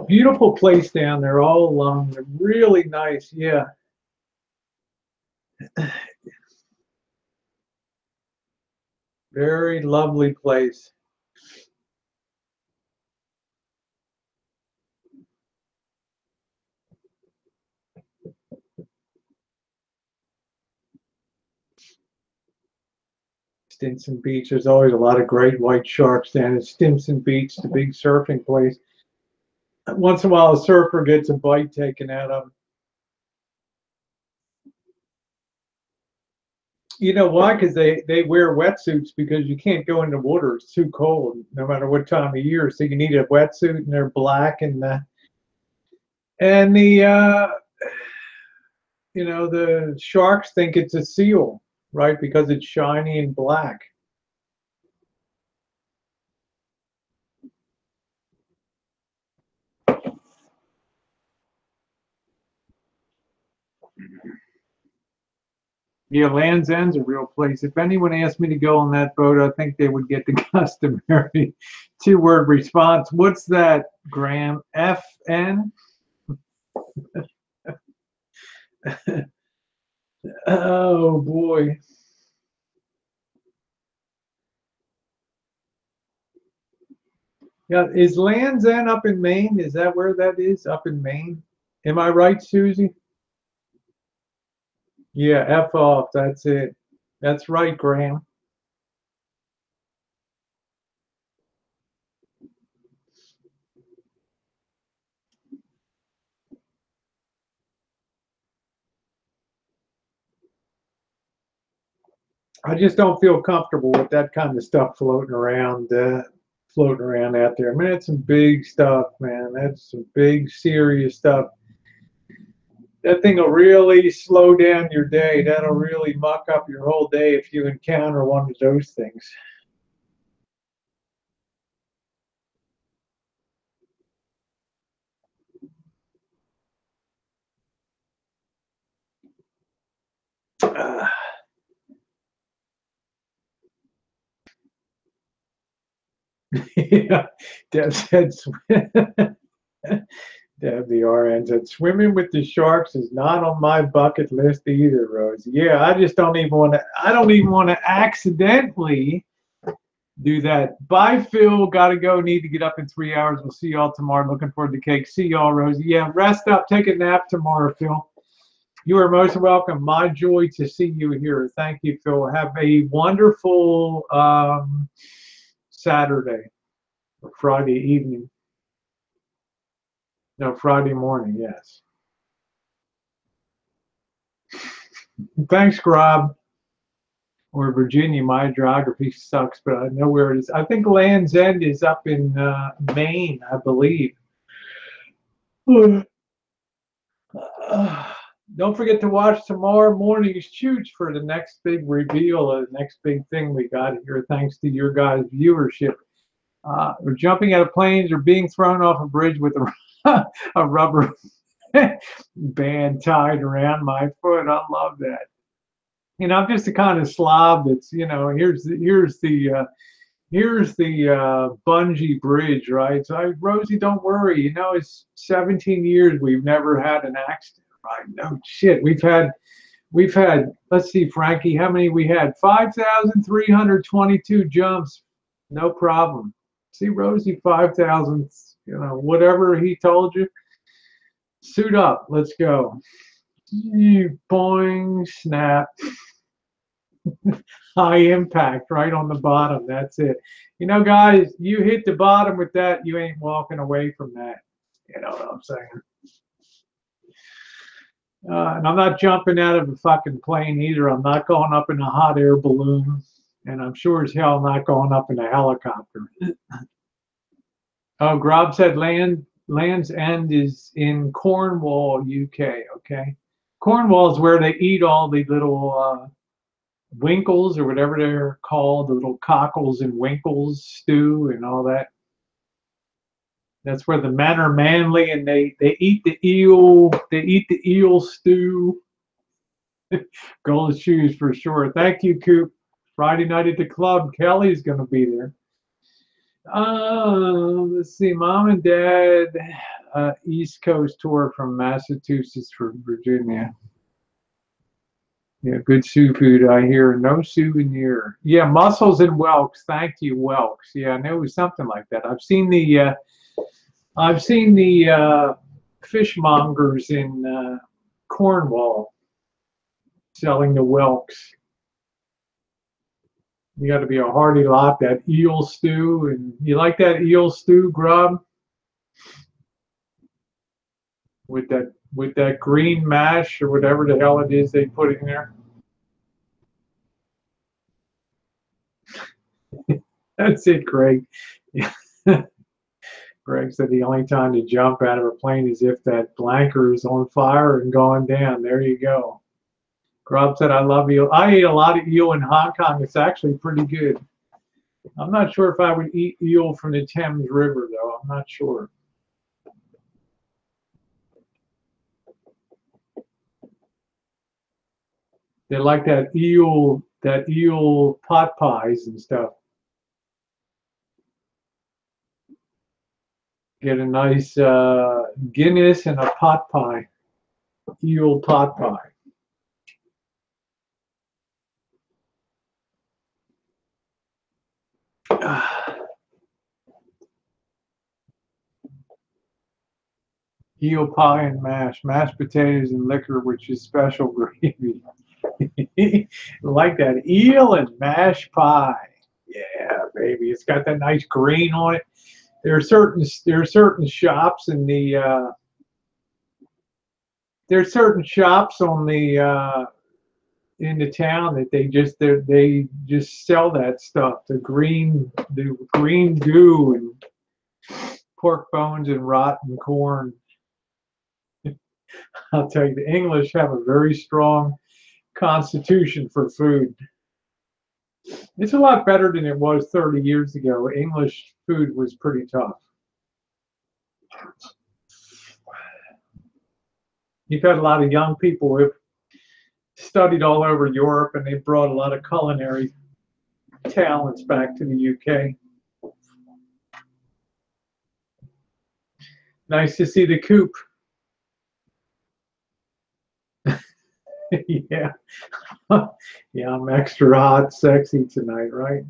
Beautiful place down there all along. Really nice, yeah. Very lovely place. Stinson Beach. There's always a lot of great white sharks down at Stinson Beach, the big surfing place. Once in a while, a surfer gets a bite taken out of him. You know why? Because they wear wetsuits because you can't go in the water. It's too cold, no matter what time of year. So you need a wetsuit, and they're black, and the the sharks think it's a seal, right? Because it's shiny and black. Yeah, Land's End's a real place. If anyone asked me to go on that boat, I think they would get the customary two-word response. What's that, Graham? FN? Oh, boy. Yeah, is Land's End up in Maine? Is that where that is? Up in Maine? Am I right, Susie? Yeah, F off. That's it. That's right, Graham. I just don't feel comfortable with that kind of stuff floating around out there. I mean, that's some big stuff, man. That's some big, serious stuff. That thing will really slow down your day. That'll really muck up your whole day if you encounter one of those things. Yeah, Deb said, Deb the RN said, swimming with the sharks is not on my bucket list either, Rosie. Yeah, I just don't even want to. I don't even want to accidentally do that. Bye, Phil. Gotta go. Need to get up in 3 hours. We'll see y'all tomorrow. Looking forward to cake. See y'all, Rosie. Yeah, rest up. Take a nap tomorrow, Phil. You are most welcome. My joy to see you here. Thank you, Phil. Have a wonderful Saturday or Friday evening. No, Friday morning, yes. Thanks, Rob. Or Virginia. My geography sucks, but I know where it is. I think Land's End is up in Maine, I believe. Don't forget to watch tomorrow morning's Shoots for the next big reveal, the next big thing we got here, thanks to your guys' viewership. We're jumping out of planes or being thrown off a bridge with a rubber band tied around my foot. I love that. You know, I'm just the kind of slob that's, here's the bungee bridge, right? So Rosie, don't worry. It's 17 years we've never had an accident, right? No shit. We've had. Let's see, Frankie, how many we had? 5,322 jumps, no problem. See, Rosie, 5,000. Whatever he told you. Suit up. Let's go. Boing, snap. High impact right on the bottom. That's it. Guys, you hit the bottom with that, you ain't walking away from that. You know what I'm saying? And I'm not jumping out of a fucking plane either. I'm not going up in a hot air balloon. And I'm sure as hell not going up in a helicopter. Oh, Grob said Land's End is in Cornwall, UK. Okay. Cornwall is where they eat all the little winkles or whatever they're called, the little cockles and winkles stew and all that. That's where the men are manly and they eat the eel. They eat the eel stew. Gold shoes for sure. Thank you, Coop. Friday night at the club. Kelly's going to be there. Let's see. Mom and Dad, East Coast tour from Massachusetts for Virginia. Yeah, good seafood, I hear. No souvenir. Yeah, mussels and whelks. Thank you, whelks. Yeah, I know it was something like that. I've seen the fishmongers in Cornwall selling the whelks. You got to be a hearty lot. That eel stew, and you like that eel stew, Grub? with that green mash or whatever the hell it is they put in there. That's it, Greg. Greg said the only time to jump out of a plane is if that blanker is on fire and going down. There you go. Grub said, I love eel. I ate a lot of eel in Hong Kong. It's actually pretty good. I'm not sure if I would eat eel from the Thames River, though. I'm not sure. They like that eel pot pies and stuff. Get a nice Guinness and a pot pie, eel pot pie. Eel pie and mashed potatoes and liquor, which is special gravy. Like that eel and mash pie. Yeah, baby, it's got that nice green on it. There are certain shops in the on the in the town that they just sell that stuff. The green goo and pork bones and rotten corn. I'll tell you, the English have a very strong constitution for food. It's a lot better than it was 30 years ago. English food was pretty tough. You've had a lot of young people who have studied all over Europe, and they brought a lot of culinary talents back to the UK. Nice to see the coop. Yeah. Yeah, I'm extra hot, sexy tonight, right?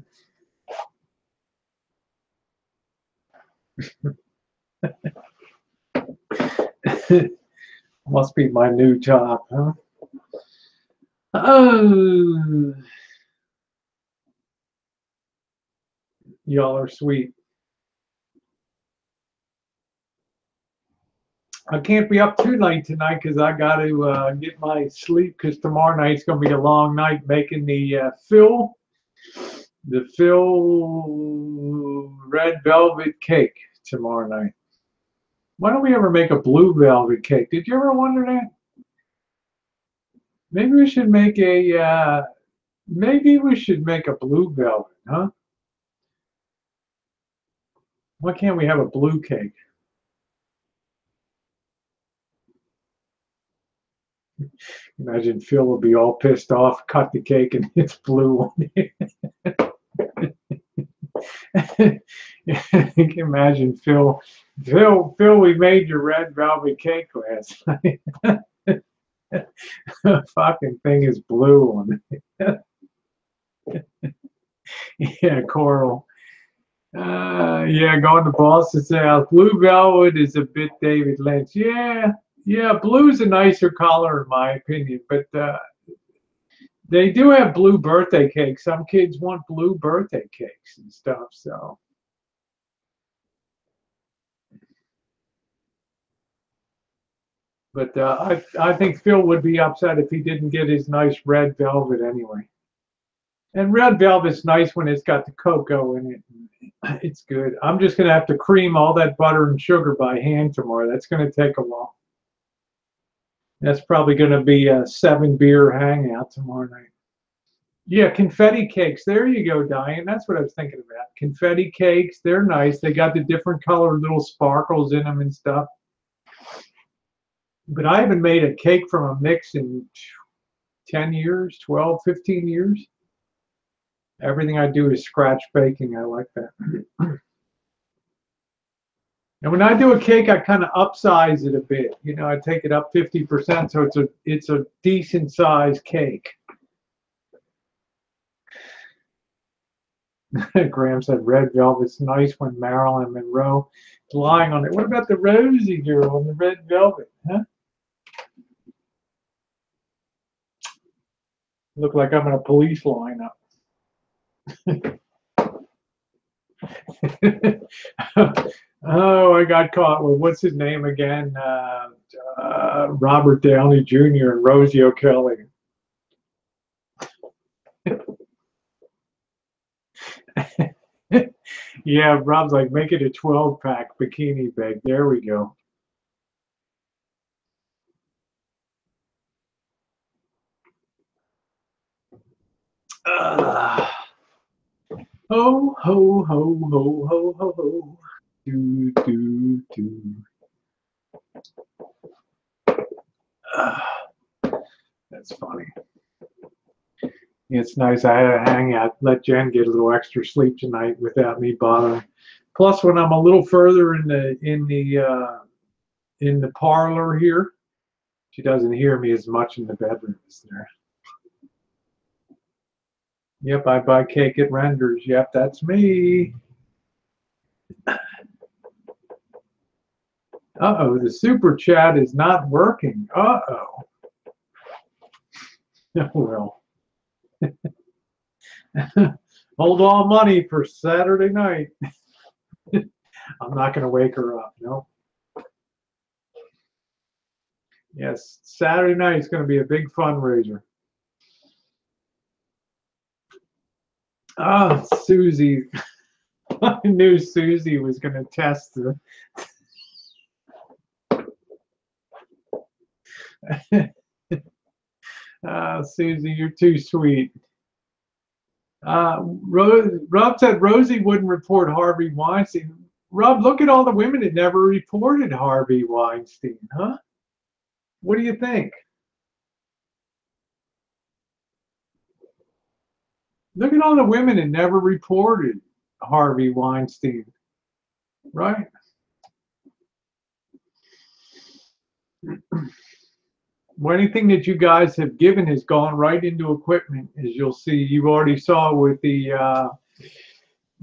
Must be my new top, huh? Oh, y'all are sweet. I can't be up too late tonight because I got to get my sleep because tomorrow night's going to be a long night making the Phil red velvet cake tomorrow night. Why don't we ever make a blue velvet cake? Did you ever wonder that? Maybe we should make a blue velvet, huh? Why can't we have a blue cake? Imagine Phil would be all pissed off, cut the cake, and it's blue on it. You can imagine Phil, we made your red velvet cake last night. The fucking thing is blue on it. Yeah, Coral. Yeah, going to Boston South. Blue velvet is a bit David Lynch. Yeah, blue's a nicer color in my opinion, but they do have blue birthday cakes. Some kids want blue birthday cakes and stuff, so. But I think Phil would be upset if he didn't get his nice red velvet anyway. And red velvet's nice when it's got the cocoa in it. It's good. I'm just going to have to cream all that butter and sugar by hand tomorrow. That's going to take a while. That's probably going to be a 7-beer hangout tomorrow night. Yeah, confetti cakes. There you go, Diane. That's what I was thinking about. Confetti cakes. They're nice. They got the different colored little sparkles in them and stuff. But I haven't made a cake from a mix in 10 years, 12, 15 years. Everything I do is scratch baking. I like that. And when I do a cake, I kind of upsize it a bit. You know, I take it up 50%, so it's a decent sized cake. Graham said red velvet's nice when Marilyn Monroe is lying on it. What about the Rosie girl and the red velvet, huh? Look like I'm in a police lineup. Oh, I got caught with what's his name again? Robert Downey Jr. and Rosie O'Kelly. Yeah, Rob's like, make it a 12-pack bikini bag. There we go. Ho, ho, ho, ho, ho, ho, ho. Do, do, do. That's funny. It's nice. I had a hangout. Let Jen get a little extra sleep tonight without me bothering. Plus, when I'm a little further in the parlor here, she doesn't hear me as much in the bedroom as there. Yep, I buy cake at Renders. Yep, that's me. Uh-oh, the super chat is not working. Uh-oh. Well. Hold all money for Saturday night. I'm not going to wake her up. No. Yes, Saturday night is going to be a big fundraiser. Ah, Susie. I knew Susie was going to test the. Susie, you're too sweet. Rob said Rosie wouldn't report Harvey Weinstein. Rob, look at all the women that never reported Harvey Weinstein, huh? What do you think? Look at all the women that never reported Harvey Weinstein, right? Well, anything that you guys have given has gone right into equipment, as you'll see. You already saw with the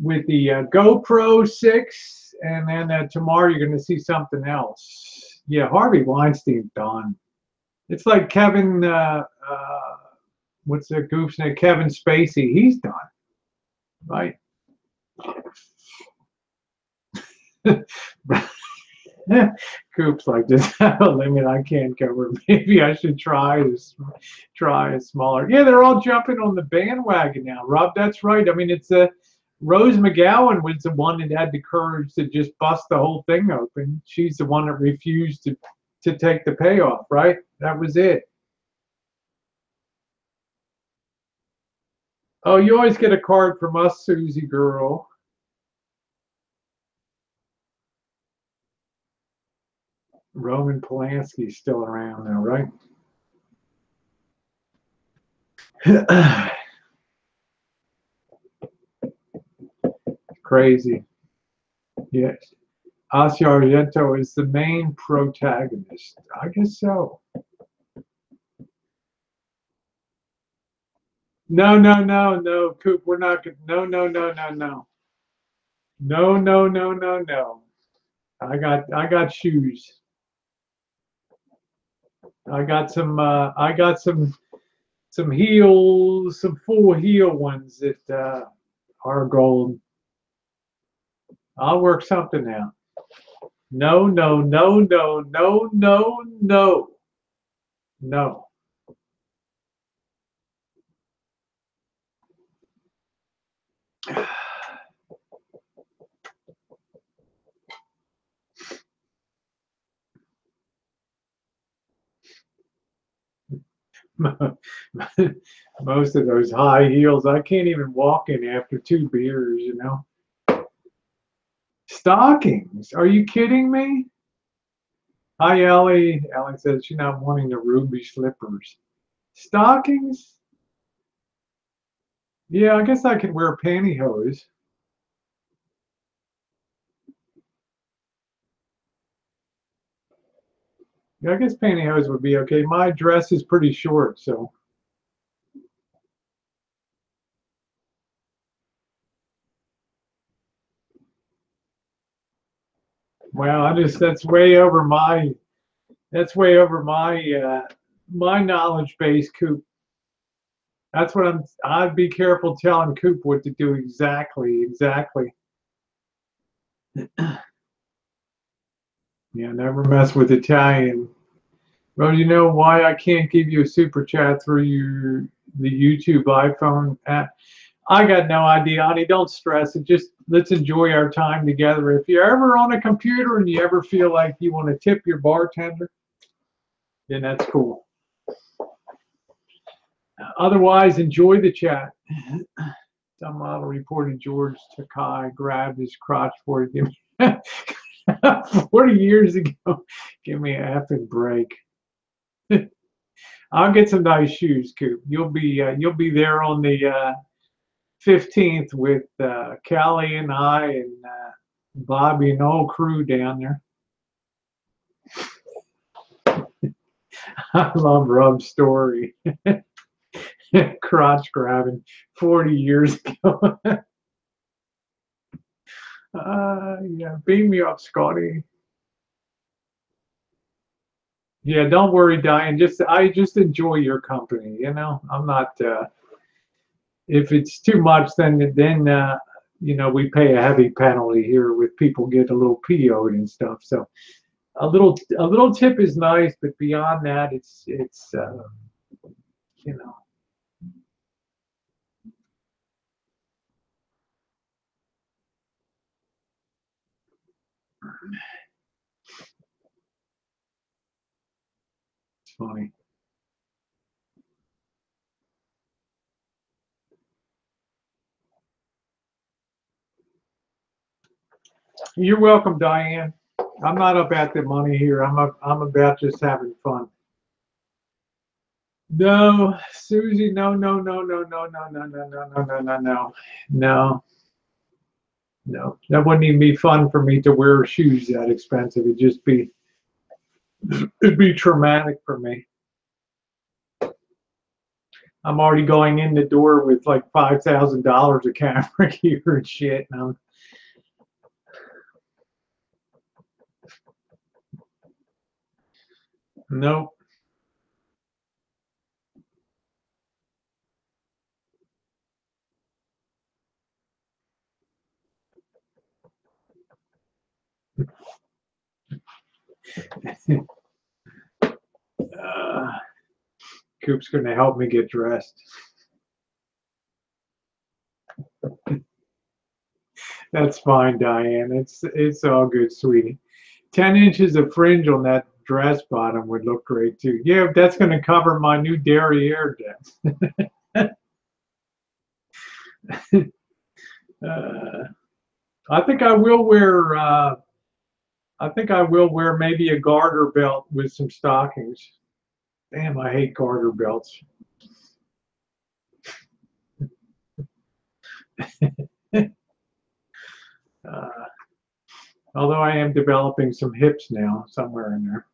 GoPro 6, and then tomorrow you're going to see something else. Yeah, Harvey Weinstein's done. It's like Kevin, what's that goof's name? Kevin Spacey. He's done, right? Coop's like, does have a limit I can't cover. Maybe I should try a smaller. Yeah, they're all jumping on the bandwagon now, Rob. That's right. I mean, it's Rose McGowan was the one that had the courage to just bust the whole thing open. She's the one that refused to take the payoff, right? That was it. Oh, you always get a card from us, Susie girl. Roman Polanski's still around now, right? Crazy. Yes. Asia Argento is the main protagonist. I guess so. No, no, no, no, Coop, we're not good. No, no, no, no, no. No, no, no, no, no. I got shoes. I got some heels, some full heel ones that are gold. I'll work something out. No, no, no, no, no, no, no. No. Most of those high heels, I can't even walk in after 2 beers, you know. Stockings? Are you kidding me? Hi, Ellie. Ellie says she's not wanting the ruby slippers. Stockings? Yeah, I guess I could wear pantyhose. Yeah, I guess pantyhose would be okay. My dress is pretty short, so. Well, that's way over my my knowledge base, Coop. That's what I'd be careful telling Coop what to do exactly. Yeah, never mess with Italian. Well, you know why I can't give you a super chat through the YouTube iPhone app? I got no idea, honey. Don't stress it. Just let's enjoy our time together. If you're ever on a computer and you ever feel like you want to tip your bartender, then that's cool. Otherwise, enjoy the chat. Some model reported George Takai grabbed his crotch for him 40 years ago. Give me a effing break. I'll get some nice shoes, Coop. You'll be there on the 15th with Callie and I and Bobby and the whole crew down there. I love Rob's story. Crotch grabbing 40 years ago. Yeah, beam me up, Scotty. Yeah, don't worry, Diane. I just enjoy your company. You know, I'm not. If it's too much, then you know, we pay a heavy penalty here with people get a little PO'd and stuff. So a little tip is nice, but beyond that, it's you know. It's funny. You're welcome, Diane. I'm not about the money here. I'm about just having fun. No, Susie, no, no, no, no, no, no, no, no, no, no, no, no, no, no, no. That wouldn't even be fun for me to wear shoes that expensive. It'd be traumatic for me. I'm already going in the door with like $5,000 of camera gear and shit. And nope. Coop's going to help me get dressed. That's fine, Diane. It's all good, sweetie. 10 inches of fringe on that dress bottom would look great too. Yeah, that's going to cover my new derriere dress. I think I will wear. I think I will wear maybe a garter belt with some stockings. Damn, I hate garter belts. Although I am developing some hips now, somewhere in there.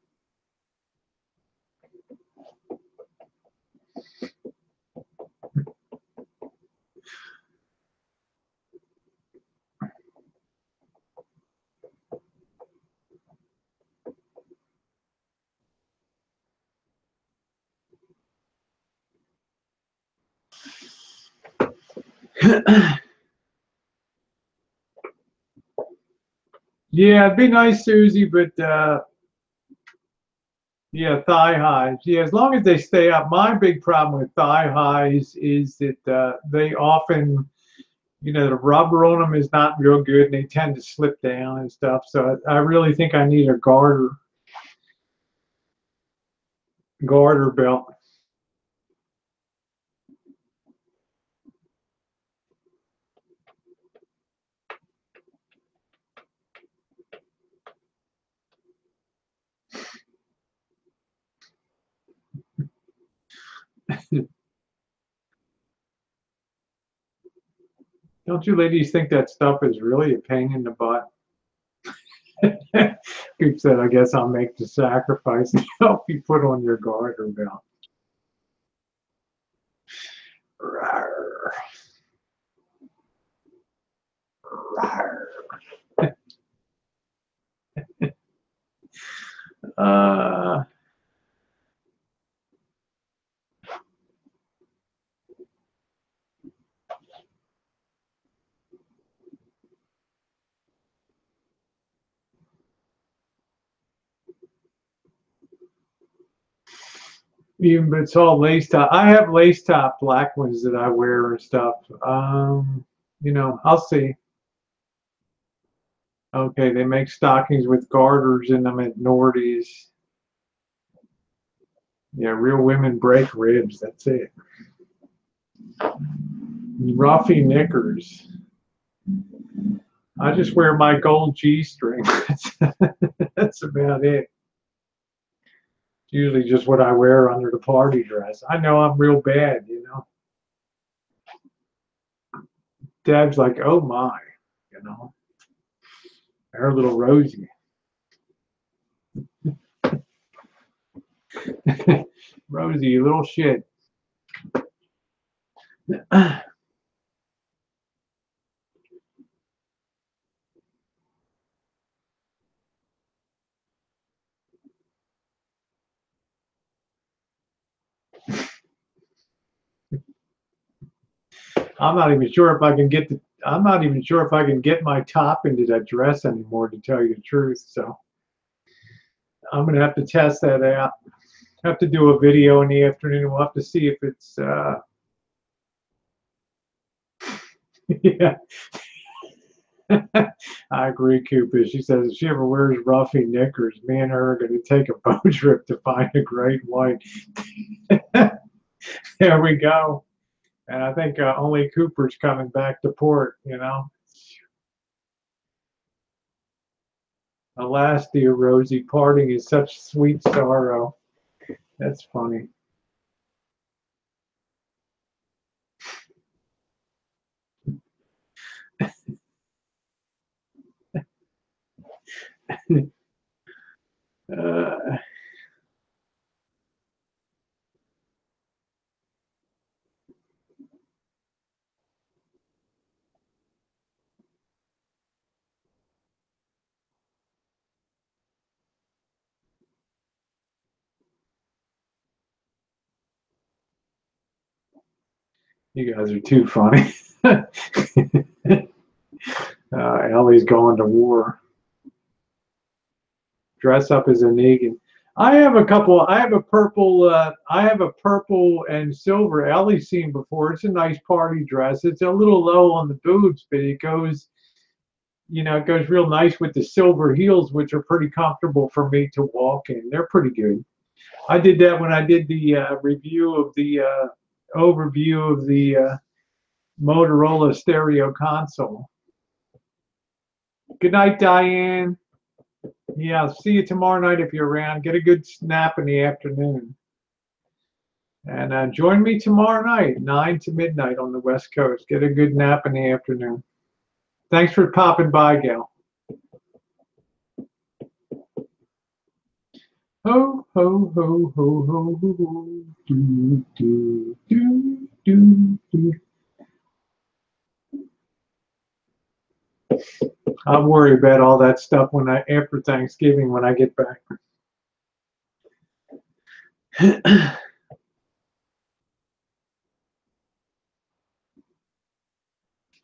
Yeah, it'd be nice, Susie, but yeah, thigh highs. Yeah, as long as they stay up. My big problem with thigh highs is that they often, you know, the rubber on them is not real good, and they tend to slip down and stuff. So I really think I need a garter belt. Don't you ladies think that stuff is really a pain in the butt? Coop said, I guess I'll make the sacrifice and help you put on your garter belt. Rawr. Rawr. uh, Even but it's all lace top. I have lace top black ones that I wear and stuff. I'll see. Okay, they make stockings with garters in them at Nordy's. Yeah, real women break ribs. That's it. Ruffy knickers. I just wear my gold G-string. That's about it. It's usually just what I wear under the party dress. I know I'm real bad, Deb's like, oh my, her little Rosie. Rosie, you little shit. I'm not even sure if I can get my top into that dress anymore, to tell you the truth. So I'm gonna have to test that out. Have to do a video in the afternoon. We'll have to see if it's yeah. I agree, Cooper. She says if she ever wears Ruffy knickers, me and her are going to take a boat trip to find a great white. There we go. And I think only Cooper's coming back to port, Alas, dear Rosie, parting is such sweet sorrow. That's funny. uh, you guys are too funny. Ellie's going to war. Dress up as a Negan. I have a purple. I have a purple and silver Ellie's seen before. It's a nice party dress. It's a little low on the boobs, but it goes real nice with the silver heels, which are pretty comfortable for me to walk in. They're pretty good. I did that when I did the review of the overview of the Motorola stereo console. Good night, Diane. Yeah, I'll see you tomorrow night if you're around. Get a good nap in the afternoon. And join me tomorrow night, 9 to midnight on the West Coast. Get a good nap in the afternoon. Thanks for popping by, Gail. Ho, ho, ho, ho, ho, ho, ho. Do, do, do, do, do. I'll worry about all that stuff after Thanksgiving when I get back.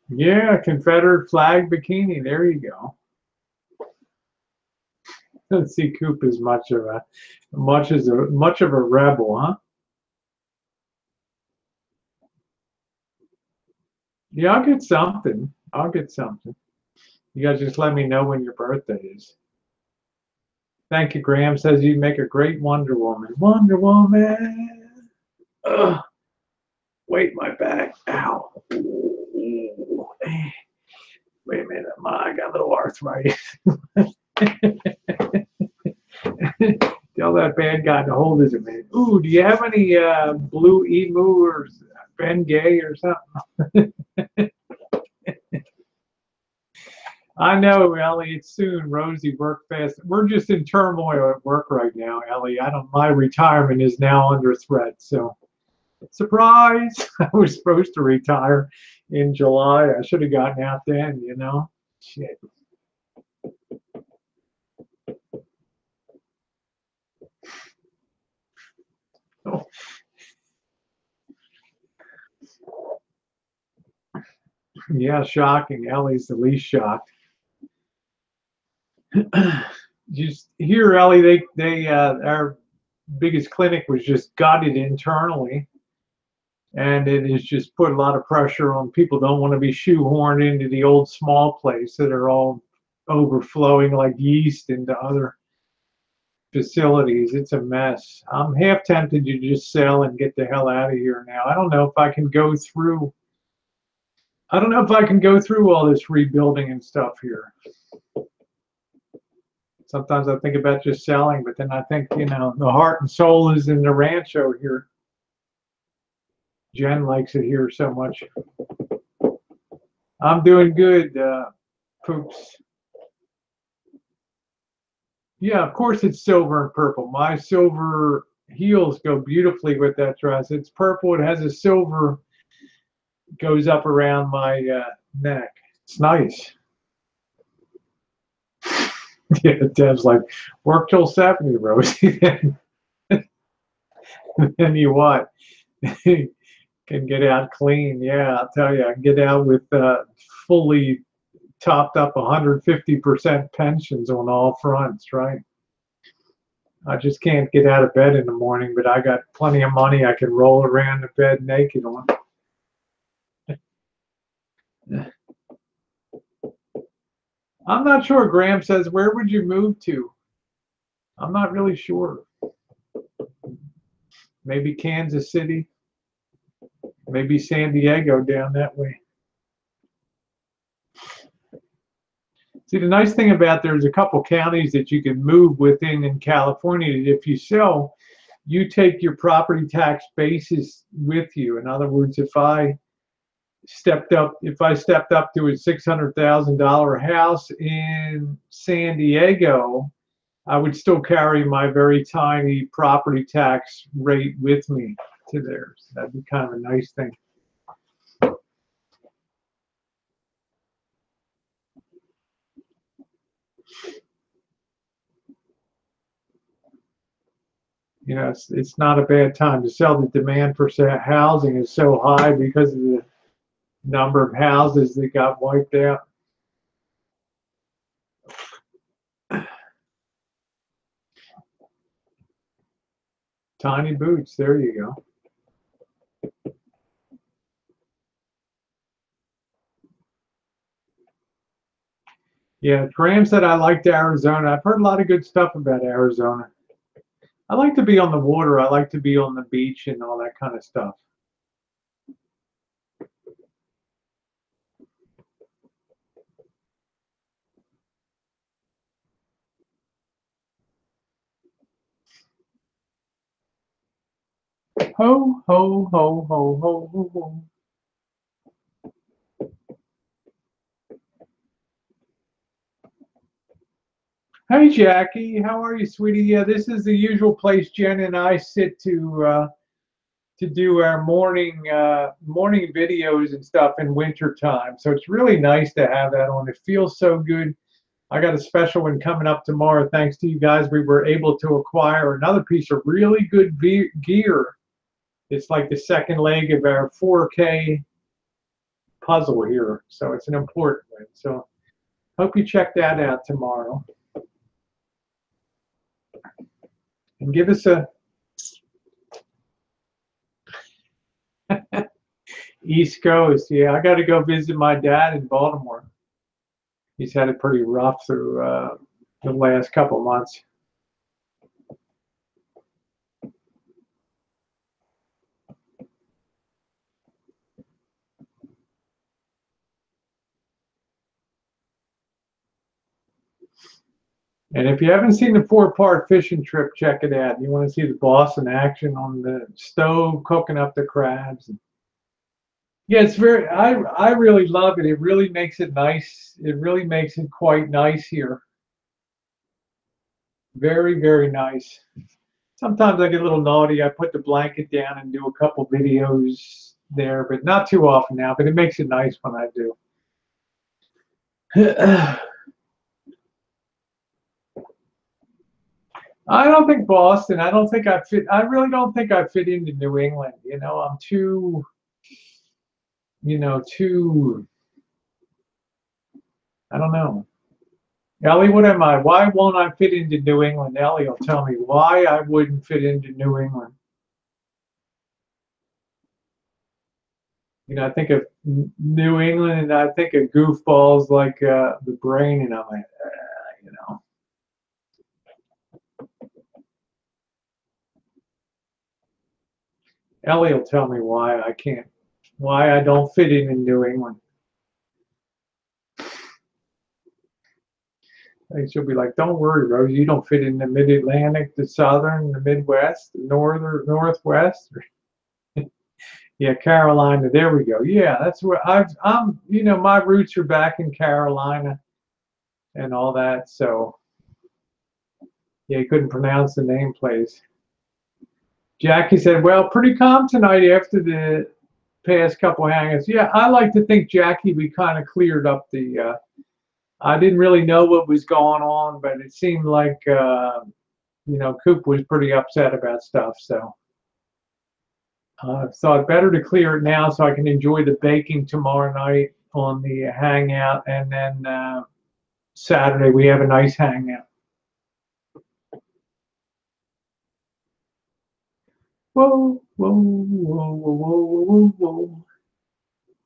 Yeah, Confederate flag bikini. There you go. Let's see, Coop is much of a rebel, huh? Yeah, I'll get something. You guys just let me know when your birthday is. Thank you, Graham. Says you make a great Wonder Woman. Wonder Woman. Ugh. Wait, my back. Ow. Ooh. Wait a minute. I got a little arthritis. Tell that bad guy to hold it a minute. Ooh, do you have any blue emu or Ben Gay or something? I know, Ellie. It's soon. Rosie, work fast. We're just in turmoil at work right now, Ellie. My retirement is now under threat. So, surprise! I was supposed to retire in July. I should have gotten out then, Shit. Oh. Yeah, shocking. Ellie's the least shocked. Just here, Ellie. They biggest clinic was just gutted internally, and it has just put a lot of pressure on people. Don't want to be shoehorned into the old small place that are all overflowing like yeast into other facilities. It's a mess. I'm half tempted to just sell and get the hell out of here now. I don't know if I can go through. I don't know if I can go through all this rebuilding and stuff here. Sometimes I think about just selling, but then I think, you know, the heart and soul is in the rancho here. Jen likes it here so much. I'm doing good, Poops. Yeah, of course it's silver and purple. My silver heels go beautifully with that dress. It's purple. It has a silver, goes up around my neck. It's nice. Yeah, Deb's like, work till 70, Rosie. Then you what? Can get out clean. Yeah, I'll tell you, I can get out with fully topped up 150% pensions on all fronts, right? I just can't get out of bed in the morning, but I got plenty of money I can roll around the bed naked on. I'm not sure. Graham says, where would you move to? I'm not really sure. Maybe Kansas City. Maybe San Diego down that way. See, the nice thing about there's a couple counties that you can move within in California. If you sell, you take your property tax basis with you. In other words, if I stepped up to a $600,000 house in San Diego, I would still carry my very tiny property tax rate with me to there. So that'd be kind of a nice thing. You know, it's not a bad time to sell. The demand for housing is so high because of the number of houses that got wiped out. Tiny boots, there you go. Yeah, Graham said I liked Arizona. I've heard a lot of good stuff about Arizona. I like to be on the water. I like to be on the beach and all that kind of stuff. Ho, ho, ho, ho, ho, ho, ho. Hey, Jackie, how are you, sweetie? Yeah, this is the usual place Jen and I sit to do our morning videos and stuff in winter time. So it's really nice to have that on. It feels so good. I got a special one coming up tomorrow. Thanks to you guys, we were able to acquire another piece of really good gear. It's like the second leg of our 4K puzzle here. So it's an important one. So hope you check that out tomorrow. And give us a East Coast. Yeah, I got to go visit my dad in Baltimore. He's had it pretty rough through the last couple months. And if you haven't seen the 4-part fishing trip, check it out. You want to see the boss in action on the stove, cooking up the crabs. Yeah, it's very, I really love it. It really makes it nice. It really makes it quite nice here. Very, very nice. Sometimes I get a little naughty. I put the blanket down and do a couple videos there, but not too often now, but it makes it nice when I do. I don't think Boston. I don't think I fit. I really don't think I fit into New England. You know, I'm too. You know, too. I don't know. Ellie, what am I? Why won't I fit into New England? Ellie will tell me why I wouldn't fit into New England. You know, I think of New England and I think of goofballs like the Brain, and I'm like, you know. Ellie will tell me why I don't fit in New England. And she'll be like, "Don't worry, Rosie, you don't fit in the Mid-Atlantic, the Southern, the Midwest, the Northwest." Yeah, Carolina. There we go. Yeah, that's where I'm. You know, my roots are back in Carolina and all that. So yeah, he couldn't pronounce the name place. Jackie said, "Well, pretty calm tonight after the past couple hangouts." Yeah, I like to think, Jackie, we kind of cleared up the. I didn't really know what was going on, but it seemed like you know, Coop was pretty upset about stuff. So thought better to clear it now so I can enjoy the baking tomorrow night on the hangout, and then Saturday we have a nice hangout. Whoa, whoa, whoa, whoa, whoa, whoa, whoa.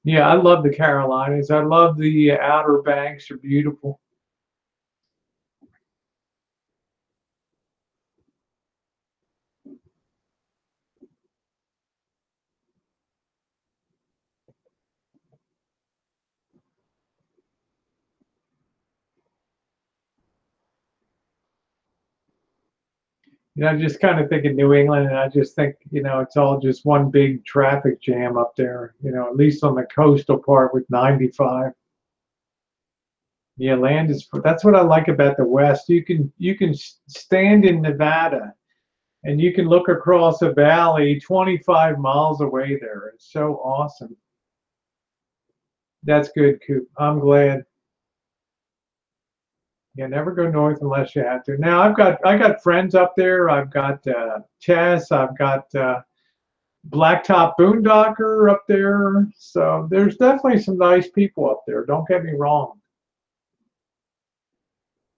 Yeah, I love the Carolinas. I love the Outer Banks. Are beautiful. You know, I just kind of think of New England, and I just think, you know, it's all just one big traffic jam up there. You know, at least on the coastal part with 95. Yeah, land is. That's what I like about the West. You can stand in Nevada, and you can look across a valley 25 miles away there. It's so awesome. That's good, Coop. I'm glad. Yeah, never go north unless you have to. Now I got friends up there. I've got Tess. I've got Blacktop Boondocker up there. So there's definitely some nice people up there. Don't get me wrong.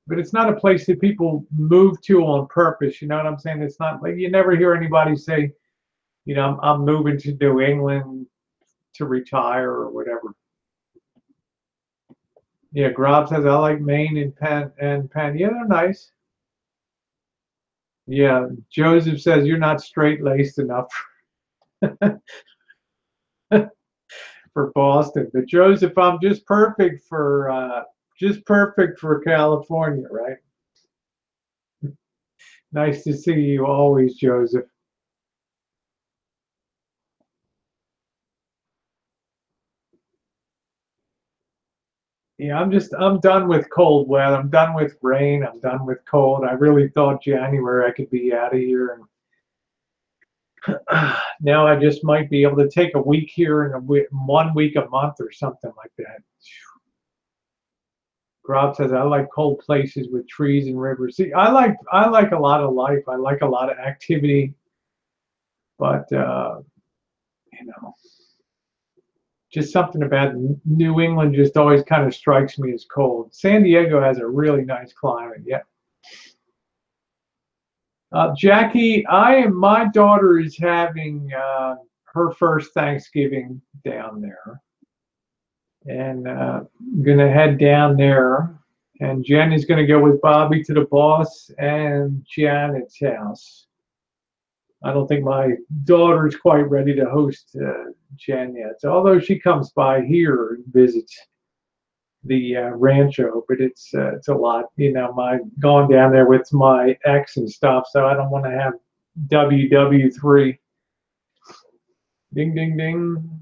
But it's not a place that people move to on purpose. You know what I'm saying? It's not like you never hear anybody say, you know, I'm moving to New England to retire or whatever. Yeah, Grob says I like Maine and Penn. Yeah, they're nice. Yeah, Joseph says you're not straight laced enough for Boston, but Joseph, I'm just perfect for California, right? Nice to see you always, Joseph. Yeah, I'm done with cold weather. I'm done with rain. I'm done with cold. I really thought January I could be out of here, and now I just might be able to take a week here and 1 week a month or something like that. Grob says I like cold places with trees and rivers. See, I like a lot of life. I like a lot of activity, but you know, just something about New England just always kind of strikes me as cold. San Diego has a really nice climate. Yeah. Jackie, my daughter is having her first Thanksgiving down there, and gonna head down there. And Jen is gonna go with Bobby to the boss and Janet's house. I don't think my daughter's quite ready to host Jen yet. So although she comes by here and visits the rancho, but it's a lot. You know, my going down there with my ex and stuff, so I don't want to have WW3. Ding ding ding.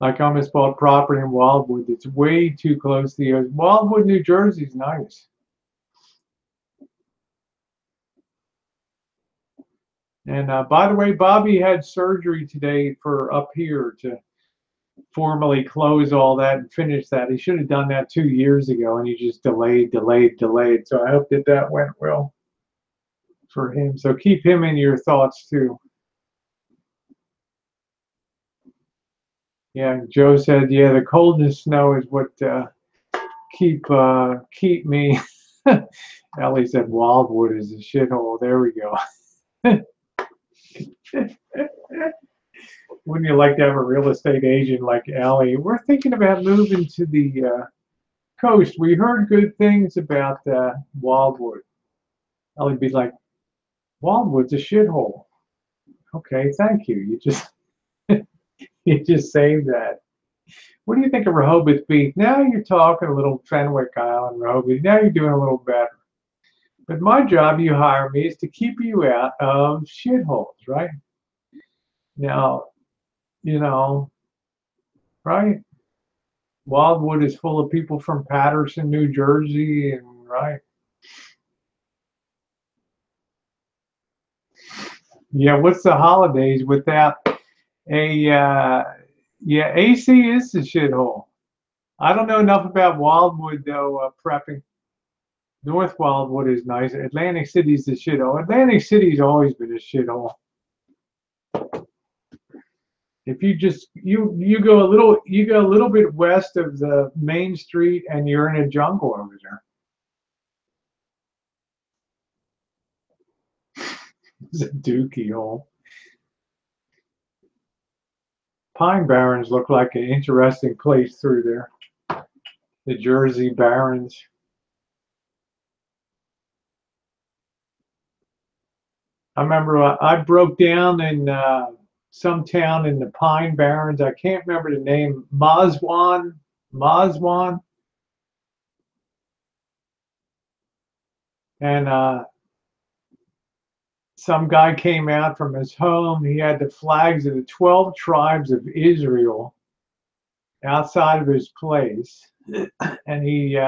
Like I almost bought property in Wildwood. It's way too close to the ocean. Wildwood, New Jersey's nice. And by the way, Bobby had surgery today for up here to formally close all that and finish that. He should have done that 2 years ago, and he just delayed. So I hope that that went well for him. So keep him in your thoughts too. Yeah, Joe said, yeah, the cold and snow is what keep me. Ellie said Wildwood is a shithole. There we go. Wouldn't you like to have a real estate agent like Ellie? We're thinking about moving to the coast. We heard good things about Wildwood. Ellie'd be like, Wildwood's a shithole. Okay, thank you. You just you just saved that. What do you think of Rehoboth Beach? Now you're talking a little Fenwick Island, Rehoboth. Now you're doing a little better. But my job, you hire me, is to keep you out of shitholes, right? Now, you know, right? Wildwood is full of people from Patterson, New Jersey, and right. Yeah, what's the holidays without a yeah, AC is the shithole. I don't know enough about Wildwood though, prepping. North Wildwood is nice. Atlantic City's the shithole. Atlantic City's always been a shithole. If you just you go a little bit west of the main street and you're in a jungle over there. It's a dookie hole. Pine Barrens look like an interesting place through there. The Jersey Barrens. I remember I broke down in some town in the Pine Barrens. I can't remember the name. Mazwan. And some guy came out from his home. He had the flags of the 12 tribes of Israel outside of his place. And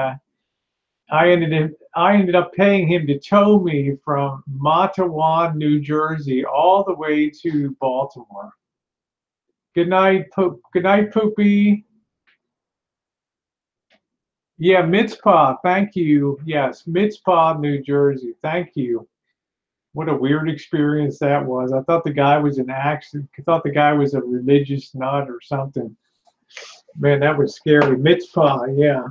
I ended up paying him to tow me from Matawan, New Jersey, all the way to Baltimore. Good night, Poopy. Yeah, Mitzpah. Thank you. Yes, Mitzpah, New Jersey. Thank you. What a weird experience that was. I thought the guy was an accident. I thought the guy was a religious nut or something. Man, that was scary. Mitzpah, yeah.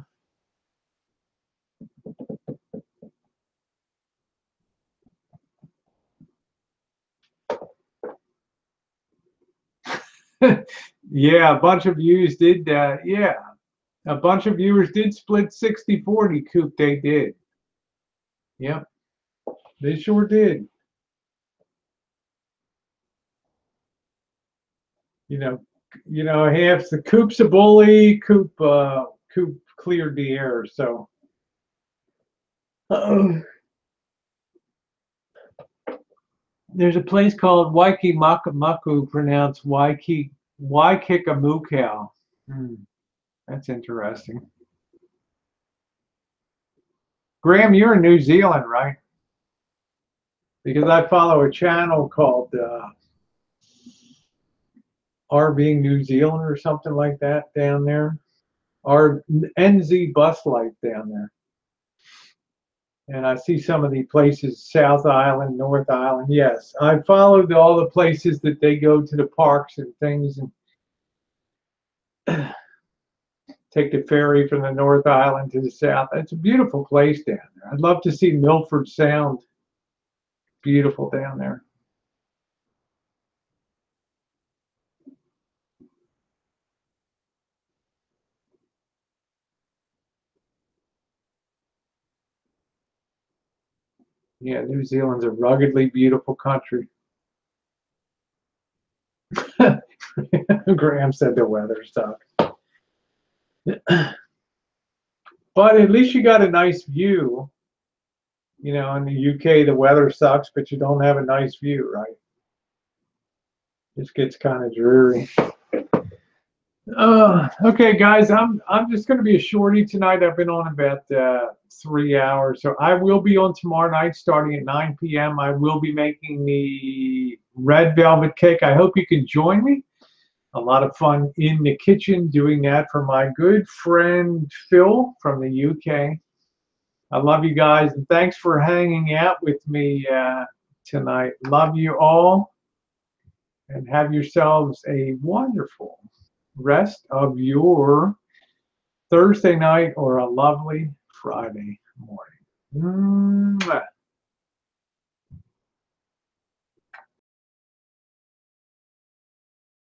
Yeah, a bunch of views did that. Yeah, a bunch of viewers did split 60-40, Coop. They did. Yep, they sure did. You know, half the Coop's a bully. Coop cleared the air. So, there's a place called Waikimakamuku, pronounced Waikikamuku. That's interesting. Graham, you're in New Zealand, right? Because I follow a channel called R being New Zealand or something like that down there. Our NZ bus light down there. And I see some of the places, South Island, North Island. Yes, I followed all the places that they go to the parks and things and take the ferry from the North Island to the South. It's a beautiful place down there. I'd love to see Milford Sound. Beautiful down there. Yeah, New Zealand's a ruggedly beautiful country. Graham said the weather sucks. But at least you got a nice view. You know, in the UK, the weather sucks, but you don't have a nice view, right? Just gets kind of dreary. Okay, guys, I'm just going to be a shorty tonight. I've been on about 3 hours, so I will be on tomorrow night starting at 9 p.m. I will be making the red velvet cake. I hope you can join me. A lot of fun in the kitchen doing that for my good friend Phil from the UK. I love you guys, and thanks for hanging out with me tonight. Love you all, and have yourselves a wonderful rest of your Thursday night or a lovely Friday morning. Mwah.